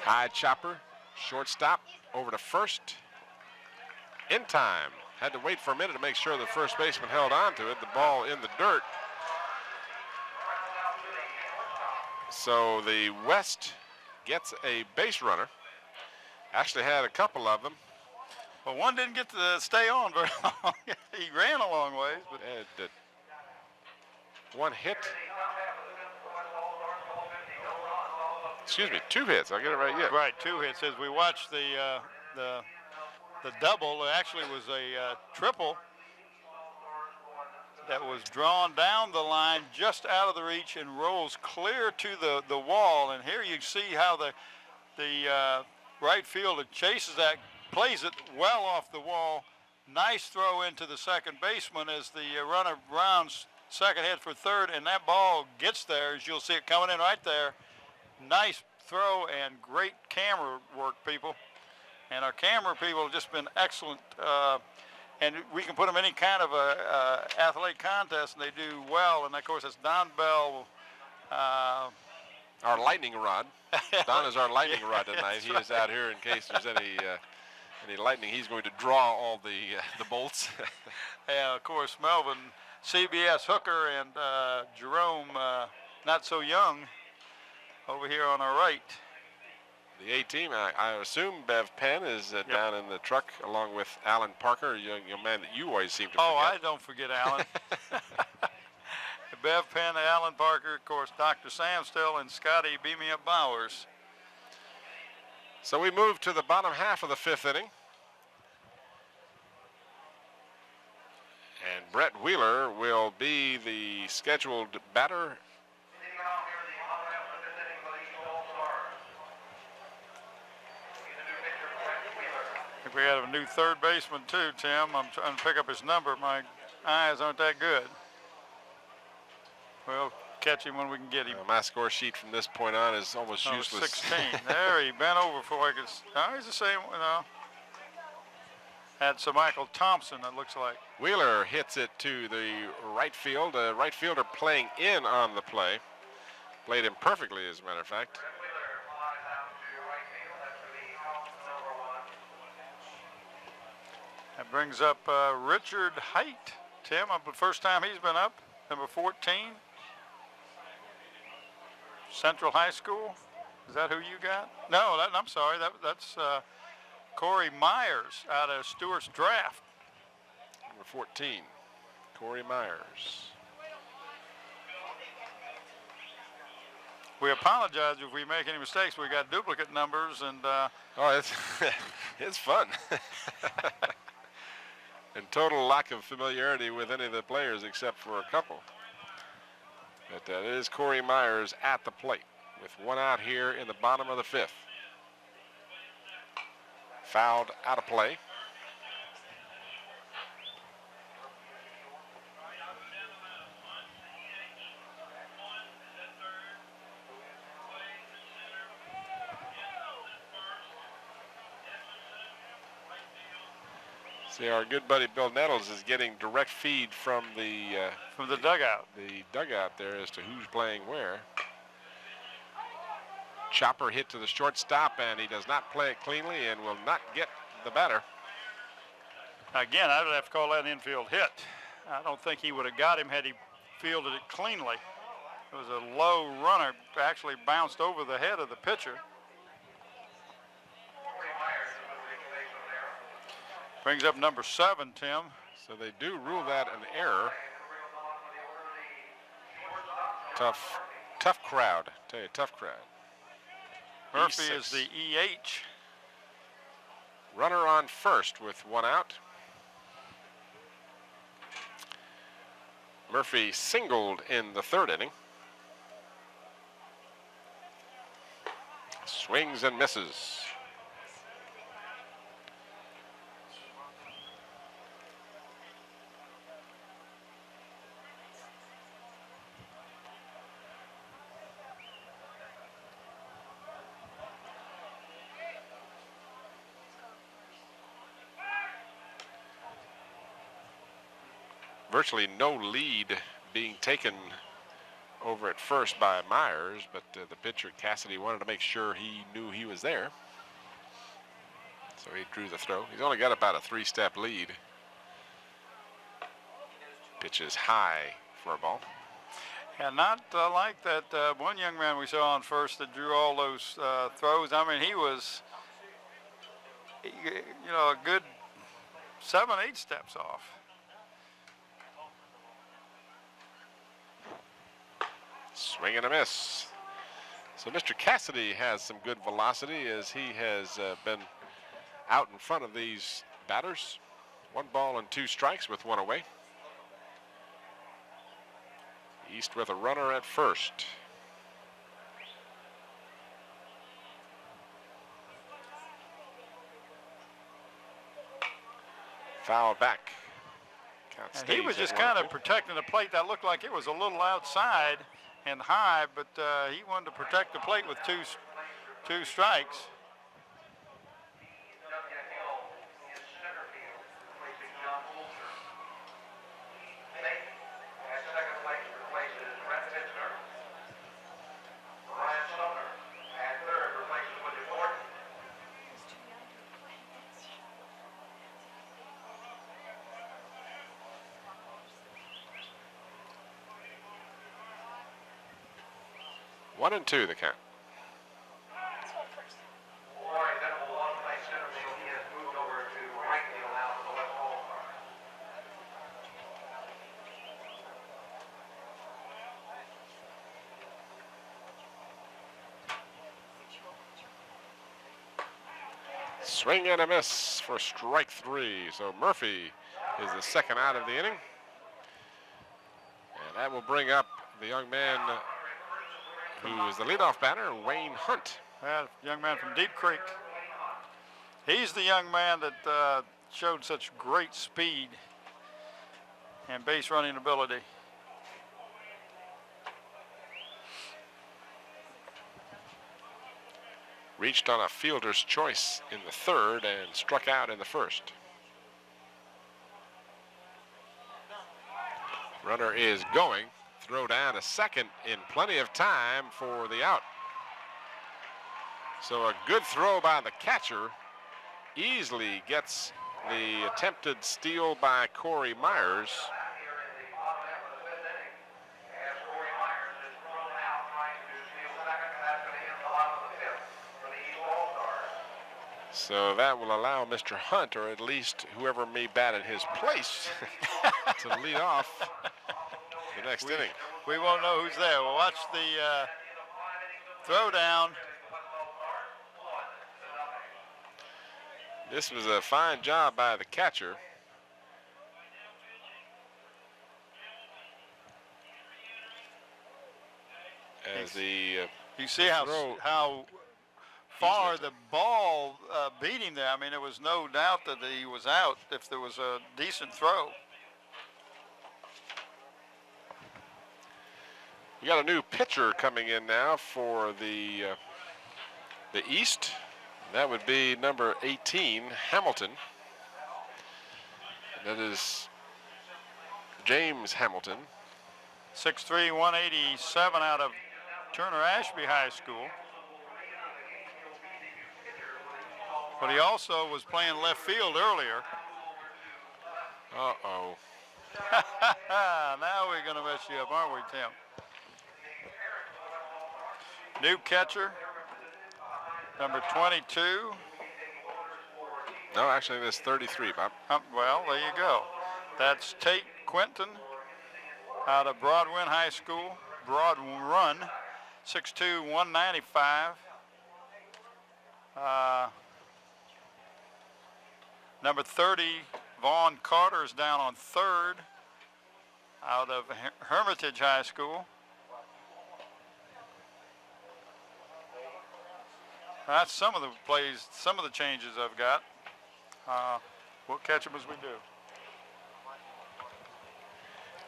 High chopper, shortstop, over to first. In time. Had to wait for a minute to make sure the first baseman held on to it. The ball in the dirt. So the West gets a base runner. Actually had a couple of them. Well, one didn't get to stay on very long. He ran a long ways, but one hit. Excuse me, 2 hits. I'll get it right yet. Right, 2 hits. As we watched the double, it actually was a triple that was drawn down the line just out of the reach and rolls clear to the wall. And here you see how the right fielder chases that, plays it well off the wall. Nice throw into the second baseman as the runner rounds second, head for third, and that ball gets there, as you'll see it coming in right there. Nice throw and great camera work, people. And our camera people have just been excellent and we can put them any kind of a athletic contest, and they do well. And of course, it's Don Bell. Our lightning rod. Don is our lightning rod tonight. He is out here in case there's any lightning. He's going to draw all the bolts. And of course, Melvin, CBS hooker, and Jerome, not so young, over here on our right. The A-team, I assume Bev Penn is down in the truck along with Alan Parker, a young man that you always seem to forget. Oh, I don't forget Alan. Bev Penn, Alan Parker, of course, Dr. Sam Still, and Scotty Beam Me Up Bowers. So we move to the bottom half of the 5th inning. And Brett Wheeler will be the scheduled batter. I think we have a new third baseman too, Tim. I'm trying to pick up his number. My eyes aren't that good. We'll catch him when we can get him. My score sheet from this point on is almost useless. 16. There, he bent over for I could. Oh, he's the same, you know. That's Michael Thompson, it looks like. Wheeler hits it to the right field. A right fielder playing in on the play. Played him perfectly, as a matter of fact. That brings up Richard Height. Tim, the first time he's been up, number 14. Central High School. Is that who you got? No, I'm sorry. That's Corey Myers out of Stewart's Draft. Number 14, Corey Myers. We apologize if we make any mistakes. We got duplicate numbers and. Oh, it's fun. And total lack of familiarity with any of the players except for a couple. But it is Corey Myers at the plate with one out here in the bottom of the 5th. Fouled out of play. See, our good buddy Bill Nettles is getting direct feed from the dugout. The dugout there as to who's playing where. Chopper hit to the shortstop, and he does not play it cleanly and will not get the batter. Again, I would have to call that an infield hit. I don't think he would have got him had he fielded it cleanly. It was a low runner, actually bounced over the head of the pitcher. Brings up number 7, Tim. So they do rule that an error. Tough crowd. Tell you, tough crowd. Murphy E6. is the EH. Runner on first with one out. Murphy singled in the 3rd inning. Swings and misses. Virtually no lead being taken over at first by Myers, but the pitcher Cassidy wanted to make sure he knew he was there. So he drew the throw. He's only got about a 3-step lead. Pitches high for a ball. And not like that one young man we saw on first that drew all those throws. I mean, he was, you know, a good 7-8 steps off. Swing and a miss. So Mr. Cassidy has some good velocity as he has been out in front of these batters. 1 ball and 2 strikes with 1 away. East with a runner at first. Foul back. And he was just kind of protecting the plate. That looked like it was a little outside and high, but he wanted to protect the plate with two strikes. 1-2 the count. Swing and a miss for strike 3. So Murphy is the second out of the inning. And that will bring up the young man who is the leadoff batter, Wayne Hunt. That young man from Deep Creek. He's the young man that showed such great speed and base running ability. Reached on a fielder's choice in the third and struck out in the first. Runner is going. Throw down to second in plenty of time for the out. So a good throw by the catcher easily gets the attempted steal by Corey Myers. So that will allow Mr. Hunt, or at least whoever may bat in his place, to lead off the next inning. We won't know who's there. We'll watch the throw down. This was a fine job by the catcher. As the you see how far the ball beat him there. I mean, there was no doubt that he was out if there was a decent throw. We got a new pitcher coming in now for the East. That would be number 18, Hamilton. That is James Hamilton. 6'3", 187 out of Turner Ashby High School. But he also was playing left field earlier. Uh-oh. Now we're going to mess you up, aren't we, Tim? New catcher, number 22. No, actually, that's 33, Bob. Well, there you go. That's Tate Quinton out of Broadwin High School. Broad Run, 6'2", 195. Number 30, Vaughn Carter is down on third out of Hermitage High School. That's some of the plays, some of the changes I've got. We'll catch them as we do.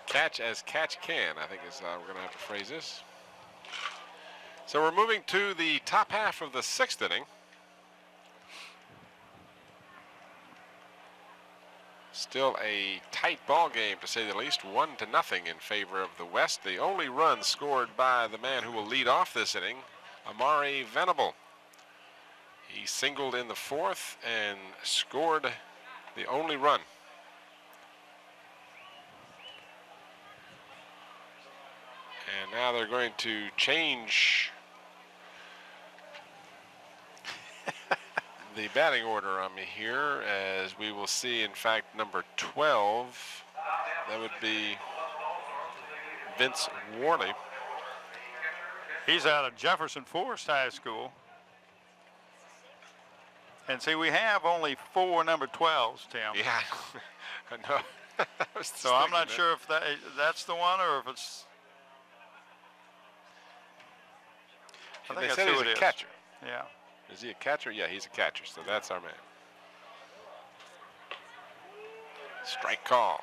Catch as catch can, I think is how we're going to have to phrase this. So we're moving to the top half of the sixth inning. Still a tight ball game, to say the least, 1-0 in favor of the West. The only run scored by the man who will lead off this inning, Amari Venable. He singled in the fourth and scored the only run. And now they're going to change the batting order on me here, as we will see, in fact, number 12. That would be Vince Worley. He's out of Jefferson Forest High School. And see, we have only 4 number 12s, Tim. Yeah, I know. So I'm not sure if that's the one or if it's. I think that's who it is. Catcher. Yeah. Is he a catcher? Yeah, he's a catcher, so that's our man. Strike called.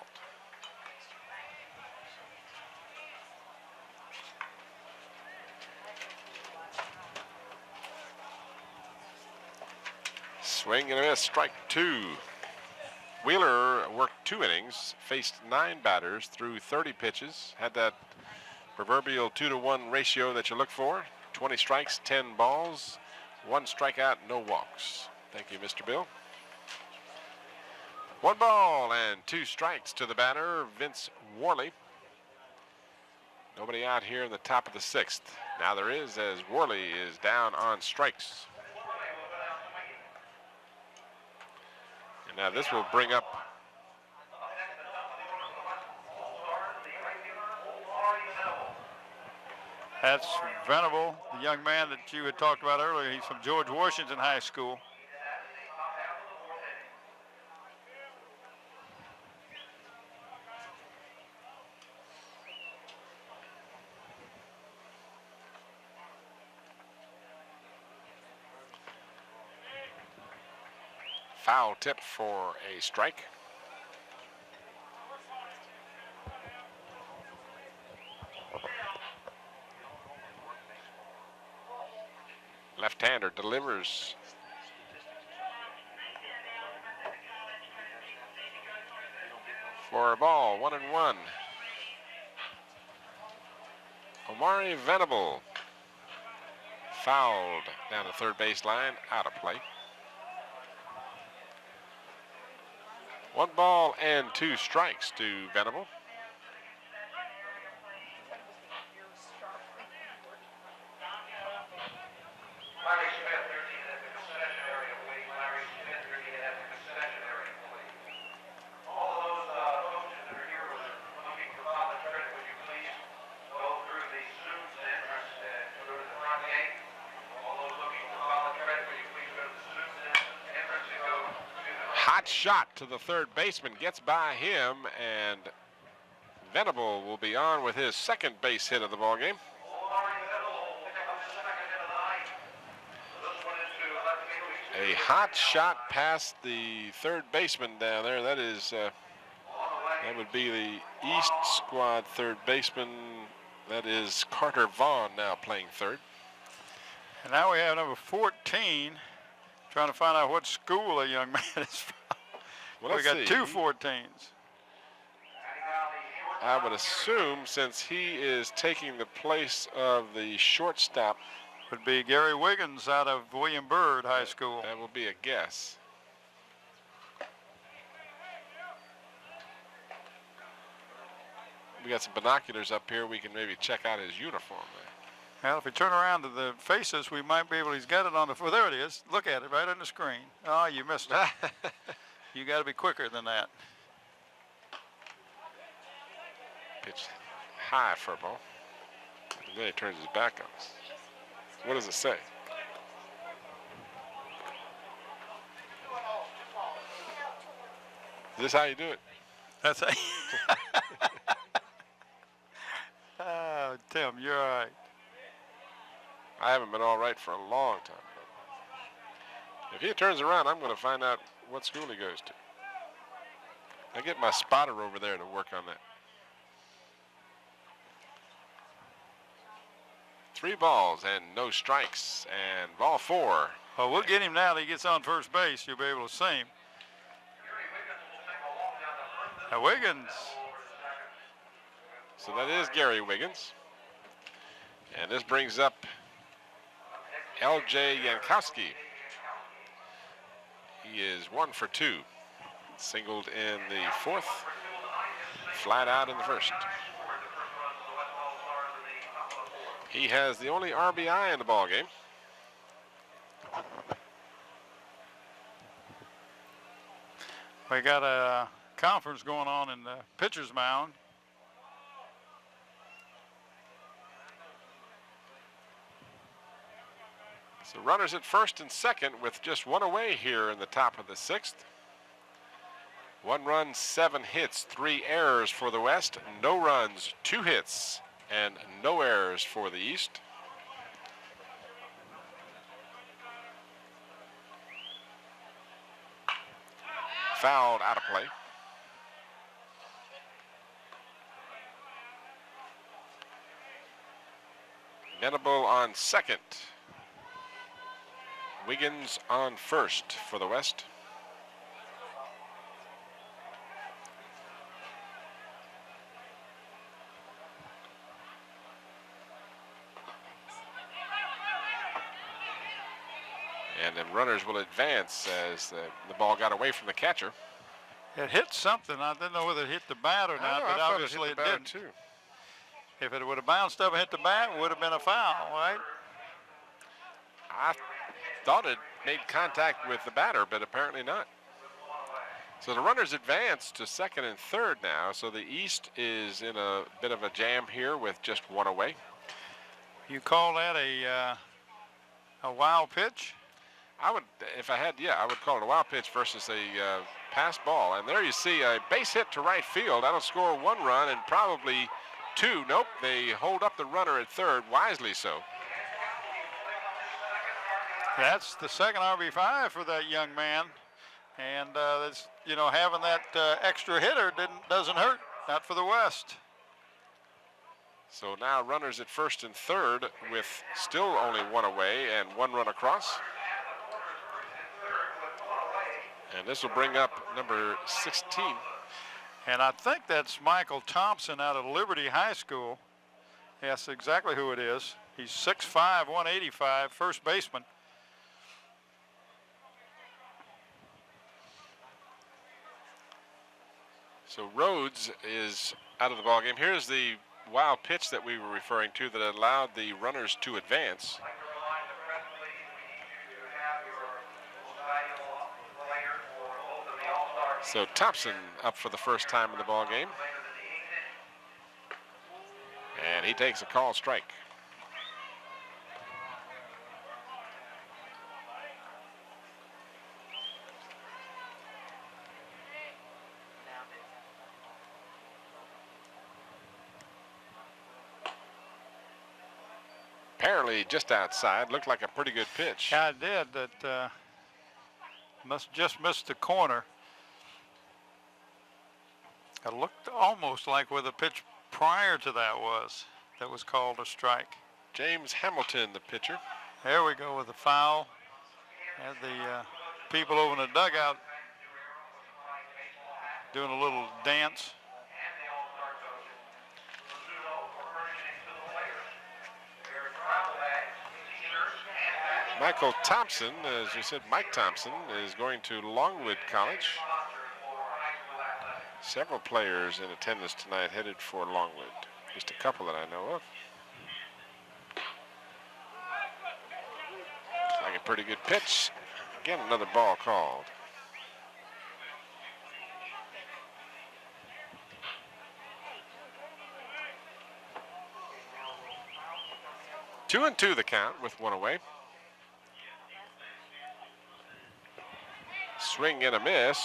Swing and a miss, strike 2. Wheeler worked 2 innings, faced 9 batters through 30 pitches, had that proverbial 2-to-1 ratio that you look for. 20 strikes, 10 balls, 1 strikeout, no walks. Thank you, Mr. Bill. 1 ball and 2 strikes to the batter, Vince Worley. Nobody out here in the top of the 6th. Now there is, as Worley is down on strikes. And now this will bring up That's Venable, the young man that you had talked about earlier. He's from George Washington High School. foul tip for a strike. Left-hander delivers. For a ball, 1-1. Omari Venable fouled down the third baseline, out of play. 1 ball and 2 strikes to Venable. Hot shot to the third baseman, gets by him, and Venable will be on with his second base hit of the ball game. A hot shot past the third baseman down there. That is, that would be the East squad third baseman. That is Carter Vaughn now playing third. And now we have number 14. Trying to find out what school a young man is from. Well, we got 2 14s. I would assume, since he is taking the place of the shortstop, Would be Gary Wiggins out of William Byrd High School. That will be a guess. We got some binoculars up here. We can maybe check out his uniform there. Well, if we turn around to the faces, we might be able, he's got it on the, well, there it is. Look at it right on the screen. Oh, you missed it. You got to be quicker than that. Pitch high for a ball. And then he turns his back on us. What does it say? Is this how you do it? That's a oh, Tim, you're all right. I haven't been all right for a long time. If he turns around, I'm going to find out what school he goes to. I get my spotter over there to work on that. 3 balls and no strikes, and ball 4. Well, we'll get him now that he gets on first base. You'll be able to see him. Now Wiggins. So that is Gary Wiggins. And this brings up L.J. Yankowski. He is 1 for 2. Singled in the 4th, flat out in the 1st. He has the only RBI in the ball game. We got a conference going on in the pitcher's mound. So runners at first and second with just 1 away here in the top of the 6th. 1 run, 7 hits, 3 errors for the West. No runs, 2 hits, and no errors for the East. Fouled out of play. Venable on second. Wiggins on first for the West. And then runners will advance as the ball got away from the catcher. It hit something. I didn't know whether it hit the bat or not, but obviously it didn't. Too. If it would have bounced up and hit the bat, it would have been a foul, right? I thought it made contact with the batter, but apparently not. So the runners advance to second and third now. So the East is in a bit of a jam here with just one away. You call that a wild pitch? I would, if I had, I would call it a wild pitch versus a pass ball. And there you see a base hit to right field. That'll score 1 run and probably 2. Nope, they hold up the runner at third, wisely so. That's the second RB5 for that young man. And that's, having that extra hitter doesn't hurt, not for the West. So now runners at first and third with still only 1 away and 1 run across. And this will bring up number 16. And I think that's Michael Thompson out of Liberty High School. That's exactly who it is. He's 6'5", 185, first baseman. So Rhodes is out of the ballgame. Here's the wild pitch that we were referring to that allowed the runners to advance. So Thompson up for the first time in the ballgame. And he takes a call strike. Apparently just outside, looked like a pretty good pitch. Yeah, it did. That just missed the corner. It looked almost like where the pitch prior to that was called a strike. James Hamilton, the pitcher. There we go with the foul. Had the people over in the dugout doing a little dance. Michael Thompson, as you said, Mike Thompson is going to Longwood College. Several players in attendance tonight headed for Longwood. Just a couple that I know of. Looks like a pretty good pitch. Again, another ball called. Two and two the count with 1 away. Swing and a miss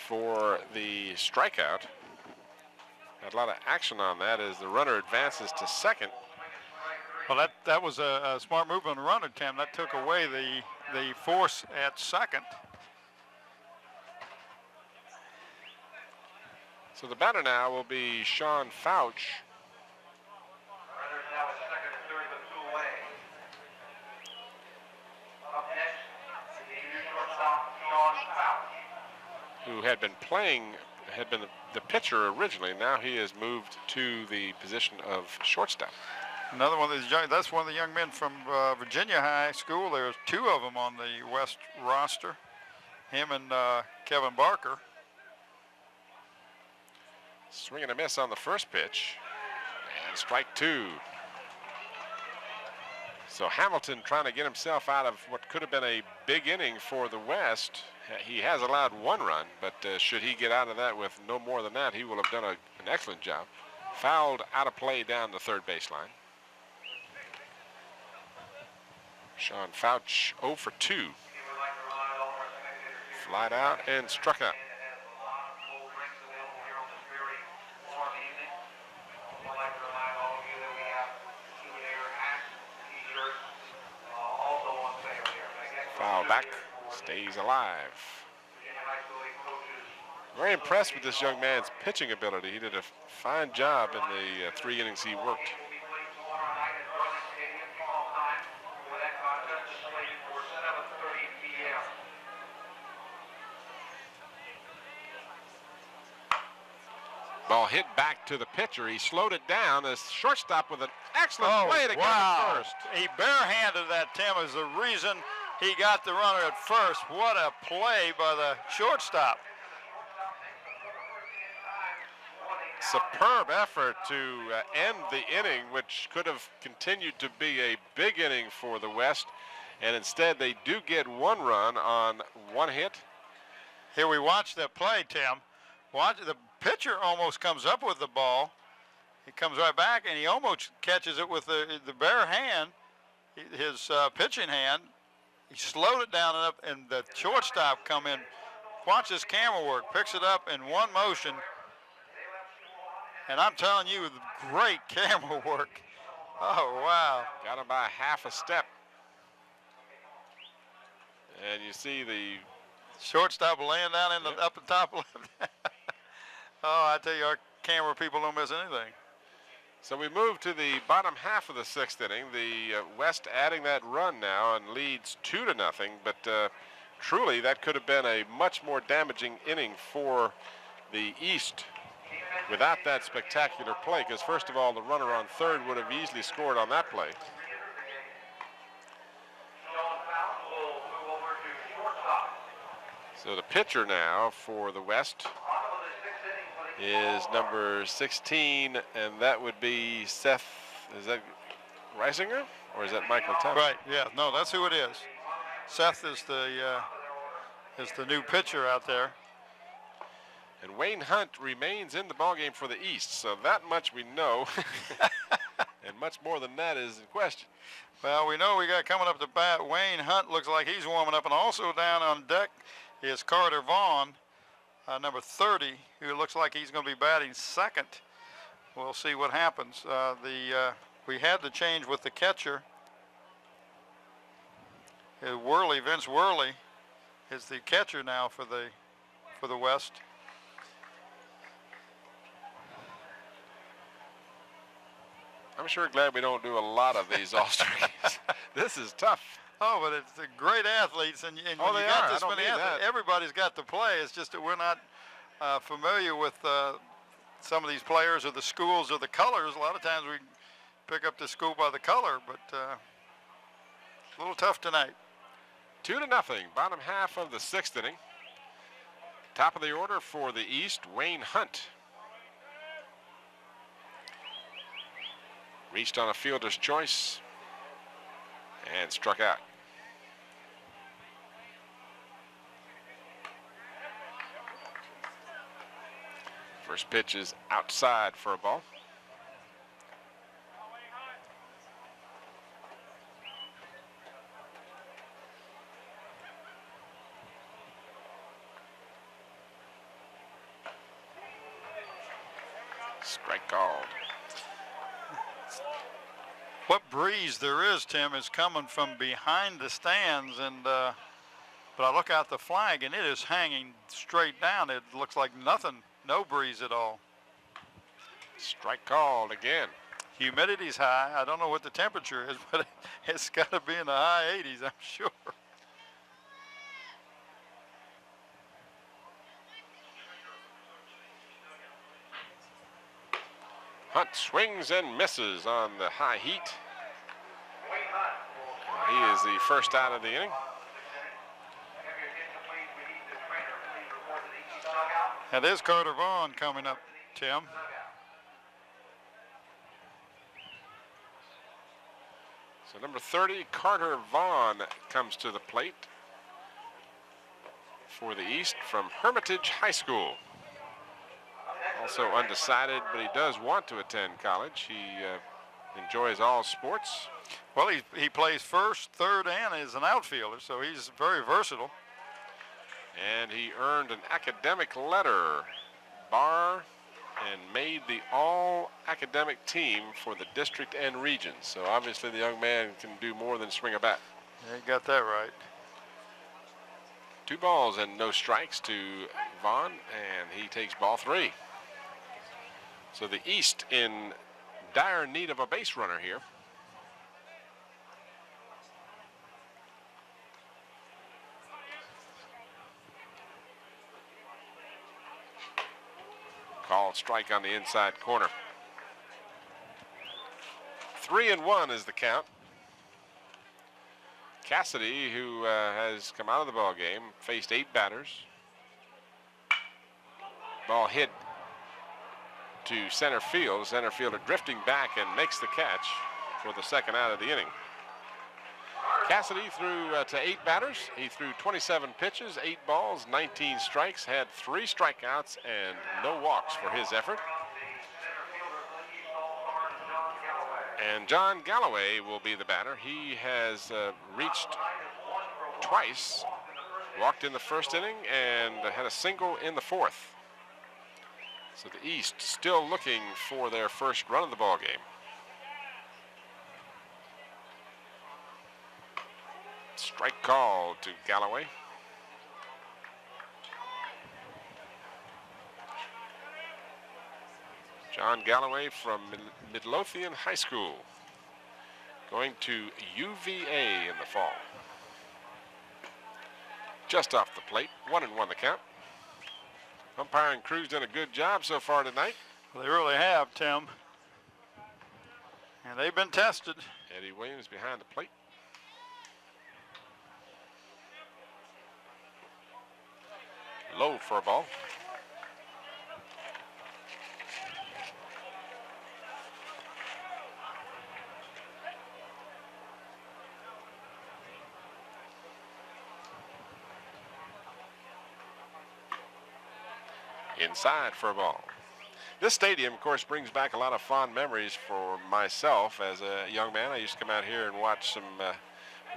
for the strikeout. Got a lot of action on that as the runner advances to second. Well, that was a smart move on the runner, Tim. That took away the force at second. So the batter now will be Sean Fouch. Who had been the pitcher originally. Now he has moved to the position of shortstop. Another one of these that's one of the young men from Virginia High School. There's 2 of them on the West roster. Him and Kevin Barker. Swing and a miss on the first pitch. And strike 2. So Hamilton trying to get himself out of what could have been a big inning for the West. He has allowed 1 run, but should he get out of that with no more than that, he will have done an excellent job. Fouled out of play down the third baseline. Sean Fouch 0 for 2. Flied out and struck out. Foul back, stays alive. Very impressed with this young man's pitching ability. He did a fine job in the 3 innings he worked. Ball hit back to the pitcher. He slowed it down. The shortstop with an excellent play to get to first. He barehanded that, Tim, is the reason he got the runner at first. What a play by the shortstop. superb effort to end the inning, which could have continued to be a big inning for the West. And instead, they do get one run on one hit. Here we watch that play, Tim. Watch, the pitcher almost comes up with the ball. He comes right back, and he almost catches it with the bare hand, his pitching hand. He slowed it down enough, and the shortstop come in. Watch this camera work. Picks it up in one motion. And I'm telling you, great camera work. Oh, wow. Got him by half a step. And you see the shortstop laying down in the up and top left. Oh, I tell you, our camera people don't miss anything. So we move to the bottom half of the sixth inning. The West adding that run now and leads 2-0. But truly, that could have been a much more damaging inning for the East without that spectacular play. Because first of all, the runner on third would have easily scored on that play. So the pitcher now for the West is number 16, and that would be Seth. Is that Reisinger, or is that Michael Thompson? Right. Yeah. No, that's who it is. Seth is the new pitcher out there. And Wayne Hunt remains in the ballgame for the East, so that much we know, and much more than that is in question. Well, we know we got coming up to bat. Wayne Hunt looks like he's warming up, and also down on deck is Carter Vaughn, number 30, who looks like he's going to be batting second. We'll see what happens. We had the change with the catcher. Vince Worley is the catcher now for the West. I'm sure glad we don't do a lot of these All-Star games. This is tough. Oh, but it's the great athletes, and when you got this many athletes, everybody's got to play. It's just that we're not familiar with some of these players or the schools or the colors. A lot of times we pick up the school by the color, but a little tough tonight. 2-0, bottom half of the sixth inning. Top of the order for the East, Wayne Hunt. Reached on a fielder's choice and struck out. First pitch is outside for a ball. Strike called. What breeze there is, Tim, is coming from behind the stands, and but I look out the flag, and it is hanging straight down. It looks like nothing, no breeze at all. Strike called again. Humidity's high. I don't know what the temperature is, but it's got to be in the high 80s, I'm sure. Hunt swings and misses on the high heat. And he is the first out of the inning. And there's Carter Vaughn coming up, Tim. So number 30, Carter Vaughn, comes to the plate for the East from Hermitage High School. Also undecided, but he does want to attend college. He enjoys all sports. Well, he plays first, third, and is an outfielder, so he's very versatile. And he earned an academic letter, bar, and made the all-academic team for the district and region. So obviously the young man can do more than swing a bat. Yeah, you got that right. 2 balls and no strikes to Vaughn, and he takes ball 3. So the East in dire need of a base runner here. Called strike on the inside corner. 3-1 is the count. Cassidy, who has come out of the ball game, faced 8 batters. Ball hit to center field. Center fielder drifting back and makes the catch for the second out of the inning. Cassidy threw to 8 batters. He threw 27 pitches, 8 balls, 19 strikes, had 3 strikeouts and no walks for his effort. And John Galloway will be the batter. He has reached twice, walked in the first inning and had a single in the 4th. So the East still looking for their first run of the ball game. Strike call to Galloway. John Galloway from Midlothian High School, going to UVA in the fall. Just off the plate, 1-1 the count. Umpiring crew's done a good job so far tonight. Well, they really have, Tim. And they've been tested. Eddie Williams behind the plate. Low for a ball. Inside for a ball. This stadium, of course, brings back a lot of fond memories for myself as a young man. I used to come out here and watch some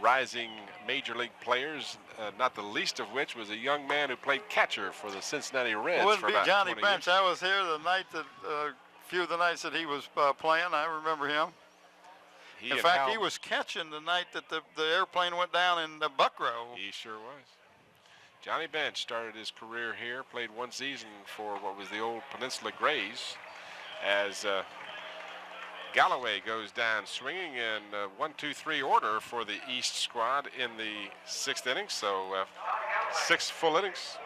rising major league players, not the least of which was a young man who played catcher for the Cincinnati Reds. It wouldn't for be about Johnny 20 Bench. years. I was here the night that, few of the nights that he was playing. I remember him. He In and fact, Hal- he was catching the night that the airplane went down in Buckrow. He sure was. Johnny Bench started his career here, played 1 season for what was the old Peninsula Grays, as Galloway goes down swinging in 1-2-3 order for the East squad in the 6th inning. So 6 full innings.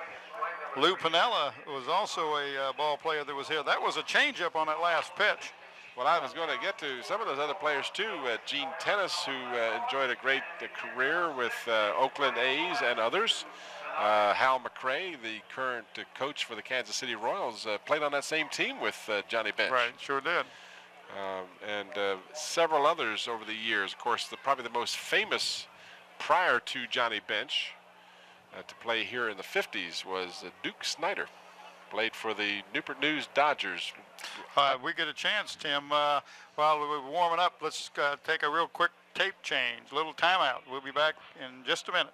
Lou Pinella was also a ball player that was here. That was a changeup on that last pitch. Well, I was going to get to some of those other players too. Gene Tennis, who enjoyed a great career with Oakland A's and others. Hal McRae, the current coach for the Kansas City Royals, played on that same team with Johnny Bench. Right, sure did. And several others over the years. Of course, probably the most famous prior to Johnny Bench to play here in the 50s was Duke Snyder. Played for the Newport News Dodgers. We get a chance, Tim. While we're warming up, let's take a real quick tape change, little timeout. We'll be back in just a minute.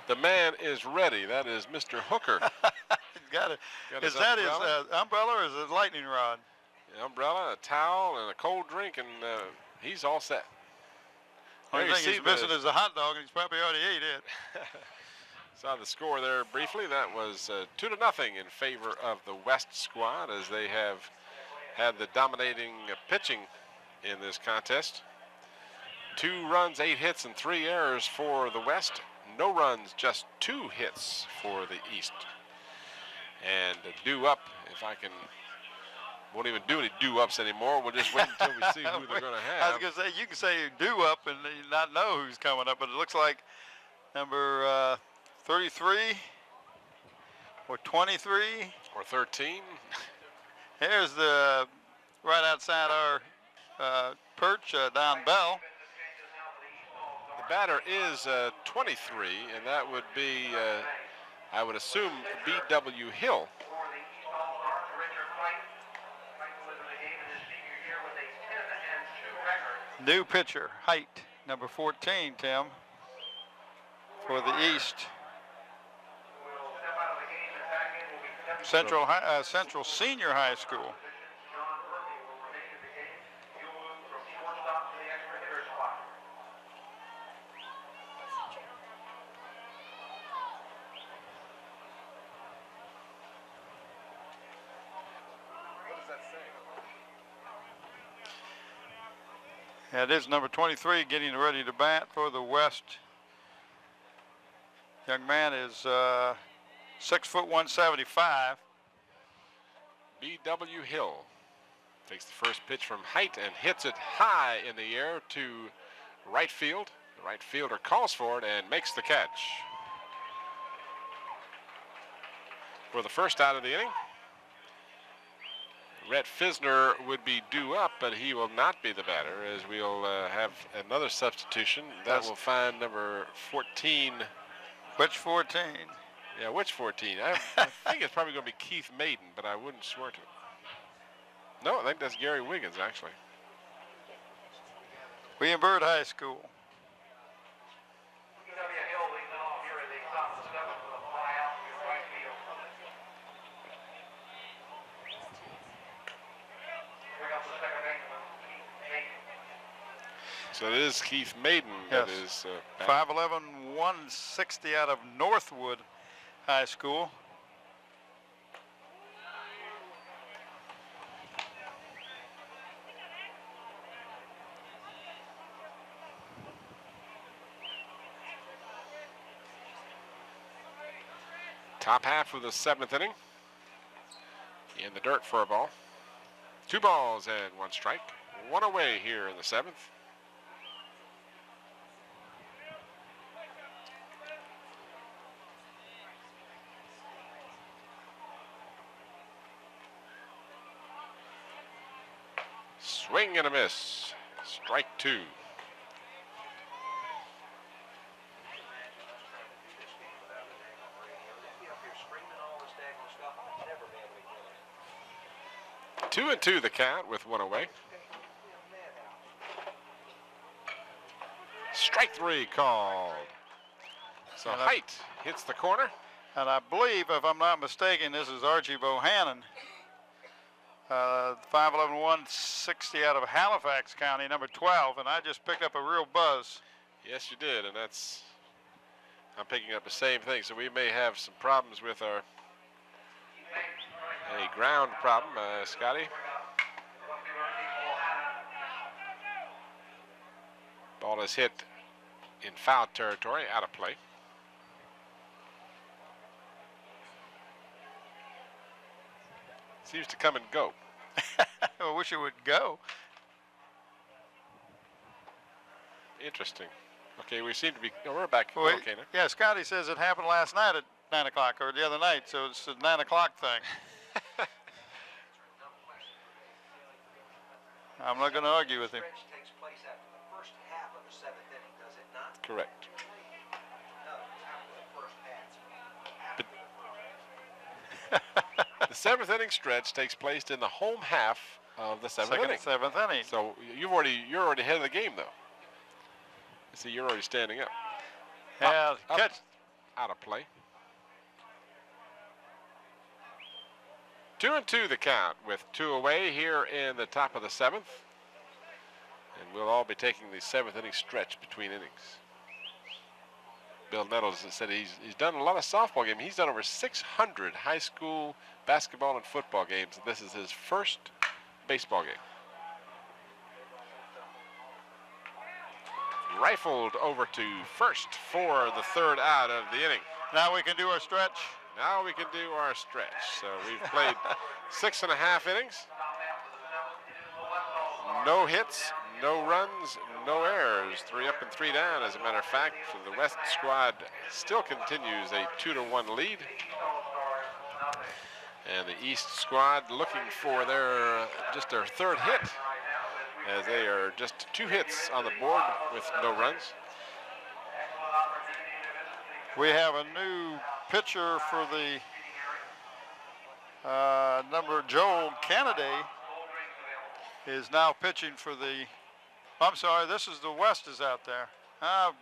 The man is ready. That is Mr. Hooker. He's got it. Is that his umbrella or is it lightning rod? An umbrella, a towel, and a cold drink, and he's all set. Only thing he's missing is a hot dog, and he's probably already ate it. Saw the score there briefly. That was 2-0 in favor of the West squad, as they have had the dominating pitching in this contest. 2 runs, 8 hits, and 3 errors for the West. No runs, just 2 hits for the East. And due up, if I can, won't even do any due-ups anymore. We'll just wait until we see who they're going to have. I was going to say, you can say due up and not know who's coming up, but it looks like number 33 or 23. Or 13. Here's the, right outside our perch, Don Bell. The batter is 23, and that would be, I would assume, B.W. Hill. New pitcher, Height, number 14, Tim, for the East. Central Senior High School. It is number 23 getting ready to bat for the West. Young man is 6 foot 175. B.W. Hill takes the first pitch from Height and hits it high in the air to right field. The right fielder calls for it and makes the catch. for the first out of the inning. Rhett Fisner would be due up, but he will not be the batter, as we'll have another substitution. That will find number 14. Which 14? Yeah, which 14? I think it's probably going to be Keith Maiden, but I wouldn't swear to it. No, I think that's Gary Wiggins, actually. William Byrd High School. So it is Keith Maiden. Yes. That is 5'11", 160 out of Northwood High School. Top half of the 7th inning. In the dirt for a ball. 2 balls and 1 strike. 1 away here in the 7th. Swing and a miss. Strike 2. Two and 2 the count with 1 away. Strike 3 called. So Height hits the corner. And I believe, if I'm not mistaken, this is Archie Bohannon. 5'11", 160 out of Halifax County, number 12, and I just picked up a real buzz. Yes, you did, and I'm picking up the same thing. So we may have some problems with a ground problem, Scotty. Ball is hit in foul territory, out of play. Seems to come and go. I wish it would go. Interesting. Okay, we seem to be. No, we're back. Well, okay, now. Yeah, Scotty says it happened last night at 9 o'clock, or the other night, so it's a 9 o'clock thing. I'm not going to argue with him. Takes place after the first half of the 7th inning, does it not? Correct. No, after the first half. The 7th inning stretch takes place in the home half of the 7th inning. 7th inning. So you're already ahead of the game, though. See, you're already standing up. Yeah, Up, catch. out of play. 2 and 2 the count with 2 away here in the top of the 7th. And we'll all be taking the 7th inning stretch between innings. Bill Nettles has said he's done a lot of softball games. He's done over 600 high school basketball and football games. This is his first baseball game. Rifled over to first for the 3rd out of the inning. Now we can do our stretch. Now we can do our stretch. So we've played 6.5 innings. No hits, no runs, no errors. 3 up and 3 down, as a matter of fact. So the West squad still continues a 2-1 lead. And the East squad looking for just their 3rd hit, as they are just 2 hits on the board with no runs. We have a new pitcher for the number Joel Kennedy is now pitching for the, I'm sorry, this is the West is out there.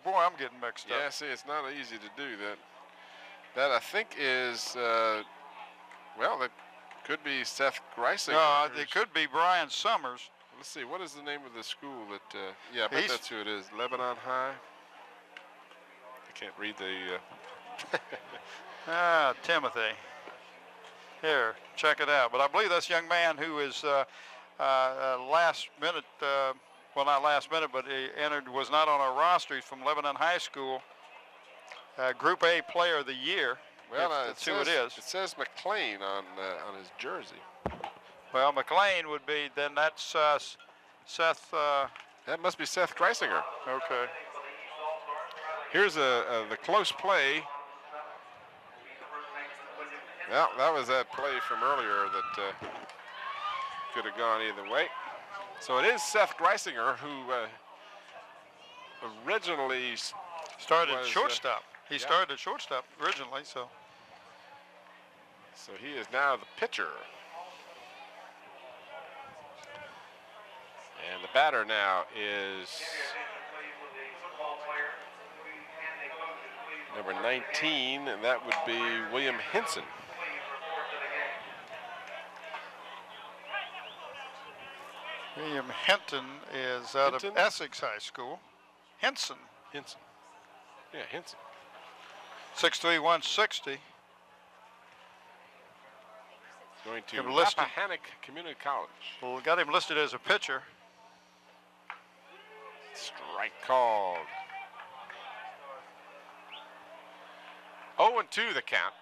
Boy, I'm getting mixed up. Yeah, see, it's not easy to do that. That I think is, well, that could be Seth Greisinger. No, it could be Brian Summers. Let's see, what is the name of the school that, yeah, I bet that's who it is, Lebanon High. I can't read the, Timothy. Here, check it out. But I believe this young man who is last minute, well, not last minute, but he was not on our roster. He's from Lebanon High School. Group A Player of the Year. well, That's who it is. It says McLean on his jersey. Well, McLean would be, then that's Seth. That must be Seth Greisinger. Okay. Here's the close play. Well, that was that play from earlier that could have gone either way. So it is Seth Greisinger who originally started was, shortstop. He yeah. started at shortstop originally, so. So he is now the pitcher. And the batter now is number 19, and that would be William Henson. William Hinton is out of Essex High School. Henson. Henson. Yeah, Henson. 6'3", 160. Going to Him listed- Rappahannock Community College. Well, we got him listed as a pitcher. Strike called. 0-2 the count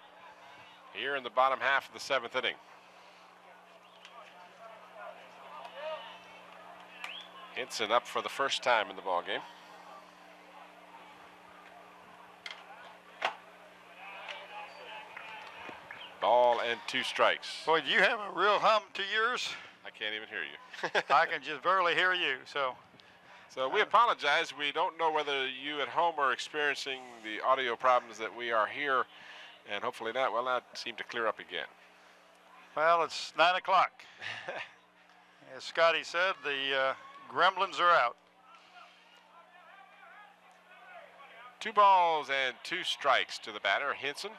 here in the bottom half of the 7th inning. Henson up for the first time in the ball game. Ball and 2 strikes. Boy, do you have a real hum to yours? I can't even hear you. I can just barely hear you, so. So we apologize. We don't know whether you at home are experiencing the audio problems that we are here, and hopefully not. Well, that seemed to clear up again. Well, it's 9 o'clock. As Scotty said, the gremlins are out. 2 balls and 2 strikes to the batter, Henson.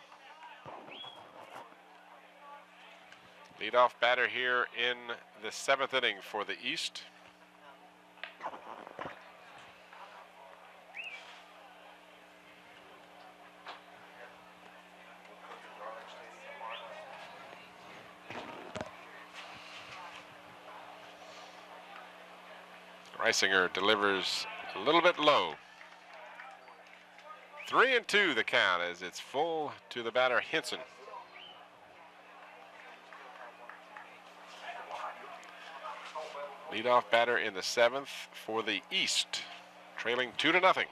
Leadoff batter here in the 7th inning for the East. Greisinger delivers a little bit low. 3-2 the count as it's full to the batter, Henson. Leadoff batter in the 7th for the East, trailing 2-0.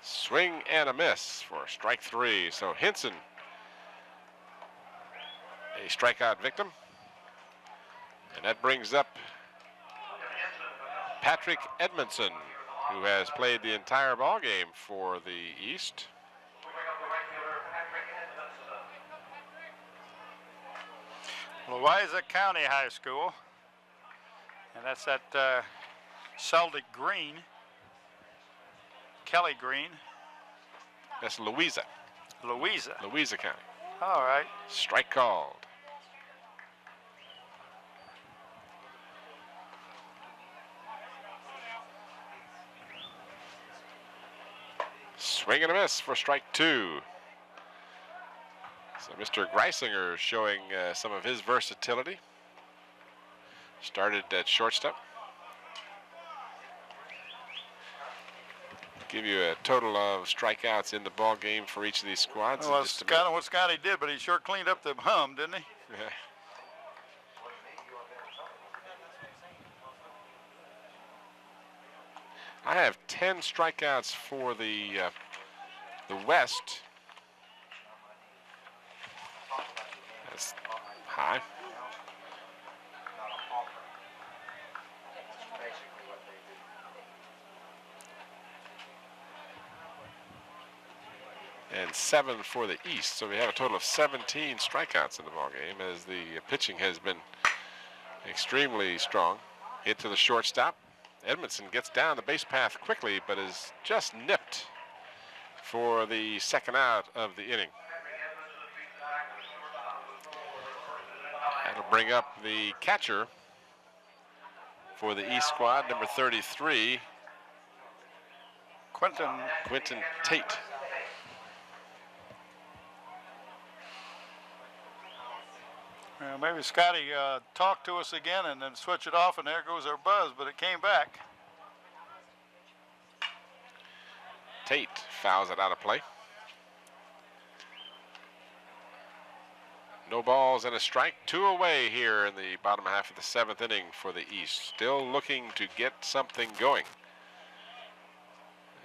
Swing and a miss for strike 3. So Henson, a strikeout victim. And that brings up Patrick Edmondson, who has played the entire ball game for the East. Louisa County High School, and that's at Celtic Green, Kelly Green. That's Louisa. Louisa County. All right. Strike called. Swing and a miss for strike 2. So Mr. Greisinger showing some of his versatility. Started at shortstop. Give you a total of strikeouts in the ball game for each of these squads. Well, that's kind of what Scotty did, but he sure cleaned up the hum, didn't he? Yeah. I have 10 strikeouts for the West. That's high. And 7 for the East. So we have a total of 17 strikeouts in the ball game as the pitching has been extremely strong. Hit to the shortstop. Edmondson gets down the base path quickly, but is just nipped for the second out of the inning. That'll bring up the catcher for the East squad, number 33, Quentin Tate. Maybe Scotty talk to us again and then switch it off, and there goes our buzz, but it came back. Tate fouls it out of play. No balls and a strike. 2 away here in the bottom half of the 7th inning for the East. Still looking to get something going,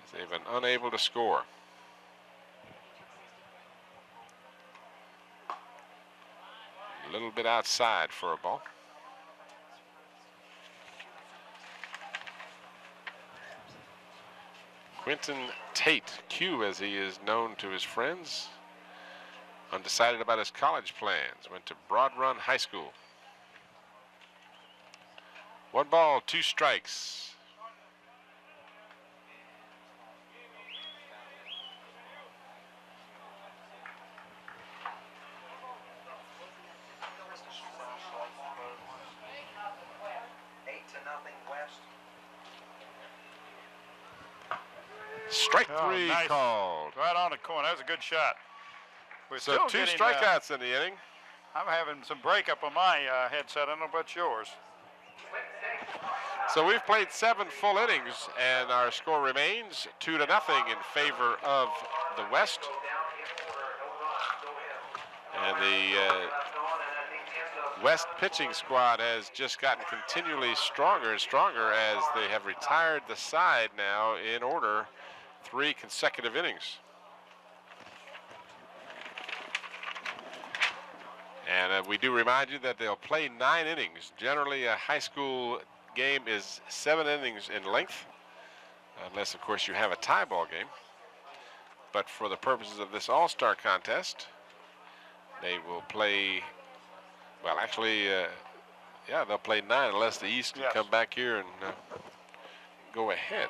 as they've been unable to score. A little bit outside for a ball. Quentin Tate, Q as he is known to his friends, undecided about his college plans, went to Broad Run High School. 1 ball, 2 strikes. Strike 3 nice. called. Right on the corner. That was a good shot. We're So still 2 getting, strikeouts in the inning. I'm having some breakup on my headset. I don't know about yours. So we've played 7 full innings, and our score remains 2-0 in favor of the West. And the West pitching squad has just gotten continually stronger and stronger as they have retired the side now in order 3 consecutive innings. And we do remind you that they'll play 9 innings. Generally, a high school game is 7 innings in length, unless, of course, you have a tie ball game. But for the purposes of this all-star contest, they will play, well, actually, yeah, they'll play 9 unless the East can come back here and go ahead.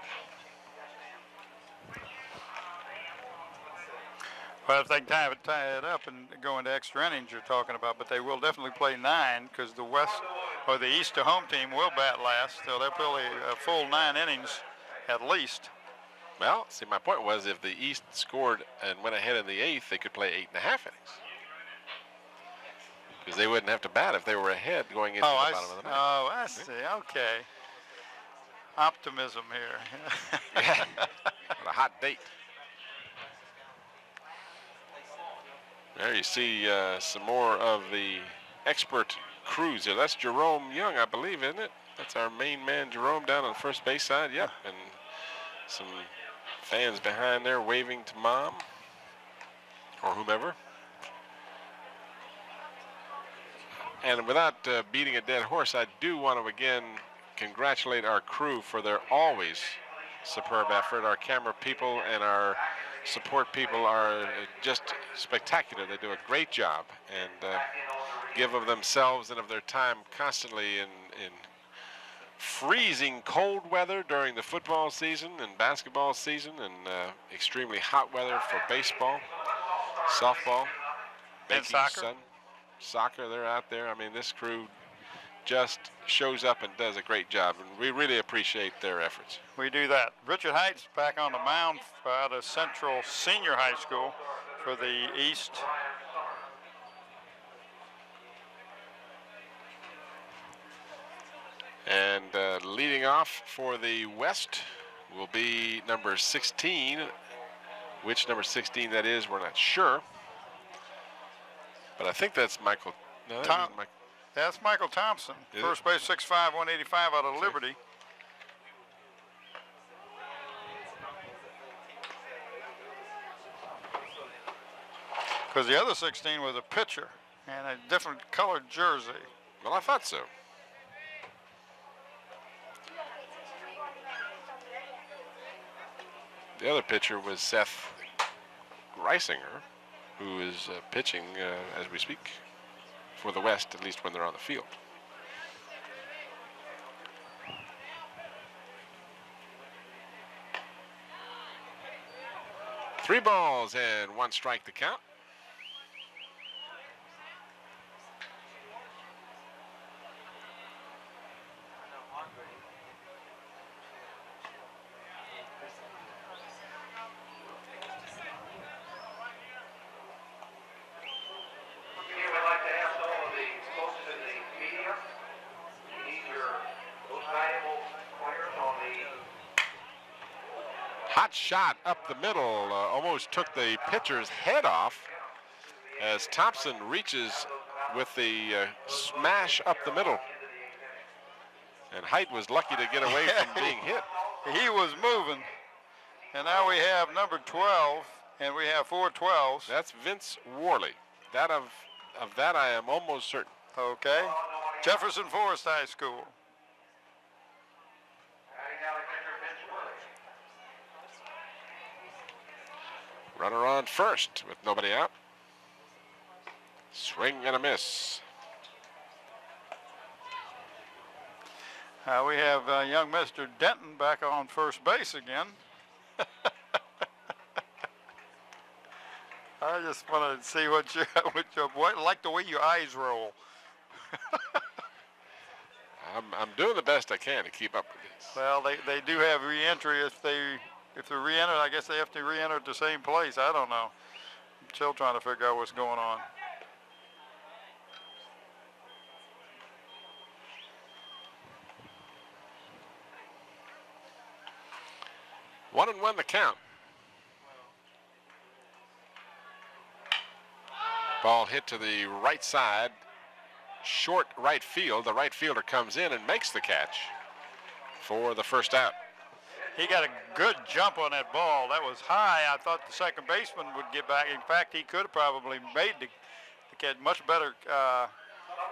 Well, if they can tie it up and go into extra innings, you're talking about, but they will definitely play 9 because the West or the East to home team will bat last, so they'll play a full 9 innings at least. Well, see, my point was if the East scored and went ahead in the 8th, they could play 8.5 innings. Because they wouldn't have to bat if they were ahead going into the bottom of the 9th. Oh, I see. Okay. Optimism here. Yeah. What a hot date. There you see some more of the expert crews here. That's Jerome Young, I believe, isn't it? That's our main man, Jerome, down on the first base side. Yep. And some fans behind there waving to Mom or whomever. And without beating a dead horse, I do want to again congratulate our crew for their always superb effort. Our camera people and our support people are just spectacular. They do a great job and give of themselves and of their time constantly in freezing cold weather during the football season and basketball season, and extremely hot weather for baseball, softball, and soccer. Soccer, they're out there. I mean, this crew just shows up and does a great job, and we really appreciate their efforts. We do that. Richard Heights back on the mound out of Central Senior High School for the East. And leading off for the West will be number 16. Which number 16 that is, we're not sure. But I think that's Michael. No, that isn't Michael. That's Michael Thompson, first base, 6'5", 185 out of Liberty. Because the other 16 was a pitcher and a different colored jersey. Well, I thought so. The other pitcher was Seth Greisinger, who is pitching as we speak for the West, at least when they're on the field. Three balls and 1 strike to count. Hot shot up the middle, almost took the pitcher's head off as Thompson reaches with the smash up the middle. And Height was lucky to get away from being hit. He was moving. And now we have number 12, and we have 4 12s. That's Vince Worley. That of Of that, I am almost certain. Okay. Jefferson Forest High School. Runner on first with nobody out. Swing and a miss. We have young Mr. Denton back on first base again. I just want to see what you like the way your eyes roll. I'm doing the best I can to keep up with this. Well, they do have re-entry. If they re-enter, I guess they have to re-enter at the same place. I don't know. I'm still trying to figure out what's going on. 1-1 the count. Ball hit to the right side, short right field. The right fielder comes in and makes the catch for the first out. He got a good jump on that ball. That was high. I thought the second baseman would get back. In fact, he could have probably made the catch. Much better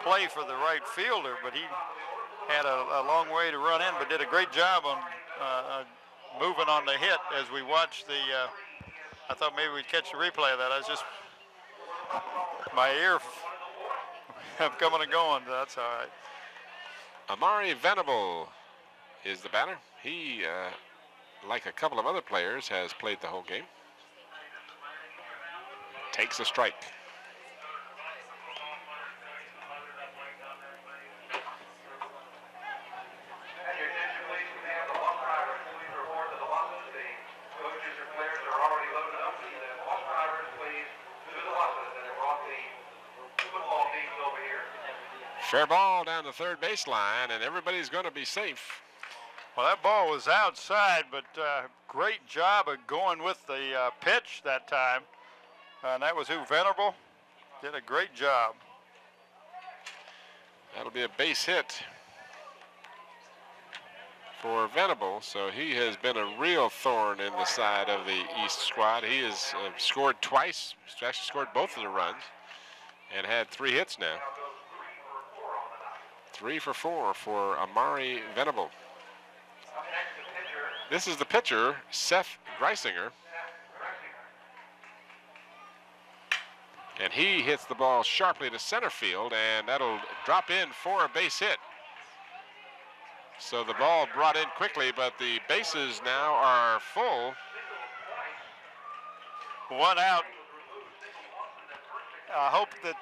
play for the right fielder, but he had a long way to run in, but did a great job on moving on the hit as we watched the, I thought maybe we'd catch the replay of that. I was just, my ear, I'm coming and going. That's all right. Amari Venable is the batter. He, like a couple of other players, has played the whole game. Takes a strike. Fair ball down the third baseline, and everybody's going to be safe. Well, that ball was outside, but great job of going with the pitch that time. And that was who? Venable? Did a great job. That'll be a base hit for Venable, so he has been a real thorn in the side of the East squad. He has scored twice, actually scored both of the runs, and had 3 hits now. 3 for 4 for Amari Venable. This is the pitcher, Seth Greisinger. And he hits the ball sharply to center field, and that'll drop in for a base hit. So the ball brought in quickly, but the bases now are full. 1 out. I hope that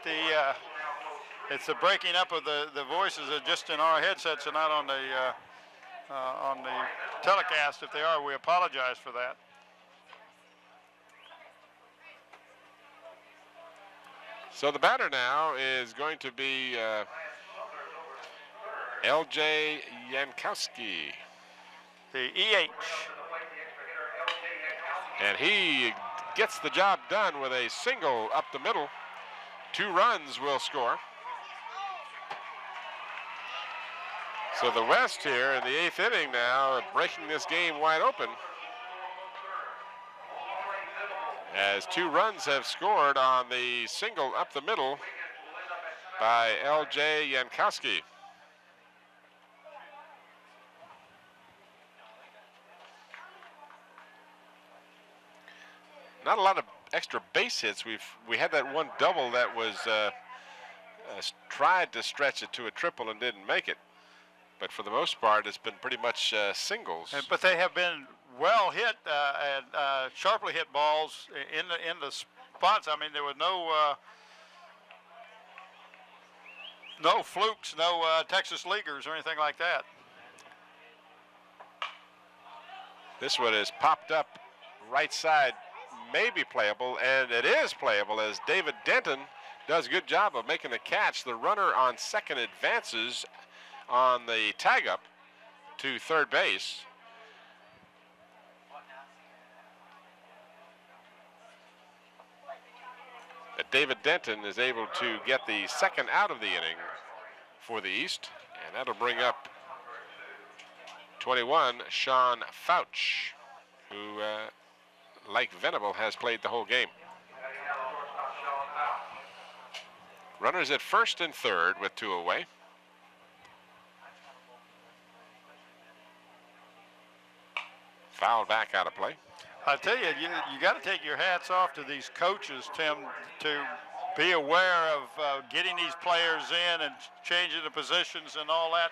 it's the breaking up of the voices are just in our headsets and not on the telecast. If they are, we apologize for that. So the batter now is going to be L.J. Jankowski. The EH. And he gets the job done with a single up the middle. 2 runs will score. So the West here in the 8th inning now, breaking this game wide open, as 2 runs have scored on the single up the middle by L.J. Jankowski. Not a lot of extra base hits. We had that one double that was tried to stretch it to a triple and didn't make it. But for the most part, it's been pretty much singles. But they have been well hit and sharply hit balls in the spots. I mean, there was no flukes, no Texas Leaguers or anything like that. This one is popped up right side, maybe playable, and it is playable as David Denton does a good job of making the catch. The runner on second advances on the tag up to third base. David Denton is able to get the second out of the inning for the East, and that'll bring up 21, Sean Fouch, who, like Venable, has played the whole game. Runners at first and third with 2 away. Foul back out of play. I tell you, you got to take your hats off to these coaches, Tim, to be aware of getting these players in and changing the positions and all that.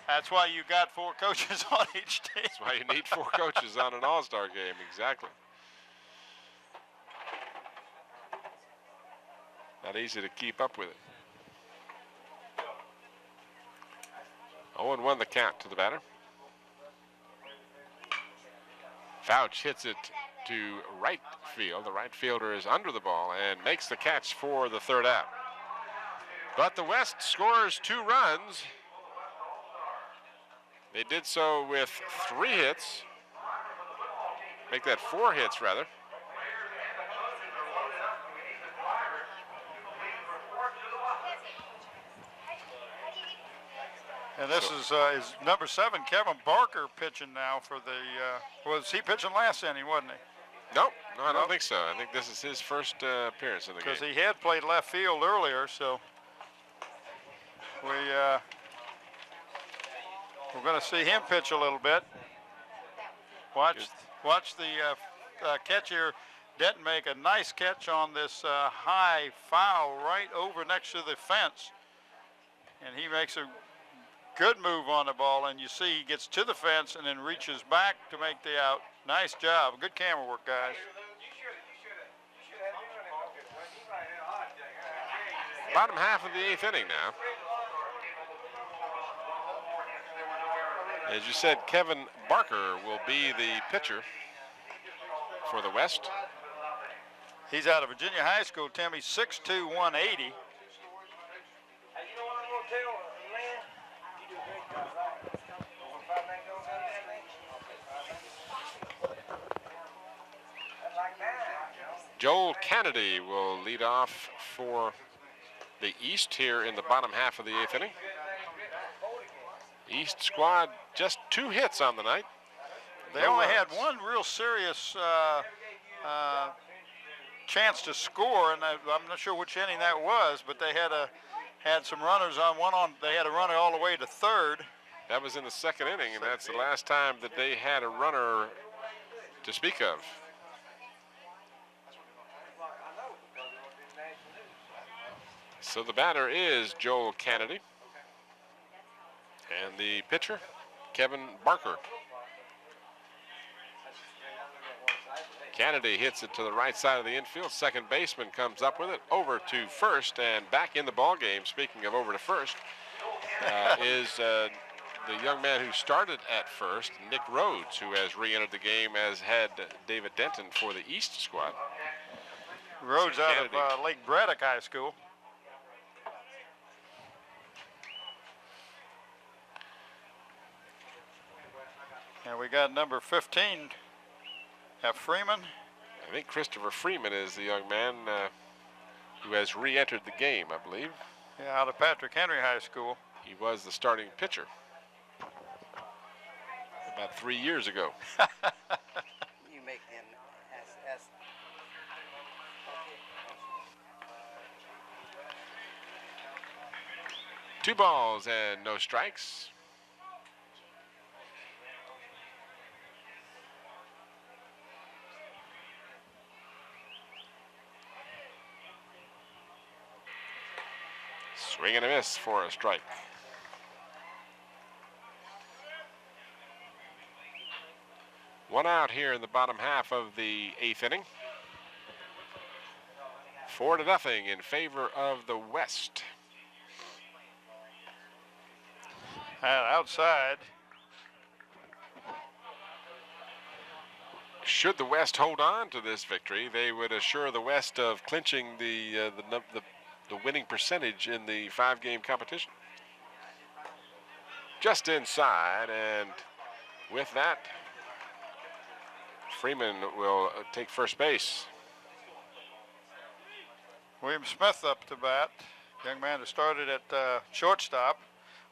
That's why you got 4 coaches on each team. That's why you need 4 coaches on an all-star game, exactly. Not easy to keep up with it. 0-1 the count to the batter. Fouch hits it to right field. The right fielder is under the ball and makes the catch for the 3rd out. But the West scores 2 runs. They did so with 3 hits. Make that 4 hits, rather. And this is number 7, Kevin Barker, pitching now for the, was he pitching last inning, wasn't he? Nope, no, I don't think so. I think this is his first appearance in the game. Because he had played left field earlier, so we're going to see him pitch a little bit. Watch the catcher Denton make a nice catch on this high foul right over next to the fence, and he makes a good move on the ball, and you see he gets to the fence and then reaches back to make the out. Nice job. Good camera work, guys. Bottom half of the 8th inning now. As you said, Kevin Barker will be the pitcher for the West. He's out of Virginia High School, Tim. He's 6'2", 180. Joel Kennedy will lead off for the East here in the bottom half of the 8th inning. East squad just 2 hits on the night. They only had one real serious chance to score, and I'm not sure which inning that was, but they had some runners on. They had a runner all the way to 3rd. That was in the 2nd inning, and that's the last time that they had a runner to speak of. So the batter is Joel Kennedy. And the pitcher, Kevin Barker. Kennedy hits it to the right side of the infield. Second baseman comes up with it over to first and back in the ball game. Speaking of over to first, is the young man who started at first, Nick Rhodes, who has re-entered the game, as had David Denton for the East squad. Rhodes out of Lake Braddock High School. And we got number 15, Freeman. I think Christopher Freeman is the young man who has re-entered the game, I believe. Yeah, out of Patrick Henry High School. He was the starting pitcher about 3 years ago. You make him as 2 balls and no strikes. Swing and a miss for a strike. One out here in the bottom half of the 8th inning. 4-0 in favor of the West. And outside. Should the West hold on to this victory, they would assure the West of clinching the winning percentage in the 5-game competition. Just inside, and with that, Freeman will take first base. William Smith up to bat. Young man who started at shortstop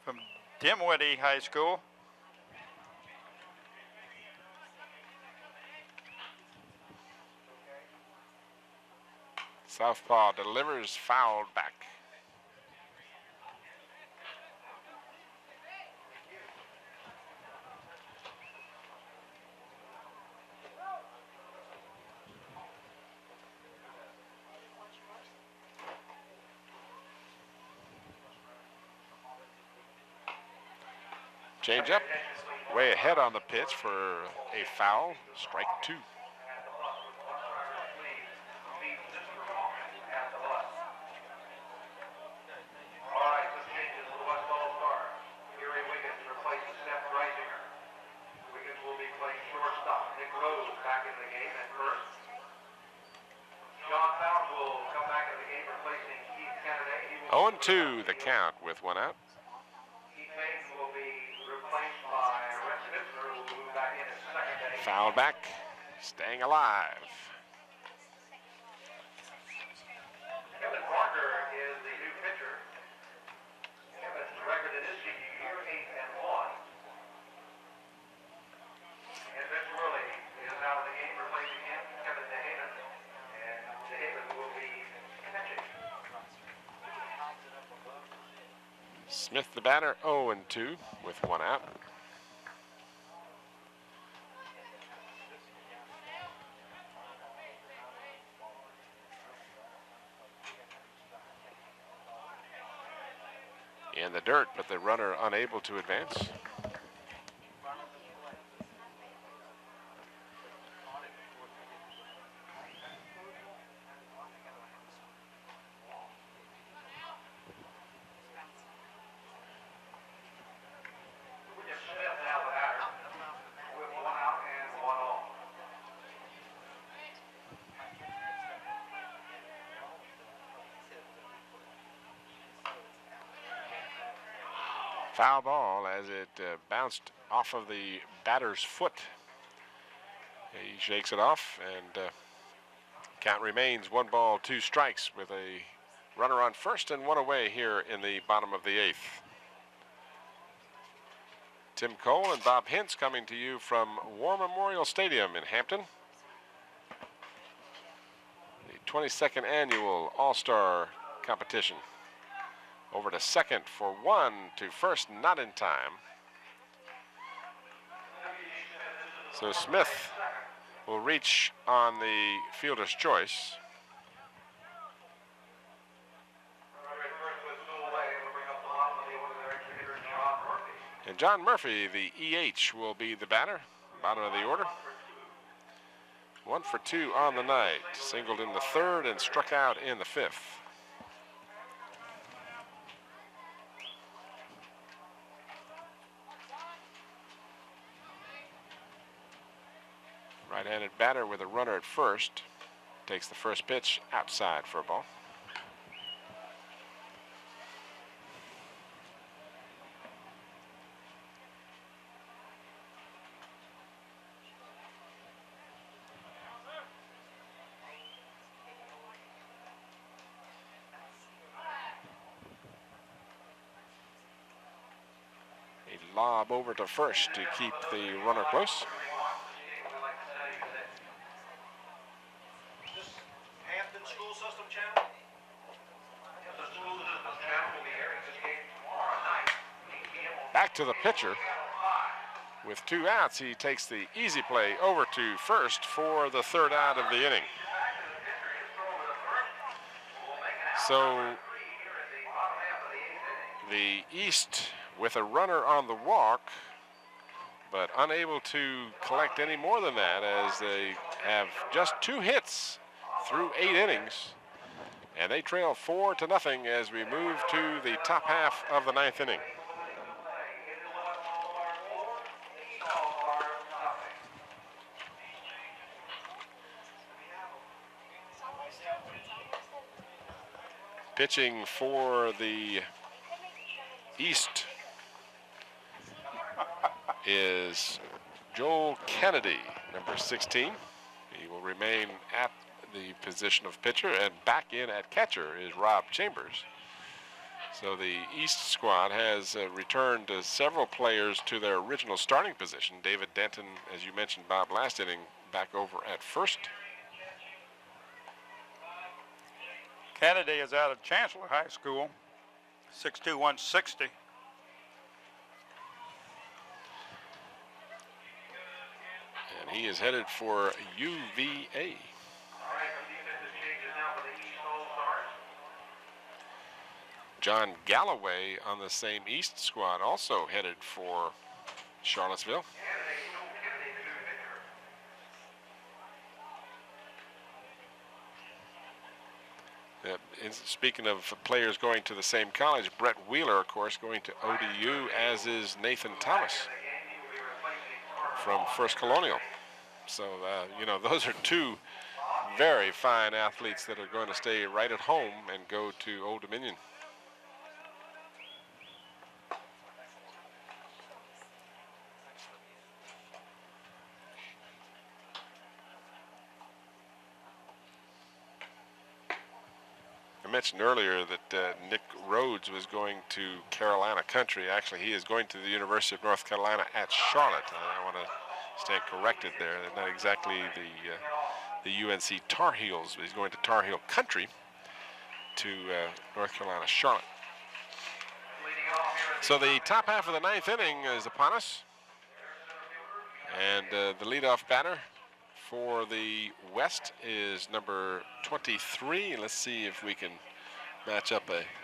from Dinwiddie High School. Southpaw delivers, fouled back. Change up, way ahead on the pitch for a foul, strike 2. Oh, and 2 the count with 1 out. Foul back, staying alive. Kevin Parker is the new pitcher. Kevin's record in his senior year, 8-1. And Vince Worley is out of the game, replacing him, Kevin DeHaven. And DeHaven will be pitching. Smith the batter, 0-2 with 1 out. In the dirt, but the runner unable to advance. Foul ball as it bounced off of the batter's foot. He shakes it off, and count remains 1 ball, 2 strikes with a runner on first and 1 away here in the bottom of the 8th. Tim Cole and Bob Hintz coming to you from War Memorial Stadium in Hampton. The 22nd annual All-Star competition. Over to second for 1, to first, not in time. So Smith will reach on the fielder's choice. And John Murphy, the EH, will be the batter, bottom of the order. 1 for 2 on the night. Singled in the 3rd and struck out in the 5th. Right-handed batter with a runner at first. Takes the first pitch outside for a ball. A lob over to first to keep the runner close. School System Channel. The School System Channel will be airing this game tomorrow night, 8 p.m. Back to the pitcher. With 2 outs, he takes the easy play over to first for the 3rd out of the inning. So the East with a runner on the walk, but unable to collect any more than that, as they have just 2 hits through 8 innings, and they trail 4-0 as we move to the top half of the 9th inning. Pitching for the East is Joel Kennedy, number 16. He will remain at the position of pitcher, and back in at catcher is Rob Chambers. So the East squad has returned several players to their original starting position. David Denton, as you mentioned, Bob, last inning, back over at first. Kennedy is out of Chancellor High School, 6'2", 160. And he is headed for UVA. John Galloway on the same East squad, also headed for Charlottesville. Speaking of players going to the same college, Brett Wheeler, of course, going to ODU, as is Nathan Thomas from First Colonial. So, you know, those are two very fine athletes that are going to stay right at home and go to Old Dominion. I mentioned earlier that Nick Rhodes was going to Carolina Country. Actually, he is going to the University of North Carolina at Charlotte. I want to stand corrected there. They're not exactly the UNC Tar Heels, but he's going to Tar Heel Country to North Carolina, Charlotte. So the top half of the ninth inning is upon us. And the leadoff batter for the West is number 23. Let's see if we can match up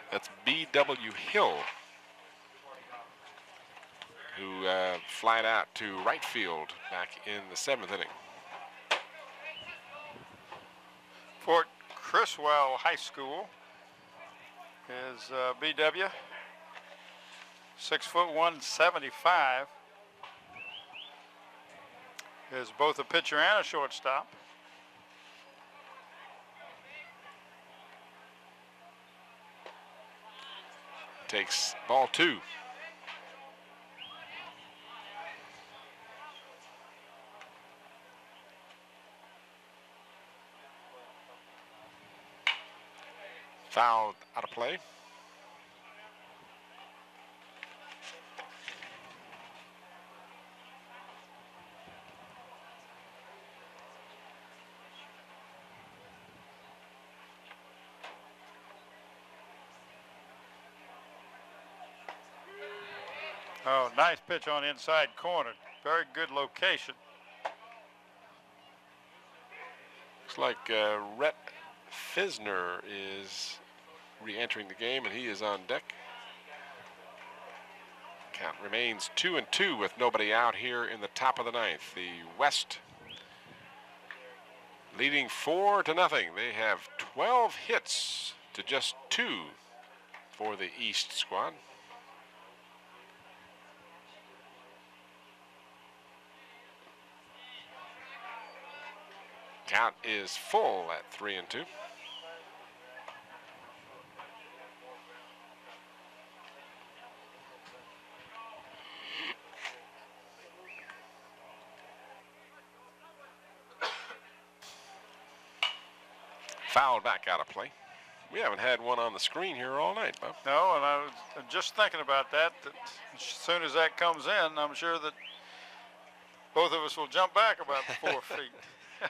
that's B.W. Hill, who flied out to right field back in the 7th inning. Fort Criswell High School is B.W. 6 foot 175. Is both a pitcher and a shortstop. Takes ball 2. Fouled out of play. Oh, nice pitch on inside corner. Very good location. Looks like Rhett Fisner is re-entering the game, and he is on deck. Count remains 2-2 with nobody out here in the top of the ninth. The West leading 4-0. They have 12 hits to just 2 for the East squad. Count is full at 3-2. Fouled back out of play. We haven't had one on the screen here all night, Bob. No, and I was just thinking about that as soon as that comes in, I'm sure that both of us will jump back about 4 feet.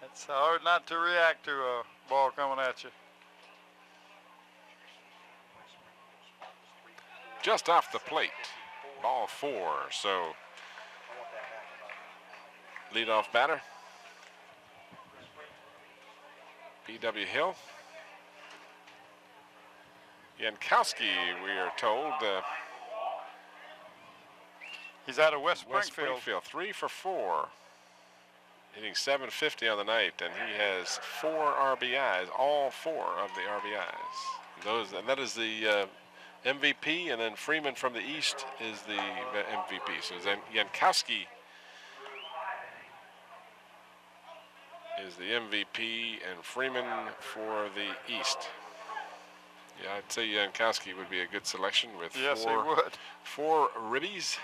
It's hard not to react to a ball coming at you. Just off the plate, ball 4. So leadoff batter, B.W. Hill. Yankowski, we are told. He's out of West Springfield. 3 for 4. Hitting .750 on the night, and he has 4 RBIs, all 4 of the RBIs. And that is the MVP, and then Freeman from the East is the MVP. So Yankowski is the MVP, and Freeman for the East. Yeah, I'd say Yankowski would be a good selection with yes, he would. 4 ribbies.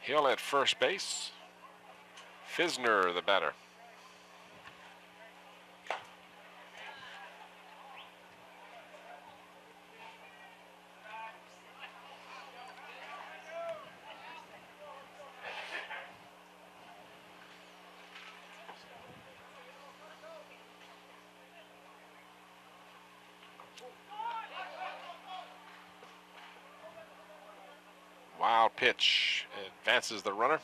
Hill at first base. Fisner, the batter. Wild pitch, advances the runner.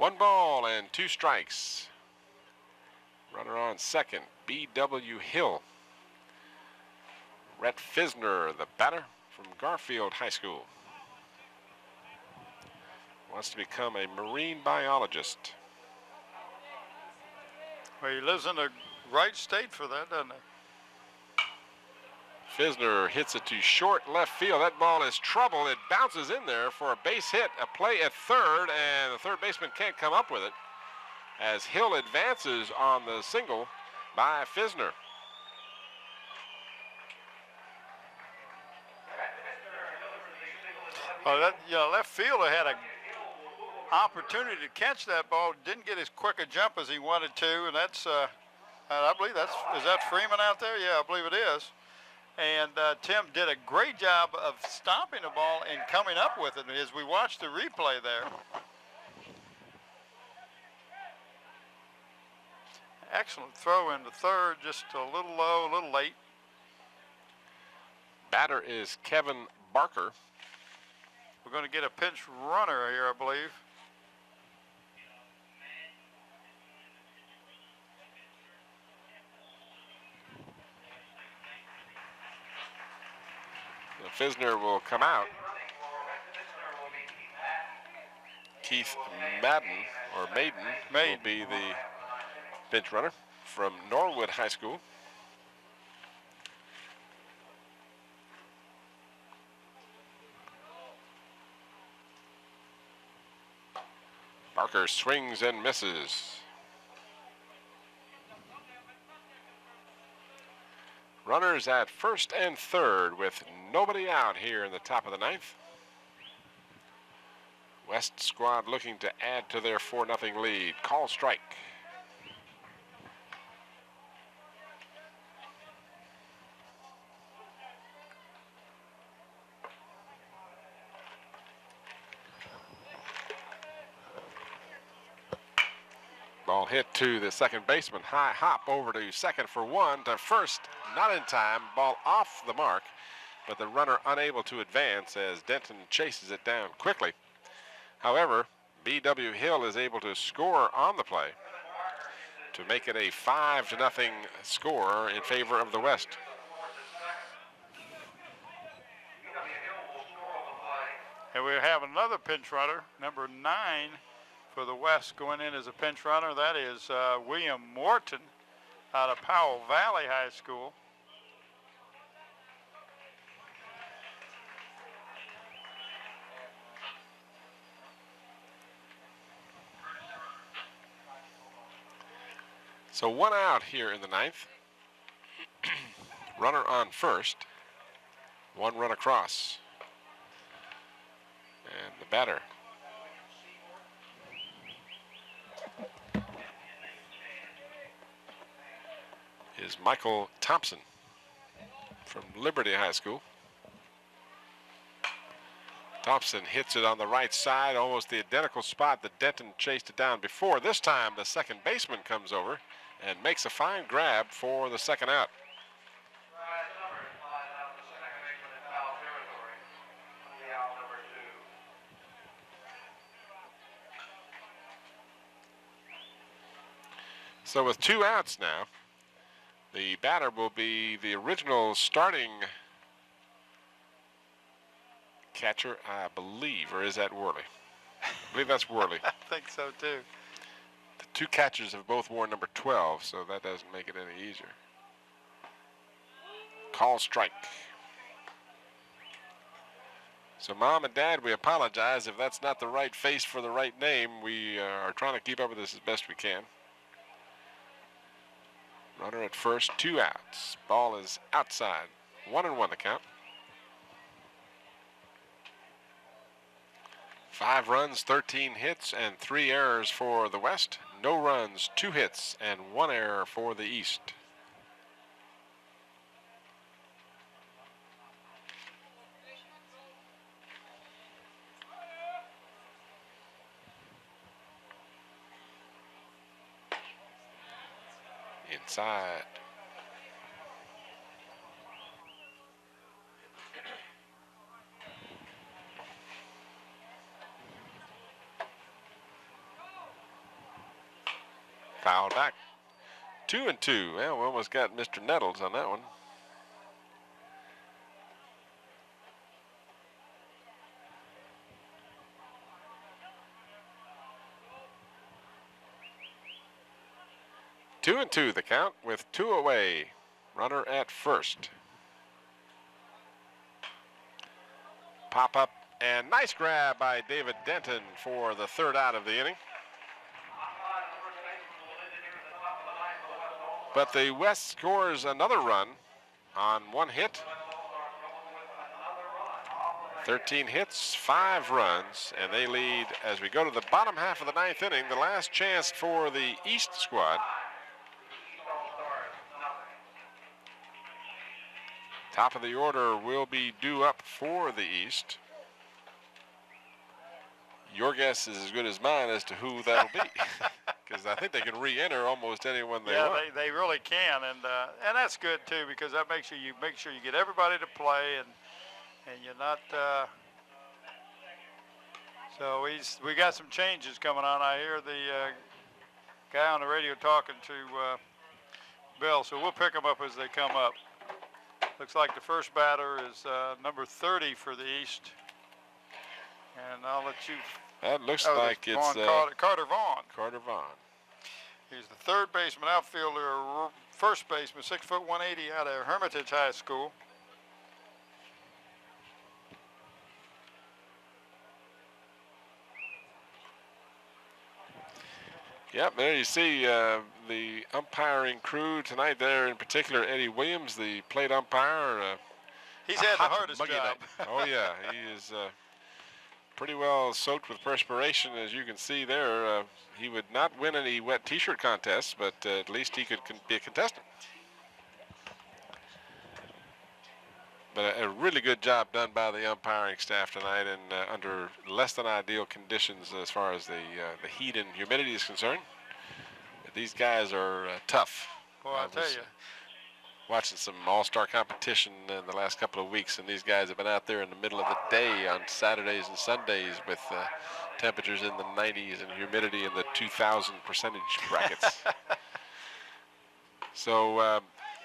1 ball and 2 strikes. Runner on second, B.W. Hill. Rhett Fisner, the batter from Garfield High School. Wants to become a marine biologist. Well, he lives in the right state for that, doesn't he? Fisner hits it to short left field. That ball is trouble. It bounces in there for a base hit, a play at third, and the third baseman can't come up with it as Hill advances on the single by Fisner. Oh, that, left fielder had an opportunity to catch that ball. Didn't get as quick a jump as he wanted to, and that's, I believe is that Freeman out there? Yeah, I believe it is. And Tim did a great job of stopping the ball and coming up with it as we watched the replay there. Excellent throw into third, just a little low, a little late. Batter is Kevin Barker. We're going to get a pinch runner here, I believe. Fisner will come out. Keith Madden, or Maiden, will be the bench runner from Norwood High School. Barker swings and misses. Runners at first and third with nobody out here in the top of the ninth. West squad looking to add to their 4-0 lead. Call strike. Ball hit to the second baseman. High hop over to second for one. To first, not in time. Ball off the mark, but the runner unable to advance as Denton chases it down quickly. However, B.W. Hill is able to score on the play to make it a 5-0 score in favor of the West. And we have another pinch runner, number 9 for the West, going in as a pinch runner. That is William Morton out of Powell Valley High School. So 1 out here in the ninth. Runner on first. 1 run across. And the batter is Michael Thompson from Liberty High School. Thompson hits it on the right side, almost the identical spot that Denton chased it down before. This time the second baseman comes over and makes a fine grab for the second out. So with 2 outs now, the batter will be the original starting catcher, I believe, or is that Worley? I believe that's Worley. I think so too. The 2 catchers have both worn number 12, so that doesn't make it any easier. Call strike. So Mom and Dad, we apologize if that's not the right face for the right name. We are trying to keep up with this as best we can. Runner at first, 2 outs. Ball is outside. 1-1 the count. 5 runs, 13 hits, and 3 errors for the West. No runs, 2 hits, and 1 error for the East. Inside. Fouled back. 2-2. Well, we almost got Mr. Nettles on that one. Two and two the count with 2 away. Runner at first. Pop up and nice grab by David Denton for the 3rd out of the inning. But the West scores another run on 1 hit. 13 hits, 5 runs, and they lead as we go to the bottom half of the 9th inning. The last chance for the East squad. Top of the order will be due up for the East. Your guess is as good as mine as to who that'll be, because I think they can re-enter almost anyone they want. Yeah, they really can, and that's good too, because that makes sure you get everybody to play, and you're not. So we got some changes coming on. I hear the guy on the radio talking to Bill, so we'll pick them up as they come up. Looks like the first batter is number 30 for the East. And I'll let you. That looks like it's Carter Vaughn. Carter Vaughn. He's the 3rd baseman, outfielder, first baseman, 6 foot 180 out of Hermitage High School. Yep, there you see the umpiring crew tonight there, in particular Eddie Williams, the plate umpire. He's had the hardest job. Oh, yeah, he is pretty well soaked with perspiration, as you can see there. He would not win any wet T-shirt contests, but at least he could be a contestant. But a really good job done by the umpiring staff tonight, and under less than ideal conditions as far as the heat and humidity is concerned. These guys are tough. Well, I'll tell you. Watching some all-star competition in the last couple of weeks, and these guys have been out there in the middle of the day on Saturdays and Sundays with temperatures in the 90s and humidity in the 2,000% brackets. So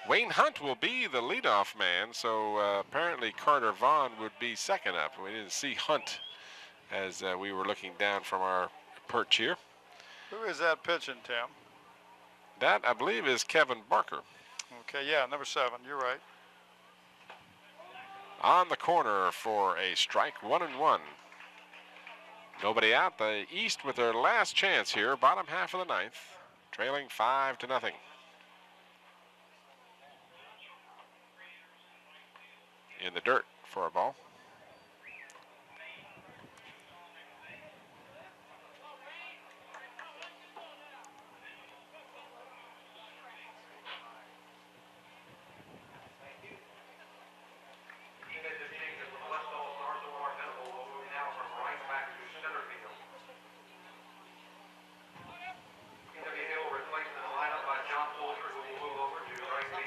Wayne Hunt will be the leadoff man, so apparently Carter Vaughn would be second up. We didn't see Hunt as we were looking down from our perch here. Who is that pitching, Tim? That, I believe, is Kevin Barker. Okay, yeah, number 7, you're right. On the corner for a strike, 1-1. Nobody out. The East with their last chance here, bottom half of the 9th, trailing 5-0. In the dirt for a ball.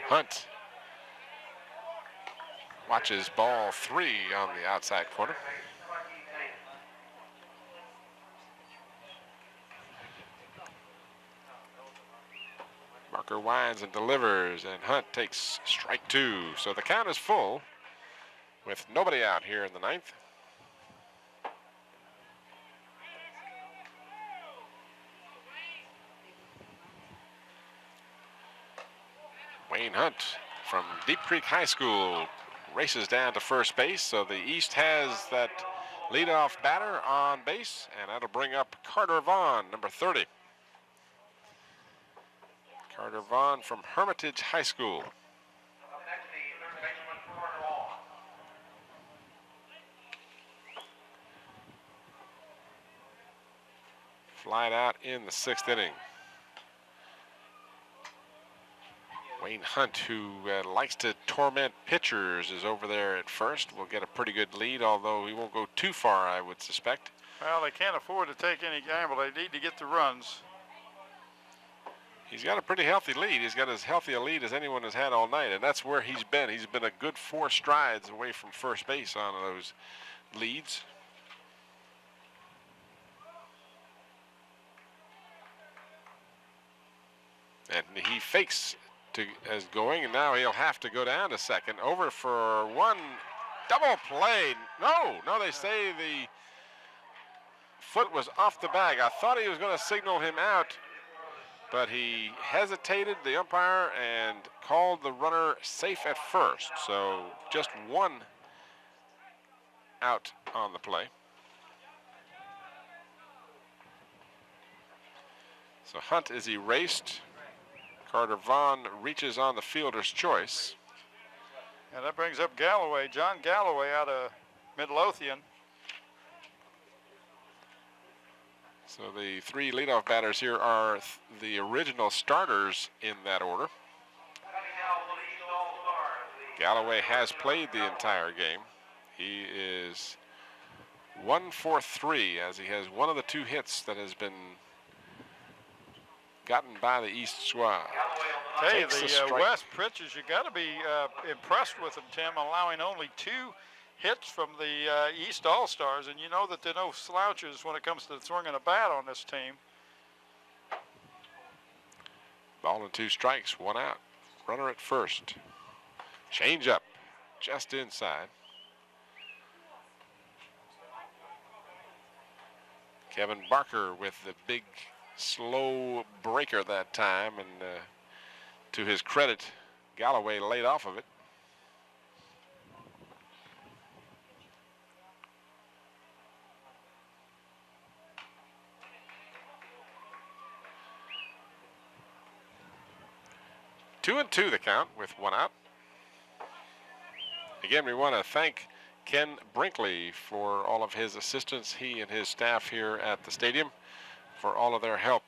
Hunt watches ball 3 on the outside corner. Barker winds and delivers, and Hunt takes strike 2. So the count is full with nobody out here in the 9th. Wayne Hunt from Deep Creek High School races down to first base, so the East has that leadoff batter on base, and that'll bring up Carter Vaughn, number 30. Carter Vaughn from Hermitage High School. Flied out in the 6th inning. Wayne Hunt, who likes to torment pitchers, is over there at first. Will get a pretty good lead, although he won't go too far, I would suspect. Well, they can't afford to take any gamble. They need to get the runs. He's got a pretty healthy lead. He's got as healthy a lead as anyone has had all night, and that's where he's been. He's been a good 4 strides away from first base on those leads. And he fakes as going, and now he'll have to go down to second. Over for one double play. No, they say the foot was off the bag. I thought he was going to signal him out, but he hesitated, the umpire, and called the runner safe at first. So just one out on the play. So Hunt is erased. Carter Vaughn reaches on the fielder's choice. And that brings up Galloway, John Galloway out of Midlothian. So the three leadoff batters here are the original starters in that order. Galloway has played the entire game. He is 1 for 3 as he has one of the 2 hits that has been gotten by the East squad. Hey, Takes the West pitchers, you got to be impressed with them, Tim, allowing only 2 hits from the East All-Stars, and you know that there are no slouches when it comes to swinging a bat on this team. Ball and 2 strikes, 1 out. Runner at first. Change up, just inside. Kevin Barker with the big slow breaker that time, and to his credit, Galloway laid off of it. Two and 2 the count with 1 out. Again, we want to thank Ken Brinkley for all of his assistance, he and his staff here at the stadium, for all of their help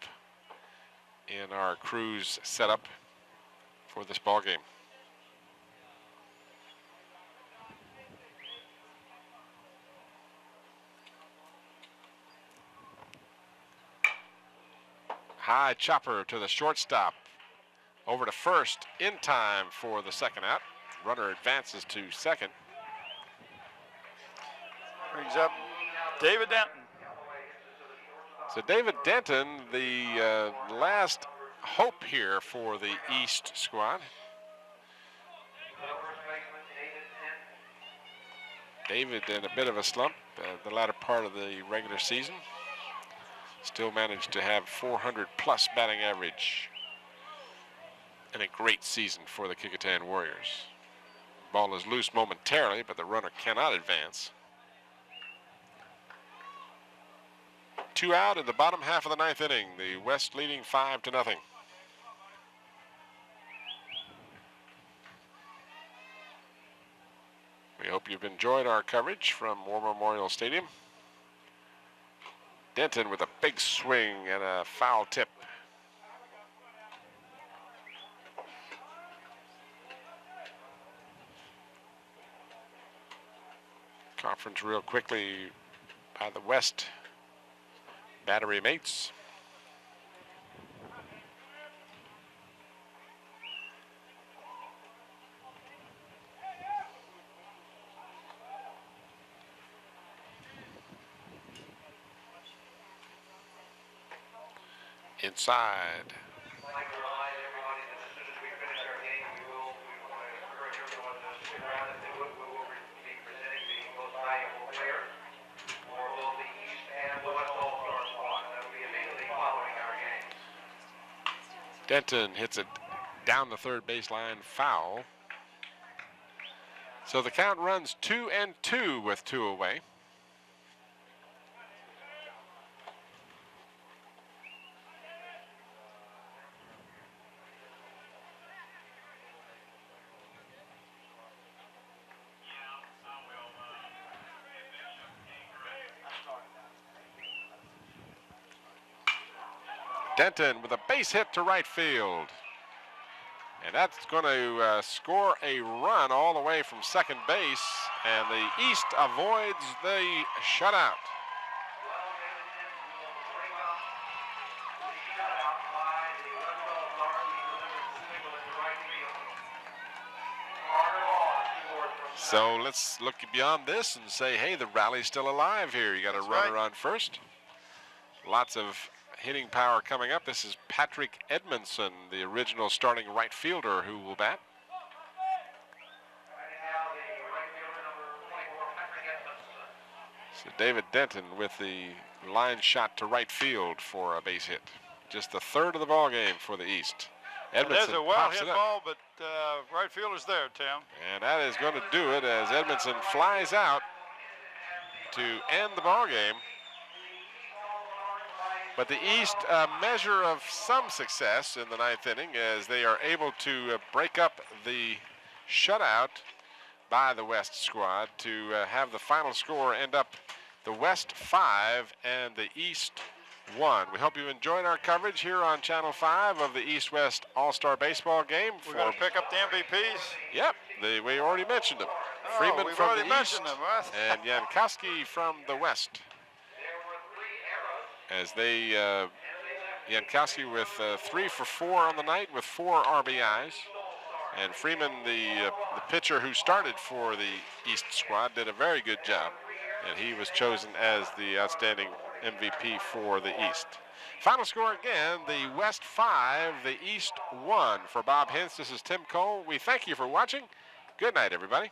in our cruise setup for this ball game. High chopper to the shortstop. Over to first in time for the second out. Runner advances to second. Brings up David Denton. So David Denton, the last hope here for the East squad. David in a bit of a slump the latter part of the regular season. Still managed to have 400 plus batting average. And a great season for the Kecoughtan Warriors. Ball is loose momentarily, but the runner cannot advance. 2 out in the bottom half of the 9th inning. The West leading 5-0. We hope you've enjoyed our coverage from War Memorial Stadium. Denton with a big swing and a foul tip. Conference real quickly by the West battery mates. Inside. Denton hits it down the third baseline, foul. So the count runs 2-2 with 2 away. Denton with a base hit to right field. And that's going to score a run all the way from second base. And the East avoids the shutout. So let's look beyond this and say, hey, the rally's still alive here. You got a runner on first. Lots of hitting power coming up. This is Patrick Edmondson, the original starting right fielder, who will bat. So David Denton with the line shot to right field for a base hit. Just the third of the ball game for the East. Edmondson There's a well-hit ball, but right fielder's there, Tim. And that is going to do it as Edmondson flies out to end the ball game. But the East, a measure of some success in the ninth inning as they are able to break up the shutout by the West squad to have the final score end up the West 5 and the East 1. We hope you enjoyed our coverage here on Channel 5 of the East-West All-Star Baseball game. We're going to pick up the MVPs? Yep, we already mentioned them. Oh, Freeman we've from already the mentioned East them, right? and Jankowski from the West. As they, Jankowski with 3 for 4 on the night with 4 RBIs. And Freeman, the pitcher who started for the East squad, did a very good job. And he was chosen as the outstanding MVP for the East. Final score again, the West 5, the East 1. For Bob Hintz, this is Tim Cole. We thank you for watching. Good night, everybody.